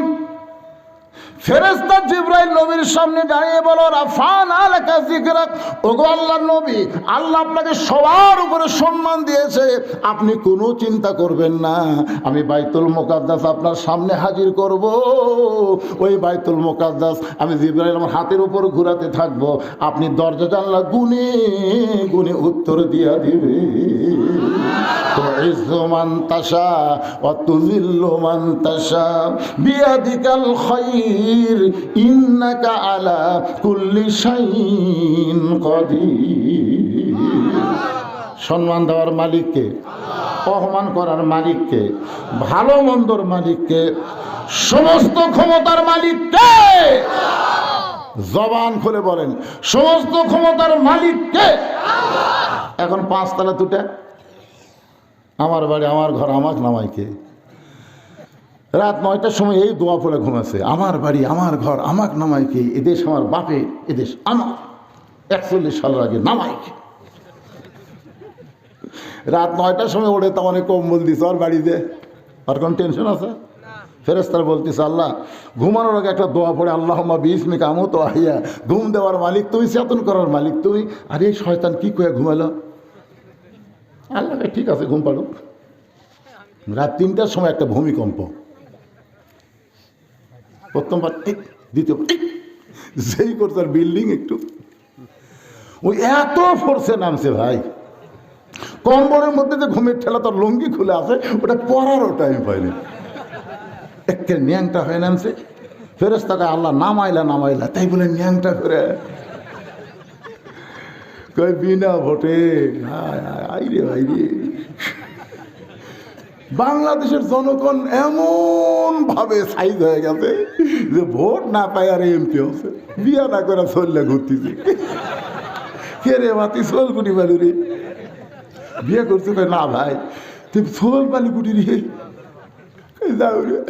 ফেরেশতা জিবরাইল নবীর সামনে দাঁড়িয়ে বলো, রাফান আলাকা যিকরাক, ওগো আল্লাহর নবী, আল্লাহ আপনাকে সবার উপরে সম্মান দিয়েছে, আপনি কোনো চিন্তা করবেন না, আমি বাইতুল মুকাদ্দাস আপনার সামনে হাজির করব। ওই বাইতুল মুকাদ্দাস আমি জিবরাইল আমার হাতের উপর ঘোরাতে থাকব, আপনি দরজা জানলা গুনে গুনে উত্তর দিয়া দিবে। তুইজ্জু মান তাশা ওয়া তুযিল্লু মান তাশা বিয়াদিকাল খায়র ইন্নাকা আলা কুল্লি শাইইন কাদির। সম্মান দেওয়ার মালিককে, অপমান করার মালিককে, ভালো মন্দর মালিককে, সমস্ত ক্ষমতার মালিককে। জবান খুলে বলেন, সমস্ত ক্ষমতার মালিককে। এখন 5 তলা দুটা, আমার বাড়ি আমার ঘর আমাকে নামাইকে। রাত 9টার সময় এই দোয়া পড়ে ঘুমাচ্ছে, আমার বাড়ি আমার ঘর আমাকে নামাইকে, এদেশ আমার বাপে, এদেশ আমার, 41 সালের আগে নামাইকে। রাত 9টার সময় ওঠে, তো অনেক কম্বল দিছে ওর বাড়িতে, আর কোন টেনশন আছে? ফেরেশতারা বলতেছে, আল্লাহ ঘুমানোর আগে একটা দোয়া পড়ে, আল্লাহুম্মা বিইসমিকা আমুতু ওয়া আহইয়া, ঘুম দেওয়ার মালিক তুমি, চেতন করার মালিক তুমি। আর এই শয়তান কি কয়ে ঘুমালো? আল্লাহ ঠিক আছে ঘুম পাড়ুক। রাত 3টার সময় একটা ভূমিকম্প, প্রথমবার ঠিক, দ্বিতীয়বার ঠিক, যেই করছে বিল্ডিং একটু ওই এত ফোর্সে নামছে ভাই, কম্বলের মধ্যে যে ঘুমের ঠেলা তোর লুঙ্গি খুলে আছে ওটা পরারও টাইম পাইনি। একে ন্যাংটা হয়ে নামছে, ফেরেশতাকে আল্লাহ নামাইলা তাই বলে ন্যাংটা করে কই বিনা ভোটে। আইরে ভাইরে, বাংলাদেশের জনগণ এমন ভাবে সাইজ হয়ে গেছে যে ভোট না পায় আর এমপি হচ্ছে, বিয়া না করে চললে ঘুরতেছে। কে রে বাতি সোল কুটি বালু রে, বিয়ে করছে না ভাই তুমি সোল বালু কুটি রে যাও রে।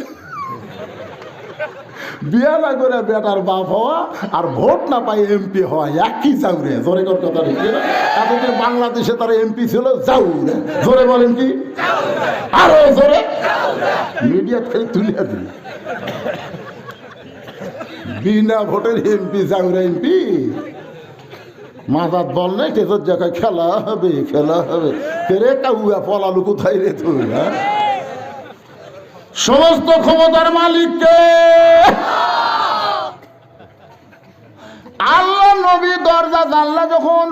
বিয়া না করে বেটার বাপ হওয়া আর ভোট না পাই এমপি হওয়া একই যাও রে। জোরে কর কথা রে, এতদিন বাংলাদেশে তারা এমপি ছিল, যাও রে। জোরে বলেন কি, আরো জোরে। মিডিয়া থেকে তুলিয়া দিল, বিনা ভোটের এমপি যাও রে এমপি। মাজাত বল নাই তেজর জায়গায় খেলা হবে রে কাউয়া পলালু কোথায় রে তুই? সমস্ত ক্ষমতার মালিককে আল্লাহ নবী দরজা জানলা যখন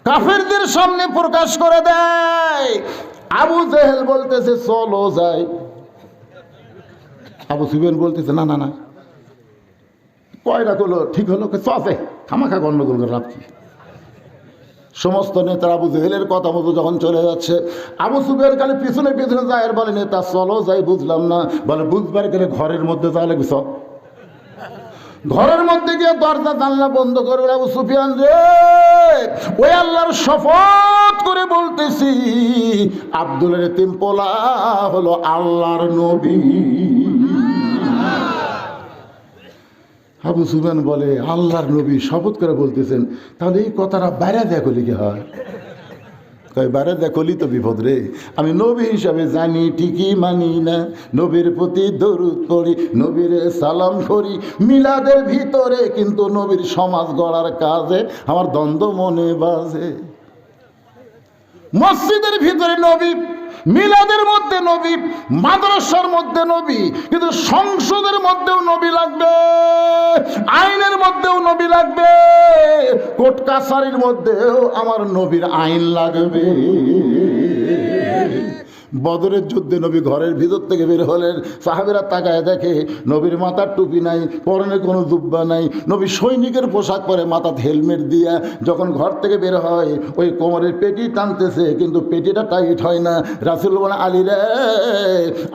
কাফেরদের সামনে প্রকাশ করে দেয়, আবু জেহেল বলতেছে চলো যাই, আবু সুফিয়ান বলতেছে না না না, কয়টা করলো ঠিক হলো চলে খামাখা গন্ডগোল করে লাভ কি। সমস্ত নেতারা আবু জেহেলের কথা মতো যখন চলে যাচ্ছে, আবু সুফিয়ান খালি পিছনে পিছনে যায় আর বলে নেতা চলো যাই। বুঝলাম না, বলে বুঝবার গেলে ঘরের মধ্যে যাওয়া লাগবে। সব ঘরের মধ্যে গিয়ে দরজা জানলা বন্ধ করবে। আবু সুফিয়ান রে, ওই আল্লাহর শপথ করে বলতেছি আব্দুলের এতিম পোলা হলো আল্লাহর নবী। আবু সুফিয়ান বলে আল্লাহর নবী শপথ করে বলতেছেন, তাহলে এই কথাটা বাইরে দেখলি কি হয়? বাইরে দেখলি তো বিপদ রে। আমি নবী হিসাবে জানি ঠিকই মানি না, নবীর প্রতি দরুদ পড়ি, নবীর সালাম করি মিলাদের ভিতরে, কিন্তু নবীর সমাজ গড়ার কাজে আমার দ্বন্দ্ব মনে বাজে। মসজিদের ভিতরে নবী, মিলাদের মধ্যে নবী, মাদ্রাসার মধ্যে নবী, কিন্তু সংসদের মধ্যেও নবী লাগবে, আইনের মধ্যেও নবী লাগবে, কোর্ট কাছারির মধ্যেও আমার নবীর আইন লাগবে। বদরের যুদ্ধে নবী ঘরের ভিতর থেকে বের হলেন, সাহাবেরা তাকায় দেখে নবীর মাথার টুপি নাই, পরনে কোনো জুব্বা নাই, নবী সৈনিকের পোশাক পরে মাথাতে হেলমেট দিয়া যখন ঘর থেকে বের হয় ওই কোমরের পেটি টানতেছে, কিন্তু পেটিটা টাইট হয় না। রাসূল বলে আলী রে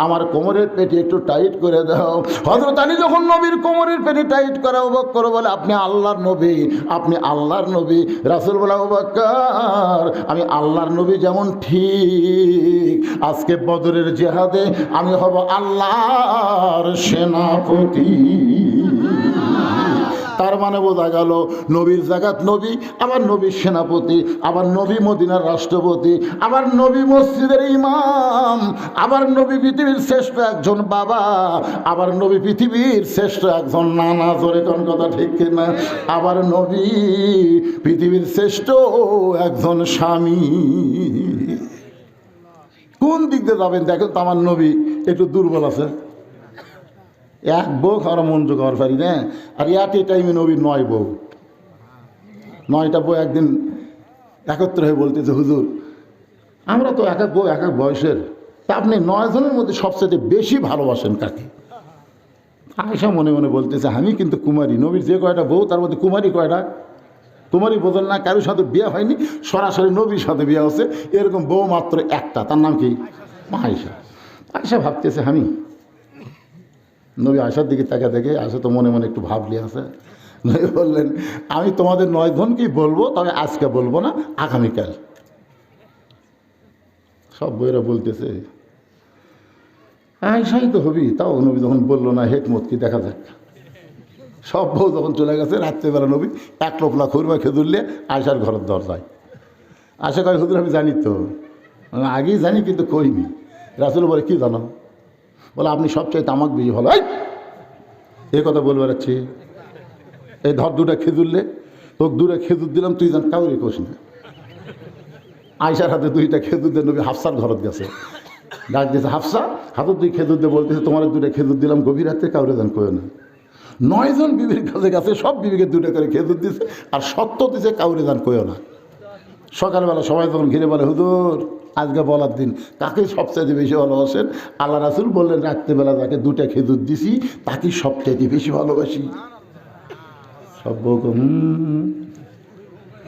আমার কোমরের পেটি একটু টাইট করে দাও। হযরত আলী যখন নবীর কোমরের পেটি টাইট করা আবু বকর বলে আপনি আল্লাহর নবী, আপনি আল্লাহর নবী। রাসূল বলে আবু বকর আমি আল্লাহর নবী যেমন ঠিক আজকে বদরের জিহাদে আমি হব আল্লাহর সেনাপতি। তার মানে বোঝা গেল নবীর জাগাত নবী, আবার নবীর সেনাপতি, আবার নবী মদিনার রাষ্ট্রপতি, আবার নবী মসজিদের ইমাম, আবার নবী পৃথিবীর শ্রেষ্ঠ একজন বাবা, আবার নবী পৃথিবীর শ্রেষ্ঠ একজন নানা। জোরে কোন কথা ঠিক কিনা? আবার নবী পৃথিবীর শ্রেষ্ঠ একজন স্বামী। কোন দিক দিয়ে যাবেন দেখেন তো, আমার নবী একটু দুর্বল আছে, এক বউ খাওয়ার মন জোগাবার পারি না। আর একই টাইমে নবীর 9 বউ, 9টা বউ একদিন একত্র হয়ে বলতেছে হুজুর আমরা তো এক এক বউ এক এক বয়সের, তা আপনি 9 জনের মধ্যে সবচেয়ে বেশি ভালোবাসেন কাকে? আয়েশা মনে মনে বলতেছে আমি কিন্তু কুমারী, নবীর যে কয়টা বউ তার মধ্যে কুমারী কয়টা? কুমারী বোঝেন না, কারোর সাথে বিয়ে হয়নি, সরাসরি নবীর সাথে বিয়ে হচ্ছে, এরকম বউ মাত্র একটা, তার নাম কি? আয়েশা। আয়েশা ভাবতেছে আমি, নবী আয়েশার দিকে তাকা দেখে আয়েশা তো মনে মনে একটু ভাবলি আছে। নবী বললেন আমি তোমাদের 9 জনকেই বলবো, তবে আজকে বলবো না, আগামীকাল। সব বইয়েরা বলতেছে আয়েশাই তো হবি, তাও নবী যখন বললো না হেকমত কি দেখা যাক। সব বউ যখন চলে গেছে, রাত্রেবেলা নবী এক টোপলা খুরমা খেজুরলে আয়েশার ঘরের দরজায়। আয়েশা কয় হুজুর আমি জানি তো, আগেই জানি কিন্তু কইনি। রাসূল বলে কি জানো? বলে আপনি সবচেয়ে তামাক বেশি ভালো। এই কথা বলবে রাখছি, এই ধর 2টা খেজুরলে, তোকে 2টা খেজুর দিলাম, তুই জান কাউরে কোস না। আয়েশার হাতে 2টা খেজুর দিয়ে নবী হাফসার ঘরত গেছে, ডাক দিয়েছে হাফসা হাতের 2 খেজুর দিয়ে বলতেছে তোমার 2টা খেজুর দিলাম, গভীর রাত্রে কাউরে জান কয় না। 9 জন বিবির কাছে গেছে, সব বিবিকে 2টা করে খেজুর দিছে, আর সত্য দিছে কাউরে জান কয় না। সকালবেলা সবাই তখন ঘিরে বলে, হুজুর আজকে বলার দিন, কাকে সবচাইতে বেশি ভালোবাসেন? আল্লাহ রাসূল বললেন, রাত্রেবেলা যাকে 2টা খেজুর দিছি তাকে সবচাইতে বেশি ভালোবাসি। সব বউ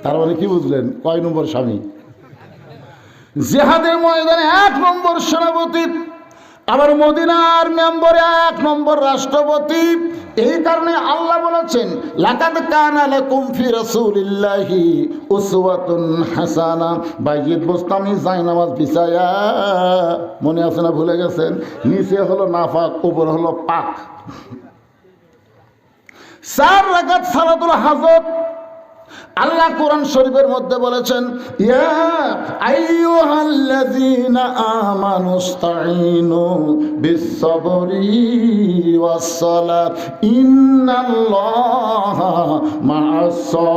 তার মানে কি বুঝলেন? কয় নম্বর স্বামী? জিহাদের ময়দানে 1 নম্বর সেনাপতি, আবার মদিনার মেম্বরে 1 নম্বর রাষ্ট্রপতি। এই কারণে আল্লাহ বলেছেন, লাকাদ কানা লাকুম ফি রাসূলিল্লাহি উসওয়াতুন হাসানা। বাইজিদ বোস্তামি জায়নামাজ বিছায়া, মনে আছে না? ভুলে গেছেন? নিচে হলো নাফাক, উপর হলো পাক। 4 রাকাত সালাতুল হাজত। আল্লাহ কোরআন শরীফের মধ্যে বলেছেন, ইয়া আইয়ুহাল্লাযীনা আমানুস্তাঈনু বিস-সাবরি ওয়াস-সালাত ইন্নাল্লাহা মা'আস-সাবিরিন।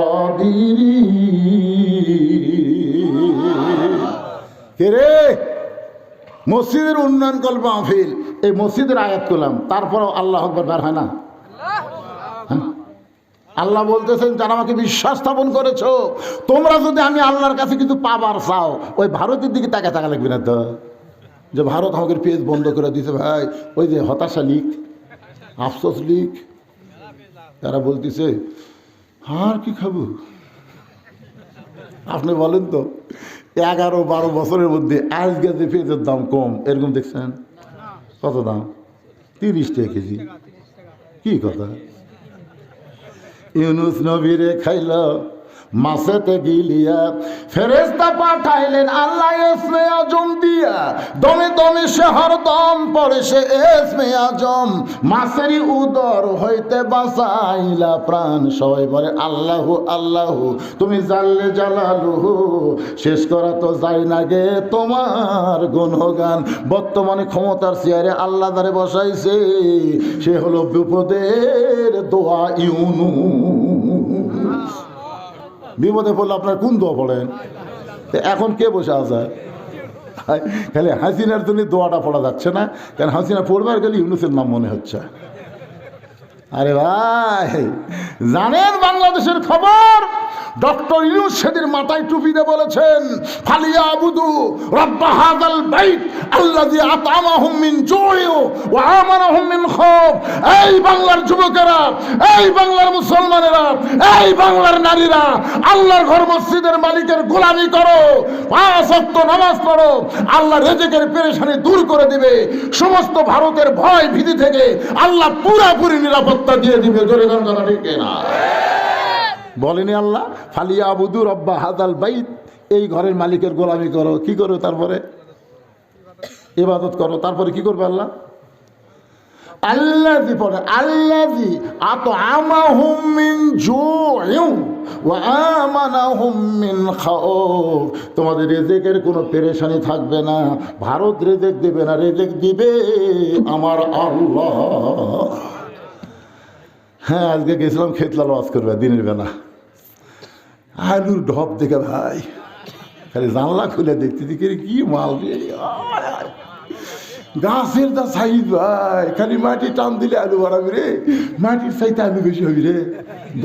কে রে? মসজিদের উন্নয়ন কল্প মাহফিল, এই মসজিদের আয়াত করলাম, তারপরও আল্লাহু আকবার বের হয় না। আল্লাহ বলতেছেন, যারা আমাকে বিশ্বাস স্থাপন করেছো, তোমরা যদি আমি আল্লাহর কাছে কিছু পাবার চাও, ওই ভারতের দিকে তাকা লাগবে না তো, যে ভারত আমাকে পেজ বন্ধ করে দিয়েছে। ভাই, ওই যে হতাশা লিখ, আফসোস লিখ, তারা বলতেছে আর কি খাবো। আপনি বলেন তো, 11-12 বছরের মধ্যে আজকে যে পেঁয়াজের দাম কম, এরকম দেখছেন? কত দাম? 30 টাকা কেজি। কি কথা? ইউনুস নবীরে খাইল মাছেতে গিলিয়া, ফেরেশতা পাঠাইলেন আল্লাহ ইসমে আজম দিয়া, দমে দমে সে হরদম পড়ে সে ইসমে আজম, মাছেরই উদর হইতে বাঁচাইলা প্রাণ। সবাই বলে আল্লাহু আল্লাহু, তুমি জাল্লে জালালুহু, শেষ করা তো যায় না গে তোমার গুণগান। বর্তমানে ক্ষমতার চেয়ারে আল্লাহ দ্বারে বসাইছে, সে হলো বিপদের দোয়া ইউনুস। বিপদে পড়লে আপনার কোন দোয়া পড়েন? এখন কে বসে আছে? খালি হাসিনার জন্য দোয়াটা পড়া যাচ্ছে না, কারণ হাসিনা পড়বার গেলে ইউনুসের নাম মনে হচ্ছে। আরে ভাই, জানেন বাংলাদেশের খবর? ডক্টর ইউনুস সেদিন মাথায় টুপি দিয়ে বলেছেন, ফালিয়াবুদু রাব্বা হাযাল বাইত আল্লাযী আত'আমাহুম মিন জু'ইন ওয়া আমানাহুম মিন খাউফ। এই বাংলার যুবকেরা, এই বাংলার মুসলমানেরা, এই বাংলার নারীরা, আল্লাহর ঘর মসজিদের মালিকের গোলামি করো, 5 ওয়াক্ত নামাজ পড়ো, আল্লাহ রিজিকের পেরেশানি দূর করে দিবে। সমস্ত ভারতের ভয় ভীতি থেকে আল্লাহ পুরোপুরি নিরাপত্তা দিয়ে দিবে। জোরে গান গানা ঠিক না? বলেনি আল্লাহ, ফালিয়াবুদু রাব্বা হাযাল বাইত, এই ঘরের মালিকের গোলামি করো। কি করো? তারপরে ইবাদত করো। তারপরে কি করবে আল্লাহ? আল্লাযী পড়ে, আল্লাযী আত'আমাহুম মিন জু'ইন ওয়া আমানাহুম মিন খাউফ। তোমাদের রিজিকের কোনো পেরেশানি থাকবে না, ভারত রিজিক দিবে না, রিজিক দিবে আমার আল্লাহ। হ্যাঁ, আজকে গেছিলাম খেতলাল ওয়াজ করবে দিনের বেলা, আলুর ঢপ দেখে ভাই খালি জানলা খুলে দেখতে দেখি কি মাল রে, গাছের দা সাইজ ভাই, খালি মাটি টান দিলে আলু বাড়াবি রে, মাটির চাইতে আলু বেশি হবি রে।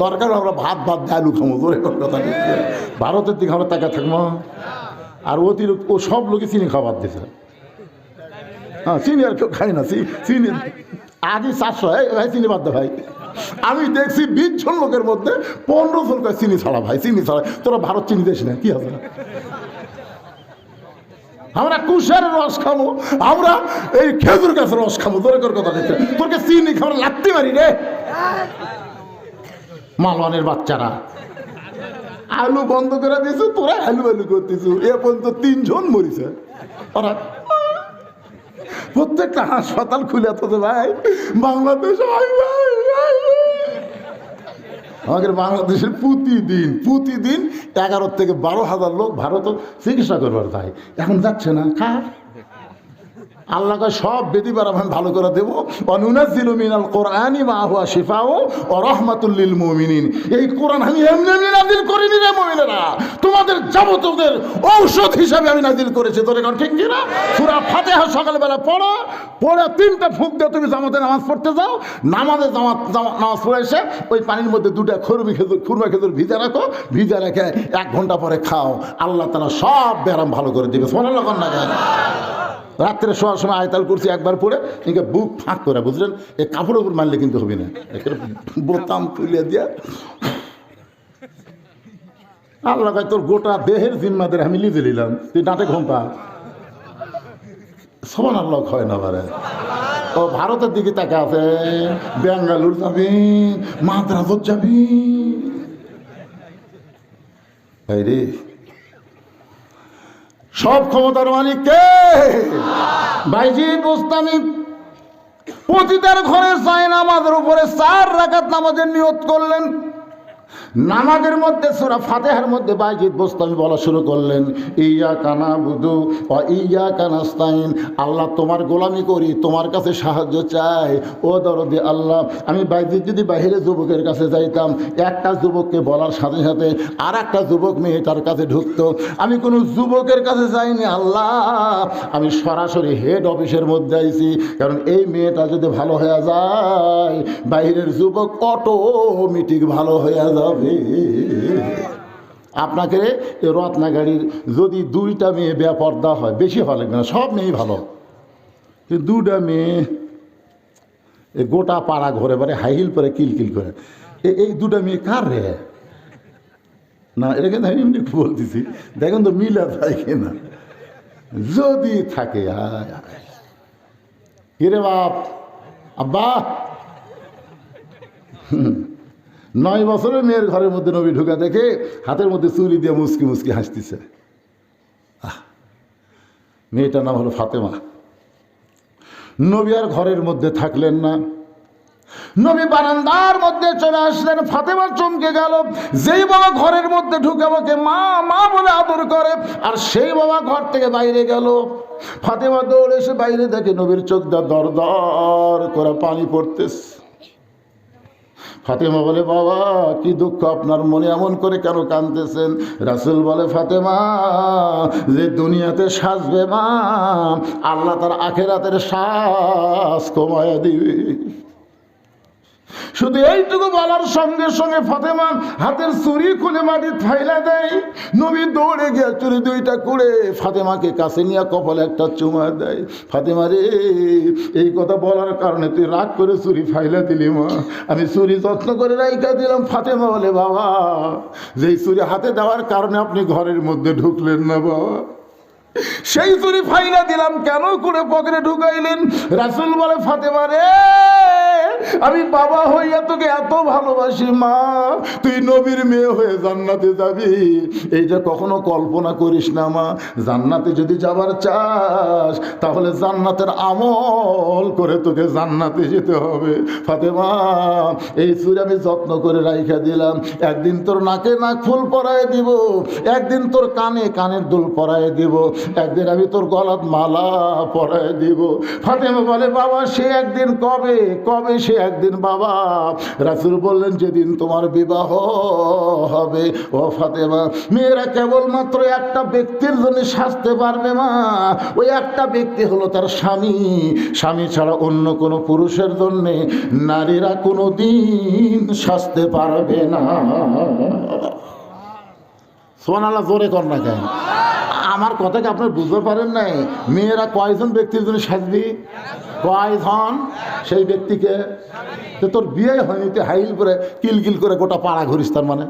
দরকার আমরা ভাত দিয়ে আলু খাবো। তোর এখন কথা, ভারতের দিকে আমরা টাকা থাকবো। আর অতিরিক্ত ও সব লোকে চিনি খাবার দিছে। হ্যাঁ, চিনি আর কেউ খাই না, চিনি আগে 400, ভাই চিনি বাদ দে ভাই। আমি দেখছি 20 জন লোকের মধ্যে 15 জন কয় চিনি ছাড়া ভাই, চিনি ছাড়া। তোরা ভারত চিনি দিস না, কি আছে? আমরা কুশের রস খাবো, আমরা এই খেজুর গাছের রস খাবো। তোর কথা দেখে তোকে চিনি খাবার লাগতে পারি রে। মালওয়ানের বাচ্চারা আলু বন্ধ করে দিয়েছে, তোরা আলু করতেছ। এ পর্যন্ত 3 জন মরিছে। ওরা প্রত্যেকটা হাসপাতাল খুলে তো ভাই, বাংলাদেশ আমাদের বাংলাদেশের প্রতিদিন 11 থেকে 12 হাজার লোক ভারত চিকিৎসা করবার যায়। এখন যাচ্ছে না। আল্লাহকে সব বেদি বারাম আমি ভালো করে দেবো। অনুনাজ্জিলু মিনাল কোরআনি মা হুয়া শিফাউ ওয়া রাহমাতুল লিল মুমিনিন। এই কোরআন আমি এমনি এমনি নাজিল করিনি রে মুমিনেরা, তোমাদের যাবতীয় ঔষধ হিসাবে আমি নাজিল করেছি। তোর এখন ঠিক কিনা? সূরা ফাতিহা সকালবেলা পড়ো, পড়ে 3টা ফুঁক দিয়ে তুমি জামাতে নামাজ পড়তে যাও। নামাজ পড়ে এসে ওই পানির মধ্যে 2টা খুরমা খেজুর ভিজে রাখো, ভিজে রেখে 1 ঘন্টা পরে খাও। আল্লাহ তাআলা সব ব্যারাম ভালো করে দিবে। সুবহানাল্লাহ কন না কেন? রাত্রে শোয়ার সময় আয়াতুল কুরসি একবার পড়ে একে বুক ফাঁক করে, বুঝলেন? এই কাপড়ের উপর মারলে কিন্তু হবে না, বোতাম তুলে দিয়া আল্লাহ ভাই তোর গোটা দেহের জিম্মাদের আমি লিজে নিলাম, তুই ডাঁটে ঘুম পা। সুবহানাল্লাহ হয় না পারে। ও ভারতের দিকে তাকে আছে, বেঙ্গালুর যাবি, মাদ্রাজত যাবি। রে সব ক্ষমতার মালিক কে? বাইজিদ বোস্তামি পতিতার ঘরে যায় নামাজের উপরে 4 রাকাত নামাজের নিয়ত করলেন। নামাজের মধ্যে সূরা ফাতিহার মধ্যে বাইজিদ বোস্তামি বলা শুরু করলেন, ইয়াকা নাবুদু ওয়া ইয়াকা নাস্তাইন। আল্লাহ তোমার গোলামি করি, তোমার কাছে সাহায্য চাই। ও দরদি আল্লাহ, আমি বাইজিদ যদি বাইরে যুবকের কাছে যাইতাম, একটা যুবককে বলার সাথে সাথে আর একটা যুবক মেয়েটার কাছে ঢুকতো। আমি কোনো যুবকের কাছে যাইনি আল্লাহ, আমি সরাসরি হেড অফিসের মধ্যে আইছি। কারণ এই মেয়েটা যদি ভালো হয়ে যায়, বাইরের যুবক অটোমেটিক ভালো হয়ে যাবে। আপনাকে রত্নাগাড়ির যদি 2টা মেয়ে বেপর্দা হয়, বেশি ভালো লাগবে না, সব মেয়েই ভালো, কিন্তু 2টা মেয়ে গোটা পাড়া ঘরে বারে হাইহিল পরে কিলকিল করে, এই 2টা মেয়ে কার রে? না এটা কিন্তু আমি এমনি বলতেছি, দেখেন তো মিলা যায় কিনা। যদি থাকে কিরে বাপ আব্বা, 9 বছরের মেয়ের ঘরের মধ্যে নবী ঢুকা দেখে হাতের মধ্যে চুরি দিয়ে মুসকি মুসকি হাসতেছে। মেয়েটার নাম হলো ফাতেমা। নবী আর ঘরের মধ্যে থাকলেন না, নবী বারান্দার মধ্যে চলে আসলেন। ফাতেমা চমকে গেল। যেই বাবা ঘরের মধ্যে ঢুকে আমাকে মা মা বলে আদর করে, আর সেই বাবা ঘর থেকে বাইরে গেল। ফাতেমা দৌড়ে এসে বাইরে দেখে নবীর চোখ দা দর দর করে পানি পড়তেছে। ফাতেমা বলে, বাবা কি দুঃখ আপনার মনে, এমন করে কেন কাঁদতেছেন? রাসূল বলে, ফাতেমা যে দুনিয়াতে সাজবে মা, আল্লাহ তার আখিরাতের শ্বাস কমায়া দিবে। শুধু এইটুকু বলার সঙ্গে সঙ্গে ফাতেমা হাতের চুরি খুলে মাটি ফাইলা দেয়। নবী দৌড়ে গিয়ে চুরি 2টা কুড়ে ফাতেমাকে কাছে নিয়ে কপালে একটা চুমা দেয়। ফাতেমা রে, এই কথা বলার কারণে তুই রাগ করে চুরি ফাইলা দিলি মা, আমি চুরি যত্ন করে রাইখা দিলাম। ফাতেমা বলে, বাবা যেই চুরি হাতে দেওয়ার কারণে আপনি ঘরের মধ্যে ঢুকলেন না বাবা, সেই চুরি ফাইলা দিলাম কেন করে পকেটে ঢুকাইলেন? রাসূল বলে, ফাতেমা রে, আমি বাবা হইয়া তোকে এত ভালোবাসি মা, তুই নবীর মেয়ে হয়ে জান্নাতে যাবি, এইটা কখনো কল্পনা করিস না মা। জান্নাতে যদি যাবার চাস তাহলে জান্নাতের আমল করে তোকে জান্নাতে যেতে হবে। ফাতেমা এই চুরি আমি যত্ন করে রাইখা দিলাম, একদিন তোর নাকে নাক ফুল পরায় দিব, একদিন তোর কানে কানের দুল পরায় দিব, একদিন আমি তোর গলাত মালা পরায় দিব। ফাতেমা বলে, বাবা সে একদিন কবে? কবে সে একদিন বাবা? রাসূল বললেন, যেদিন তোমার বিবাহ হবে। ও ফাতেমা, মেয়েরা কেবলমাত্র একটা ব্যক্তির জন্য সাজতে পারবে মা, ওই একটা ব্যক্তি হলো তার স্বামী। স্বামী ছাড়া অন্য কোনো পুরুষের জন্য নারীরা কোনো দিন সাজতে পারবে না। সুবহানাল্লাহ, জোরে কর না কেন? আমার কথাকে আপনার বুঝতে পারেন নাই? মেয়েরা কয়জন ব্যক্তির জন্য সাজবি? কয়জন? সেই ব্যক্তিকে তো তোর বিয়ে হয়নি, তুই হাইল করে কিলকিল করে গোটা পাড়া ঘুরিস, তার মানে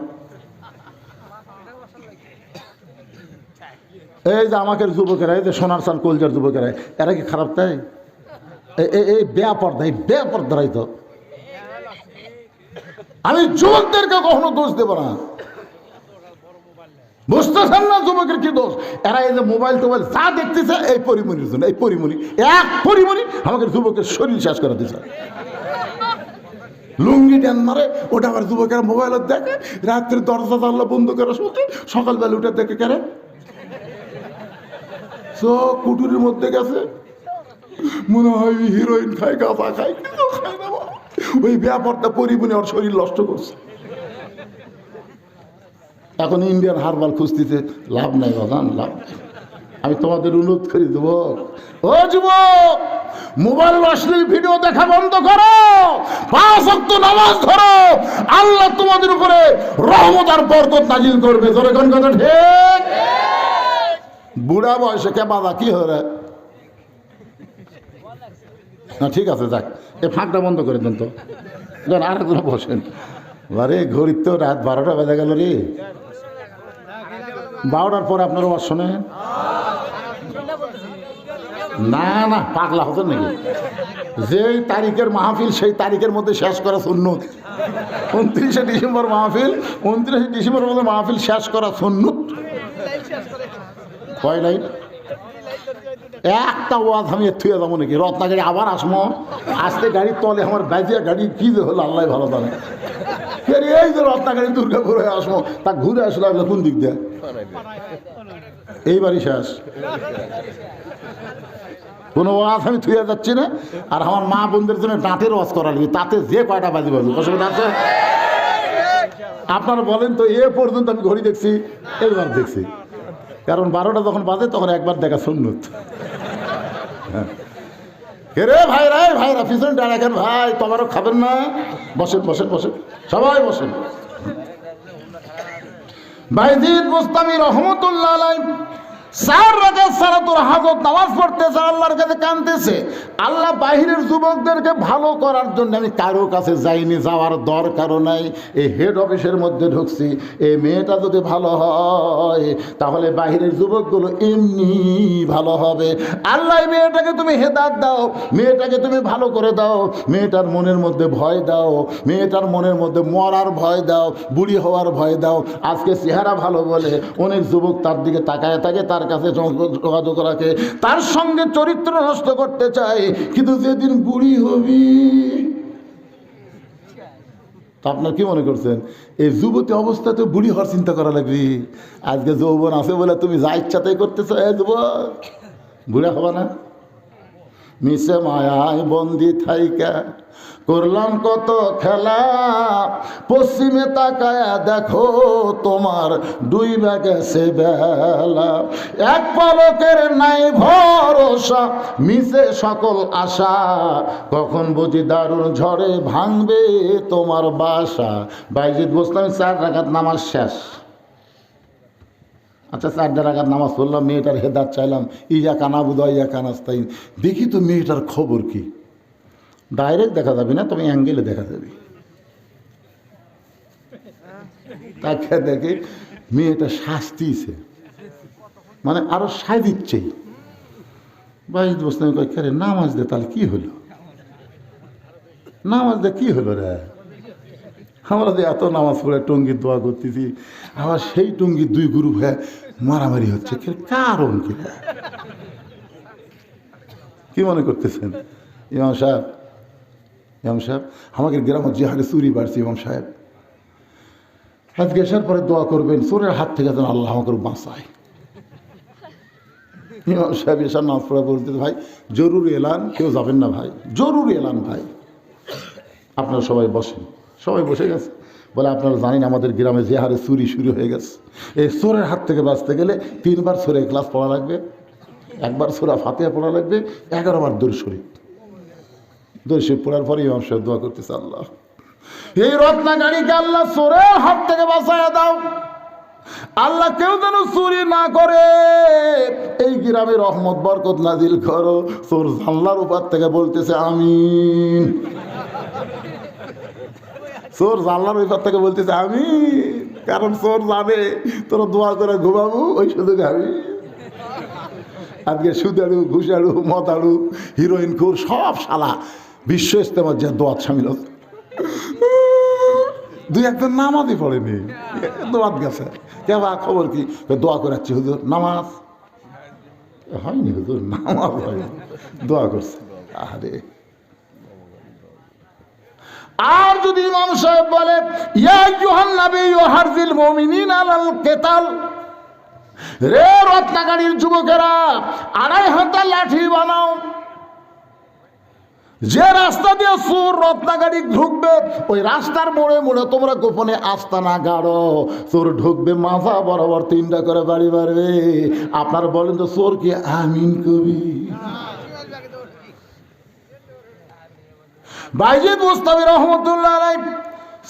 এই যে আমাকে যুবকেরা, এই যে সোনার চাল কলজার যুবকেরা, এরা কি খারাপ? তাই এই বেপর্দা, এই বেপর্দারাই তো। আমি যুবকদেরকে কখনো দোষ দেব না, বুঝতেছেন না যুবকের কি দোষ? এরা এই যে মোবাইল টোবাইল যা দেখতেছে এই পরিমণির জন্য, এই পরিমণি, এক পরিমণি আমাকে যুবকের শরীর শেষ করে দিচ্ছে। লুঙ্গি ট্যান মারে, ওটা আবার যুবকেরা মোবাইল দেখে, রাত্রে দরজা জানলা বন্ধ করে শুনতে, সকালবেলা উঠে দেখে কেন চোখ কুটুরির মধ্যে গেছে, মনে হয় হিরোইন খায়, গাঁজা খায়, কিছু খায় না। ওই ব্যাপারটা পরিবনে ওর শরীর নষ্ট করছে। এখন ইন্ডিয়ান হারবাল খুঁজতেছে, লাভ নাই বাজান, লাভ নাই। আমি তোমাদের অনুরোধ করি যুবক, ও যুবক, মোবাইল অশ্লীল ভিডিও দেখা বন্ধ করো, 5 ওয়াক্ত নামাজ ধরো, আল্লাহ তোমাদের উপরে রহমত আর বরকত নাজিল করবে। জোরে কোন কথা ঠিক? বুড়া বয়সে কে বাবা কি হরে না, ঠিক আছে, যাক, এই ফাঁকটা বন্ধ করে দেন তো, আর একজন বসেন। আরে ঘড়ির তো রাত 12টা বেজে গেল রে। 12টার পরে আপনারা ওয়াজ শোনেন না? না পাগলা হতেন নাকি? যেই তারিখের মাহফিল সেই তারিখের মধ্যে শেষ করা সুন্নত। 29শে ডিসেম্বর মাহফিল, 29শে ডিসেম্বরের মধ্যে মাহফিল শেষ করা সুন্নত। কয় নাই একটা ওয়াজ আমি থুয়ে যাবো নাকি? রত্নাগাড়ি আবার আসমো, আসতে গাড়ির তলে আমার বাইজিয়া গাড়ি কি যে হলো আল্লাহ ভালো জানে। এই যে রত্নাগাড়ি দুর্গাপুর হয়ে আসবো, তা ঘুরে আসলে লাগলো কোন দিক দিয়ে? এইবারই শেষ। কোনো ওয়াজ আমি থুয়ে যাচ্ছি না। আর আমার মা বোনদের জন্য দাঁতের ওয়াজ করা লাগবে, তাতে যে কয়টা বাজি বাজবে, অসুবিধা আছে? আপনারা বলেন তো, এ পর্যন্ত আমি ঘড়ি দেখছি, এইবার দেখছি, কারণ 12টা যখন বাজে তখন একবার দেখা সুন্নত। রে ভাইরা, ভাইরা পিছনে ডাকেন, ভাই তোমারও খাবেন না? বসেন বসেন বসেন, সবাই বসেন। বাইজিদ বুস্তামি রহমতুল্লাহ আলাইহি 4 রাকাত সালাতুল হাজত নামাজ পড়তেছে, আল্লাহর কাছে কাঁদতেছে। আল্লাহ বাহিরের যুবকদেরকে ভালো করার জন্য আমি কারো কাছে যাইনি, যাওয়ার দরকারও নাই। এই হেড অফিসের মধ্যে ঢুকছি, এই মেয়েটা যদি ভালো হয় তাহলে বাহিরের যুবকগুলো এমনি ভালো হবে। আল্লাহ মেয়েটাকে তুমি হেদায়েত দাও, মেয়েটাকে তুমি ভালো করে দাও, মেয়েটার মনের মধ্যে ভয় দাও, মেয়েটার মনের মধ্যে মরার ভয় দাও, বুড়ি হওয়ার ভয় দাও। আজকে চেহারা ভালো বলে অনেক যুবক তার দিকে তাকায় থাকে, তার কাছে যোগাযোগ রাখে, তার সঙ্গে চরিত্র নষ্ট করতে চায়। কিন্তু যেদিন বুড়ি হবি, তা আপনার কি মনে করছেন এই যুবতী অবস্থাতে বুড়ি হওয়ার চিন্তা করা লাগবে? আজকে যৌবন আছে বলে তুমি যা ইচ্ছা তাই করতেছো, এ যুবক, বুড়া হবা না? মিশে মায়ায় বন্দি থাইকা করলাম কত খেলা, পশ্চিমে তাকায়া দেখো তোমার ডুইবা গেছে বেলা। এক পলকের নাই ভরসা, মিশে সকল আশা, কখন বুঝি দারুণ ঝড়ে ভাঙবে তোমার বাসা। বাইজিদ বুস্তামি 4 রাকাত নামাজ শেষ। আচ্ছা 4 রাকাত নামাজ পড়লাম, মেয়েটার হেদায়েত চাইলাম, ইয়া কানা বুদা ইয়া কানাস্তাইন, দেখি তো মেয়েটার খবর কি। ডাইরেক্ট দেখা যাবে না, তবে অ্যাঙ্গেলে দেখা যাবে। তাকে দেখে মেয়েটা শাস্তিছে, মানে আরো সাই দিচ্ছেই। বাইজিদ বুস্তামি কয়, কে রে নামাজ দে, তাহলে কি হলো? নামাজ দে কি হলো রে? আমরা যে এত নামাজ পড়ে টঙ্গির দোয়া করতেছি, আবার সেই টঙ্গির 2 গ্রুপ হয়ে মারামারি হচ্ছে, কারণ কি? কি মনে করতেছেন? ইমাম সাহেব, ইমাম সাহেব, আমাদের গ্রামে যে হারে চুরি বাড়ছে, ইমাম সাহেব আজকে আসার পরে দোয়া করবেন চোরের হাত থেকে যেন আল্লাহ আমাকে বাঁচায়। ইমাম সাহেব এসার নামাজ পড়ে বলতে, ভাই জরুরি এলান, কেউ যাবেন না ভাই, জরুরি এলান ভাই। আপনারা সবাই বসেন। সবাই বসে গেছে। বলে আপনারা জানেন আমাদের গ্রামে যে হারে চুরি শুরু হয়ে গেছে, এই চোরের হাত থেকে বাঁচতে গেলে 3 বার সূরা ইখলাস পড়া লাগবে, 1 বার সূরা ফাতিহা পড়া লাগবে, 11 বার দরুদ শরীফ। দরুদ শরীফ পড়ার পরে ইমাম সাহেব দোয়া করতেছে, আল্লাহ এই রত্নাগাড়িকে আল্লাহ চোরের হাত থেকে বাঁচায়া দাও, আল্লাহ কেউ যেন চুরি না করে, এই গ্রামে রহমত বরকত নাজিল করো। চোর জানলার উপর থেকে বলতেছে আমিন, চোর জানলার উপর থেকে বলতেছে আমিন, কারণ চোর জানে তোরা দোয়া করে ঘুমাবো, ওই শুধু আমি আজকে সুদারু, ঘুষাড়ু, মদাড়ু, হিরোইন খুর সব শালা বিশ্ব ইস্তেমার যে দোয়াত সামিল হচ্ছে। 2-1 নামাজই পড়েনি, দোয়াত গেছে। কেবা খবর কি? দোয়া করাচ্ছি হুজুর, নামাজ হয়নি হুজুর, নামাজ হয়নি, দোয়া করছে। আরে আর যদি ইমাম সাহেব বলে ইয়া আইয়ুহান নাবিয়্যু হারজিল মুমিনিনা আলাল কিতাল, রে রত্নাগাড়ির যুবকেরা 2.5 হাতে লাঠি বানাও, যে রাস্তা দিয়ে চোর রত্নাগাড়ি ঢুকবে ওই রাস্তার মোড়ে মোড়ে তোমরা গোপনে আস্তানা গাড়ো, চোর ঢুকবে মাথা বরাবর 3টা করে বাড়ি মারবে। আপনারা বলেন তো চোর কি আমিন কবি? বাইজিদ বুস্তামি রহমতুল্লাহ আলাইহি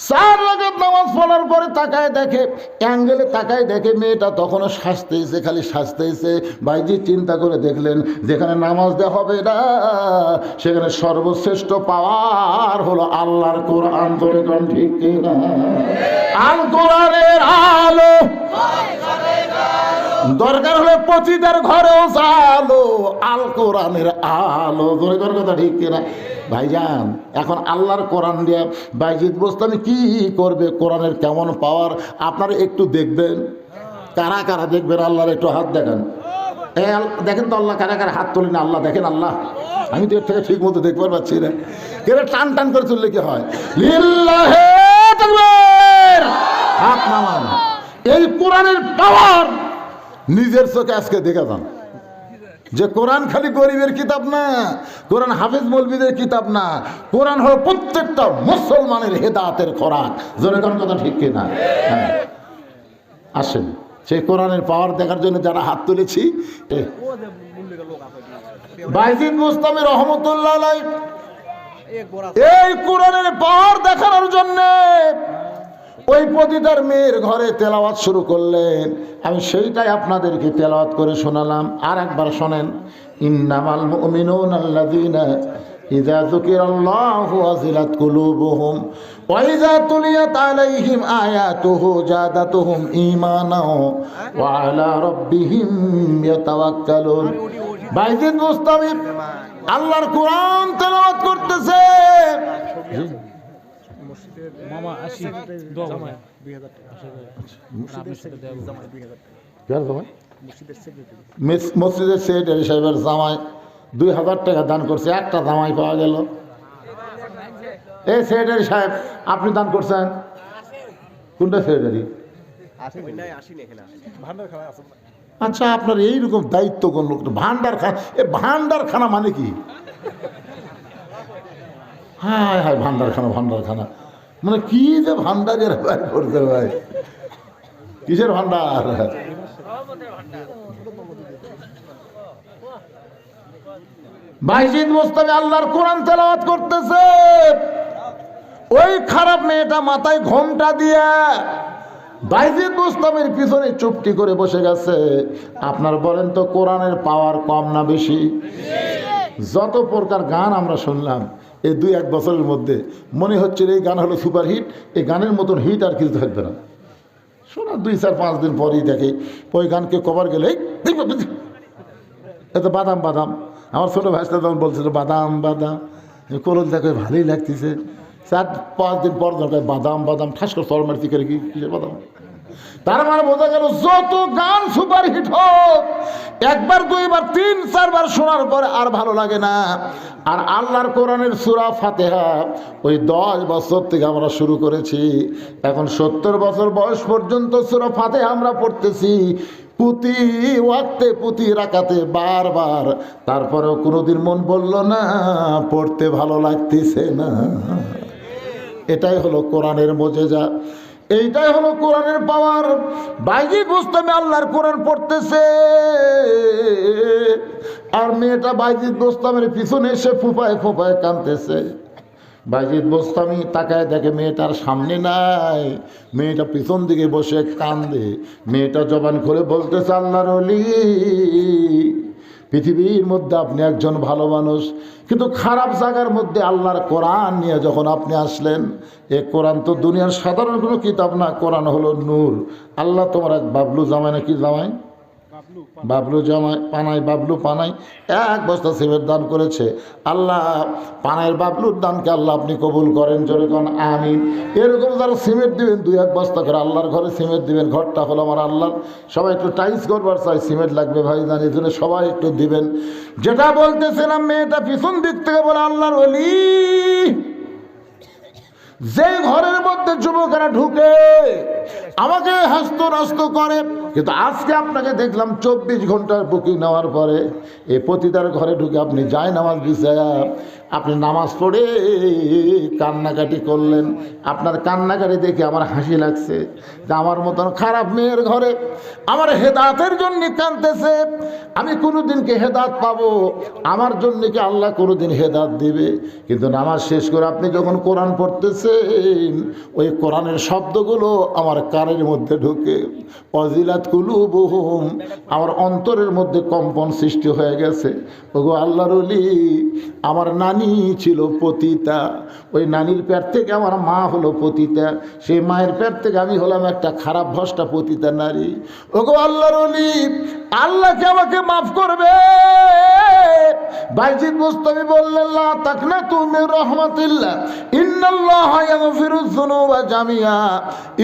4 রাকাত নামাজ পড়ার পরে তাকায় দেখে, অ্যাঙ্গেলে তাকায় দেখে মেয়েটা তখনও সাজতেছে, খালি সাজতেছে। বাইজি চিন্তা করে দেখলেন যেখানে নামাজ দেওয়া হবে না সেখানে সর্বশ্রেষ্ঠ পাওয়ার হলো আল্লাহর কোরআন। ধরে কোন ঠিক কিনা? আল কোরআনের আলো দরকার হলে পতিতার ঘরেও জালো, আল কোরআনের আলো। ধরে কোন কথা ঠিক কিনা? ভাইজান এখন আল্লাহর কোরআন দিয়ে বাইজিদ বুস্তামি কি করবে, কোরআনের কেমন পাওয়ার আপনারা একটু দেখবেন। কারা কারা দেখবেন আল্লাহর একটু হাত দেখান। দেখেন তো আল্লাহ কারা কারা হাত তোলেন? আল্লাহ দেখেন, আল্লাহ আমি তো এর থেকে ঠিক মতো দেখতে পাচ্ছি না। কেন টান টান করে তুললে কি হয়? লিল্লাহে তাকবীর, হাত নামান। এই কোরআনের পাওয়ার নিজের চোখে আজকে দেখে যান যে কোরআন খালি গরিবের কিতাব না, কোরআন হাফেজ মৌলবীদের কিতাব না, কোরআন হলো প্রত্যেকটা মুসলমানের হেদায়েতের খোরাক। জোরে কোন কথা ঠিক কিনা? হ্যাঁ, আসেন সেই কোরআনের পাওয়ার দেখার জন্য যারা হাত তুলেছি। বাইজিদ বুস্তামি রহমতুল্লাহ আলাইহি এই কোরআনের পাওয়ার দেখানোর জন্য ওই পতিতার মেয়ের ঘরে তেলাওয়াত শুরু করলেন। আমি সেইটাই আপনাদেরকে তেলাওয়াত করে শোনালাম। আর একবার শোনেন। ইন্নামাল মুমিনুনা আল্লাযীনা ইযা যুকিরাল্লাহু ওয়াজিলাত কুলুবুহুম ওয়া ইযা তুলিয়াত আলাইহিম আয়াতুহু জাদাতুহুম ঈমানা ওয়া আলা রাব্বিহিম ইয়াতাওয়াক্কালুন। বাইজিদ বুস্তামি আল্লাহর কোরআন তেলাওয়াত করতেছে। মসজিদের সেক্রেটারি সাহেবের জামাই 2000 টাকা দান করছে, একটা জামাই পাওয়া গেল। এই সেক্রেটারি সাহেব আপনি দান করছেন? কোনটা সেক্রেটারি? আচ্ছা, আপনার এইরকম দায়িত্ব কোন লোক? ভান্ডারখানা, এ ভান্ডারখানা মানে কি? হায় হায়, ভান্ডারখানা, ভান্ডারখানা মানে কি যে ভান্ডারের করতে ভাই? কিসের ভান্ডার? বাইজিদ বুস্তামি আল্লাহর কোরআন তেলাওয়াত করতেছে। ওই খারাপ মেয়েটা মাথায় ঘোমটা দিয়া বাইজিদ বুস্তামির পিছনে চুপটি করে বসে গেছে। আপনার বলেন তো কোরআনের পাওয়ার কম না বেশি? যত প্রকার গান আমরা শুনলাম এই 2-1 বছরের মধ্যে, মনে হচ্ছে এই গান হলো সুপার হিট। এই গানের মতন হিট আর কিছু থাকবে না। শোনা 2-4-5 দিন পরেই দেখে ওই গানকে কভার গেলে এত বাদাম বাদাম। আমার ছোটো ভাইটা তখন বলছিল বাদাম বাদাম, কোরআন দেখে ভালোই লাগতেছে। 4-5 দিন পর দরকার বাদাম বাদাম, ঠাস করে তল মারতি করে কি কিসের বাদাম। তার মানে বোঝা গেল যত গান সুপার হিট হোক 1বার 2বার 3-4বার শোনার পরে আর ভালো লাগে না। আর আল্লাহর কোরআনের সূরা ফাতিহা ওই 10 বছর থেকে আমরা শুরু করেছি, এখন 70 বছর বয়স পর্যন্ত সূরা ফাতিহা আমরা পড়তেছি প্রতি ওয়াক্তে, প্রতি রাকাতে বারবার। তারপরেও কোনোদিন মন বলল না পড়তে ভালো লাগতেছে না। এটাই হলো কোরআনের মুজিজা, এইটাই হলো কোরআনের পাওয়ার। বাইজিদ বুস্তামি আল্লাহর কোরআন পড়তেছে আর মেয়েটা বাইজিদ বুস্তামির পিছনে এসে ফুফায় ফুফায় কাঁদতেছে। বাইজিদ বুস্তামি তাকায় দেখে মেয়েটার সামনে নাই, মেয়েটা পিছন দিকে বসে কান্দে। মেয়েটা জবান করে বলতেছে, আল্লাহর ওলি, পৃথিবীর মধ্যে আপনি একজন ভালো মানুষ, কিন্তু খারাপ জায়গার মধ্যে আল্লাহর কোরআন নিয়ে যখন আপনি আসলেন, এ কোরআন তো দুনিয়ার সাধারণ কোনো কিতাব না, কোরআন হলো নূর। আল্লাহ তোমার এক বাবলু জামাই, নাকি জামাই বাবলু জামাই পানাই, বাবলু পানাই 1 বস্তা সিমেন্ট দান করেছে। আল্লাহ পানাইয়ের বাবলুর দানকে আল্লাহ আপনি কবুল করেন, জোরে কোন আমিন। এরকম যারা সিমেন্ট দিবেন 2-1 বস্তা করে আল্লাহর ঘরে সিমেন্ট দিবেন। ঘরটা হলো আমার আল্লাহর, সবাই একটু টাইলস করবার চাই, সিমেন্ট লাগবে ভাই জানি, এই জন্য সবাই একটু দিবেন। যেটা বলতেছিলাম, মেয়েটা পিছন দিক থেকে বলে, আল্লাহর ওলি, যে ঘরের মধ্যে যুবকেরা ঢুকে আমাকে হাস্ত নষ্ট করে, কিন্তু আজকে আপনাকে দেখলাম 24 ঘন্টার বুকিং নেওয়ার পরে এই পতিতার ঘরে ঢুকে আপনি যায় নামাজ বিছায়া আপনি নামাজ পড়ে কান্নাকাটি করলেন, আপনার কান্নাকাটি দেখে আমার হাসি লাগছে যে আমার মতন খারাপ মেয়ের ঘরে আমার হেদাতের জন্য কাঁদতেছে। আমি কোনোদিনকে হেদাত পাবো, আমার জন্য কি আল্লাহ কোনোদিন হেদাত দিবে? কিন্তু নামাজ শেষ করে আপনি যখন কোরআন পড়তেছেন, ওই কোরআনের শব্দগুলো আমার কানের মধ্যে ঢুকে অজিলাত কুলুবুহুম, আমার অন্তরের মধ্যে কম্পন সৃষ্টি হয়ে গেছে। ওগো আল্লাহর ওলি, আমার নানি ছিল পতিতা, ওই নানির পেট থেকে আমার মা হলো পতিতা, সেই মায়ের পেট থেকে আমি হলাম একটা খারাপ ভ্রষ্টা পতিতা নারী। ওগো আল্লাহর ওলি, আল্লাহকে আমাকে মাফ করবে। বাইজিদ মুস্তামি বললেন, লা তাকনাতু মির রাহমাতিল্লাহ, ইন্নাল্লাহা ইয়াগফিরুয যুনুবা জামিআ,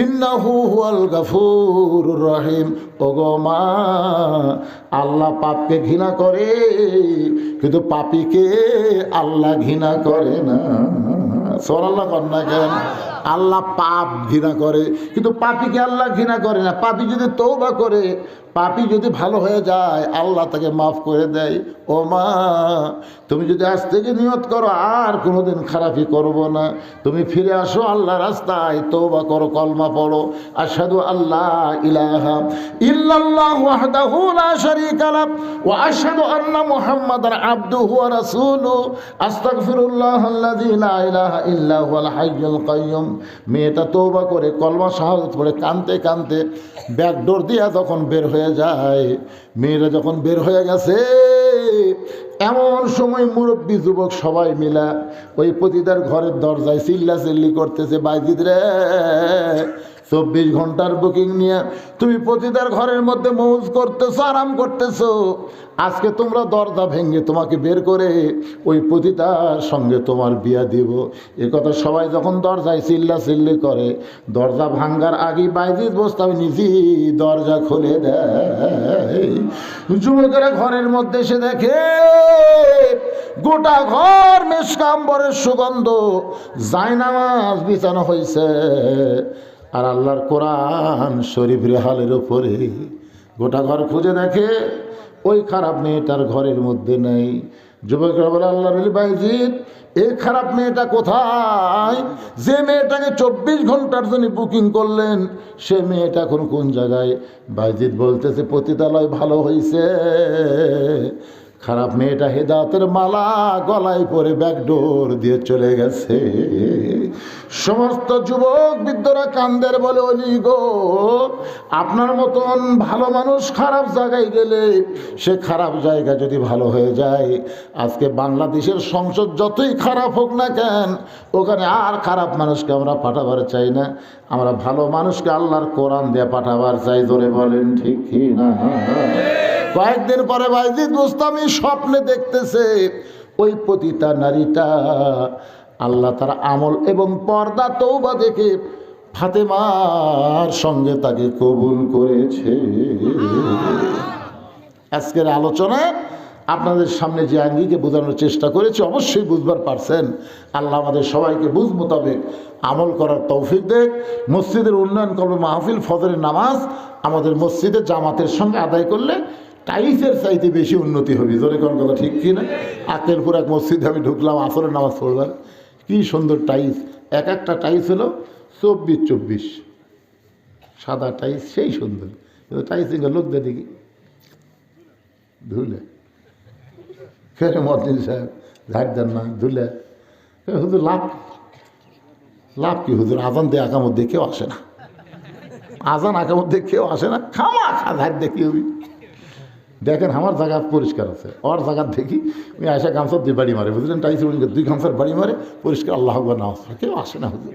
ইন্নাহু হুয়াল গাফুরুর রহিম। ওগো মা, আল্লাহ পাপকে ঘৃণা করে, কিন্তু পাপীকে আল্লাহ ঘৃণা করে না। সুবহানাল্লাহ কন্যা কেন? আল্লাহ পাপ ঘৃণা করে, কিন্তু পাপীকে আল্লাহ ঘৃণা করে না। পাপী যদি তওবা করে, পাপী যদি ভালো হয়ে যায়, আল্লাহ তাকে মাফ করে দেয়। ও মা, তুমি যদি আজ থেকে নিয়ত করো আর কোনোদিন খারাপই করব না, তুমি ফিরে আসো আল্লাহ রাস্তায়, তওবা করো, কলমা পড়ো, আশহাদু আল্লাহ ইলাহা ইল্লাল্লাহু ওয়াহদাহু লা শারীকা লাহু ওয়া আশহাদু আন্না মুহাম্মাদান আবদুহু ওয়া রাসূলুহু, আস্তাগফিরুল্লাহাল্লাযী লা ইলাহা ইল্লা হুয়াল হাইয়ুল কাইয়্যুম। মেয়েটা তওবা করে কলমা শাহাদাত পড়ে কাঁদতে কাঁদতে ব্যাকডোর দিয়া যখন বের হয়ে যায়, মেয়েরা যখন বের হয়ে গেছে, এমন সময় মুরব্বী যুবক সবাই মিলা ওই পতিতার ঘরের দরজায় চিল্লাচিল্লি করতেছে, বাইজিদ রে, 24 ঘন্টার বুকিং নিয়ে তুমি পতিতার ঘরের মধ্যে মৌজ করতেছো, আরাম করতেছো, আজকে তোমরা দরজা ভেঙে তোমাকে বের করে ওই পতিতার সঙ্গে তোমার বিয়া দিব। এ কথা সবাই যখন দরজায় চিল্লাচিল্লি করে, দরজা ভাঙ্গার আগে বাইজিদ বোস্তামি নিজেই দরজা খুলে দেয়। যুবকেরা ঘরের মধ্যে এসে দেখে গোটা ঘর মেশকাম্বরের সুগন্ধ, জায়নামাজ বিছানো হয়েছে, আর আল্লাহর কোরআন শরীফ রেহালের উপরে। গোটা ঘর খুঁজে দেখে ওই খারাপ মেয়েটার ঘরের মধ্যে নেই। যুবকরা বলে, আল্লাহর ওলি বাইজিদ, এই খারাপ মেয়েটা কোথায়? যে মেয়েটাকে 24 ঘন্টার জন্য বুকিং করলেন, সে মেয়েটা এখন কোন জায়গায়? বাইজিদ বলতেছে, পতিতালয় ভালো হয়েছে, খারাপ মেয়েটা হেদাতের মালা গলায় পরে ব্যাকডোর দিয়ে চলে গেছে। সমস্ত যুবক বৃদ্ধরা কান্দের, বলে, ওলি গো, আপনার মতন ভালো মানুষ খারাপ জায়গায় গেলে সে খারাপ জায়গা যদি ভালো হয়ে যায়, আজকে বাংলাদেশের সংসদ যতই খারাপ হোক না কেন, ওখানে আর খারাপ মানুষকে আমরা পাঠাবার চাই না, আমরা ভালো মানুষকে আল্লাহর কোরআন দিয়ে পাঠাবার চাই। ধরে বলেন ঠিক কি না? কয়েকদিন পরে বাইজিদ বোস্তামি স্বপ্নে দেখতেছে ওই পতিতা নারীটা আল্লাহ তার আমল এবং পর্দা তওবা দেখে ফাতেমার সঙ্গে তাকে কবুল করেছে। আজকের আলোচনায় আপনাদের সামনে যে আঙ্গিকে বোঝানোর চেষ্টা করেছি, অবশ্যই বুঝবার পারছেন। আল্লাহ আমাদের সবাইকে বুঝ মোতাবেক আমল করার তৌফিক দেখ। মসজিদের উন্নয়ন করবে, মাহফিল, ফজরের নামাজ আমাদের মসজিদে জামাতের সঙ্গে আদায় করলে টাইলসের চাইতে বেশি উন্নতি হবে। জোরে কোন কথা ঠিক কি না? আকেলপুর এক মসজিদে আমি ঢুকলাম আসরের নামাজ পড়বার, কি সুন্দর টাইলস, এক একটা টাইলস হলো 24 সাদা টাইলস, সেই সুন্দর। কিন্তু টাইলস লোকদের দেখি ধুলে ফের মদিন সাহেব ঝাড় দেন না, ধুলে হুজুর লাভ কি হুজুর? আজান দিয়ে আঁকার মধ্যে কেউ আসে না, আজান আঁকার মধ্যে কেউ আসে না, খামা খা ঝাড় দেখি হবি। দেখেন আমার জায়গা পরিষ্কার আছে, ওর জায়গা দেখি আমি আসা গামছার 2 বাড়ি মারে, বুঝলেন? টাইস 2 গামছার বাড়ি মারে পরিষ্কার, আল্লাহ নামাজ পড়ে, কেউ আসে না হুজুর,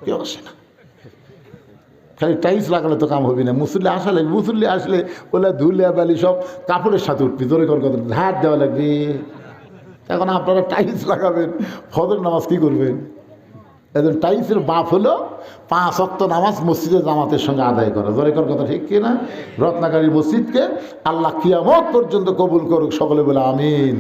কেউ আসে না। খালি টাইলস লাগালে তো কাম হবে না, মুসল্লি আসা লাগবে, মুসল্লি আসলে ওলা ধুলে বালি সব কাপড়ের সাথে উঠবি, জোরে কর কথা, ঝাড় দেওয়া লাগবে। এখন আপনারা টাইলস লাগাবেন, ফজর নামাজ কি করবেন? একজন টাইলসের বাপ হলো 5 ওয়াক্ত নামাজ মসজিদে জামাতের সঙ্গে আদায় করা। জোরে কর কথা ঠিক কিনা? রত্নাকারী মসজিদকে আল্লাহ কিয়ামত পর্যন্ত কবুল করুক, সকলে বলে আমিন।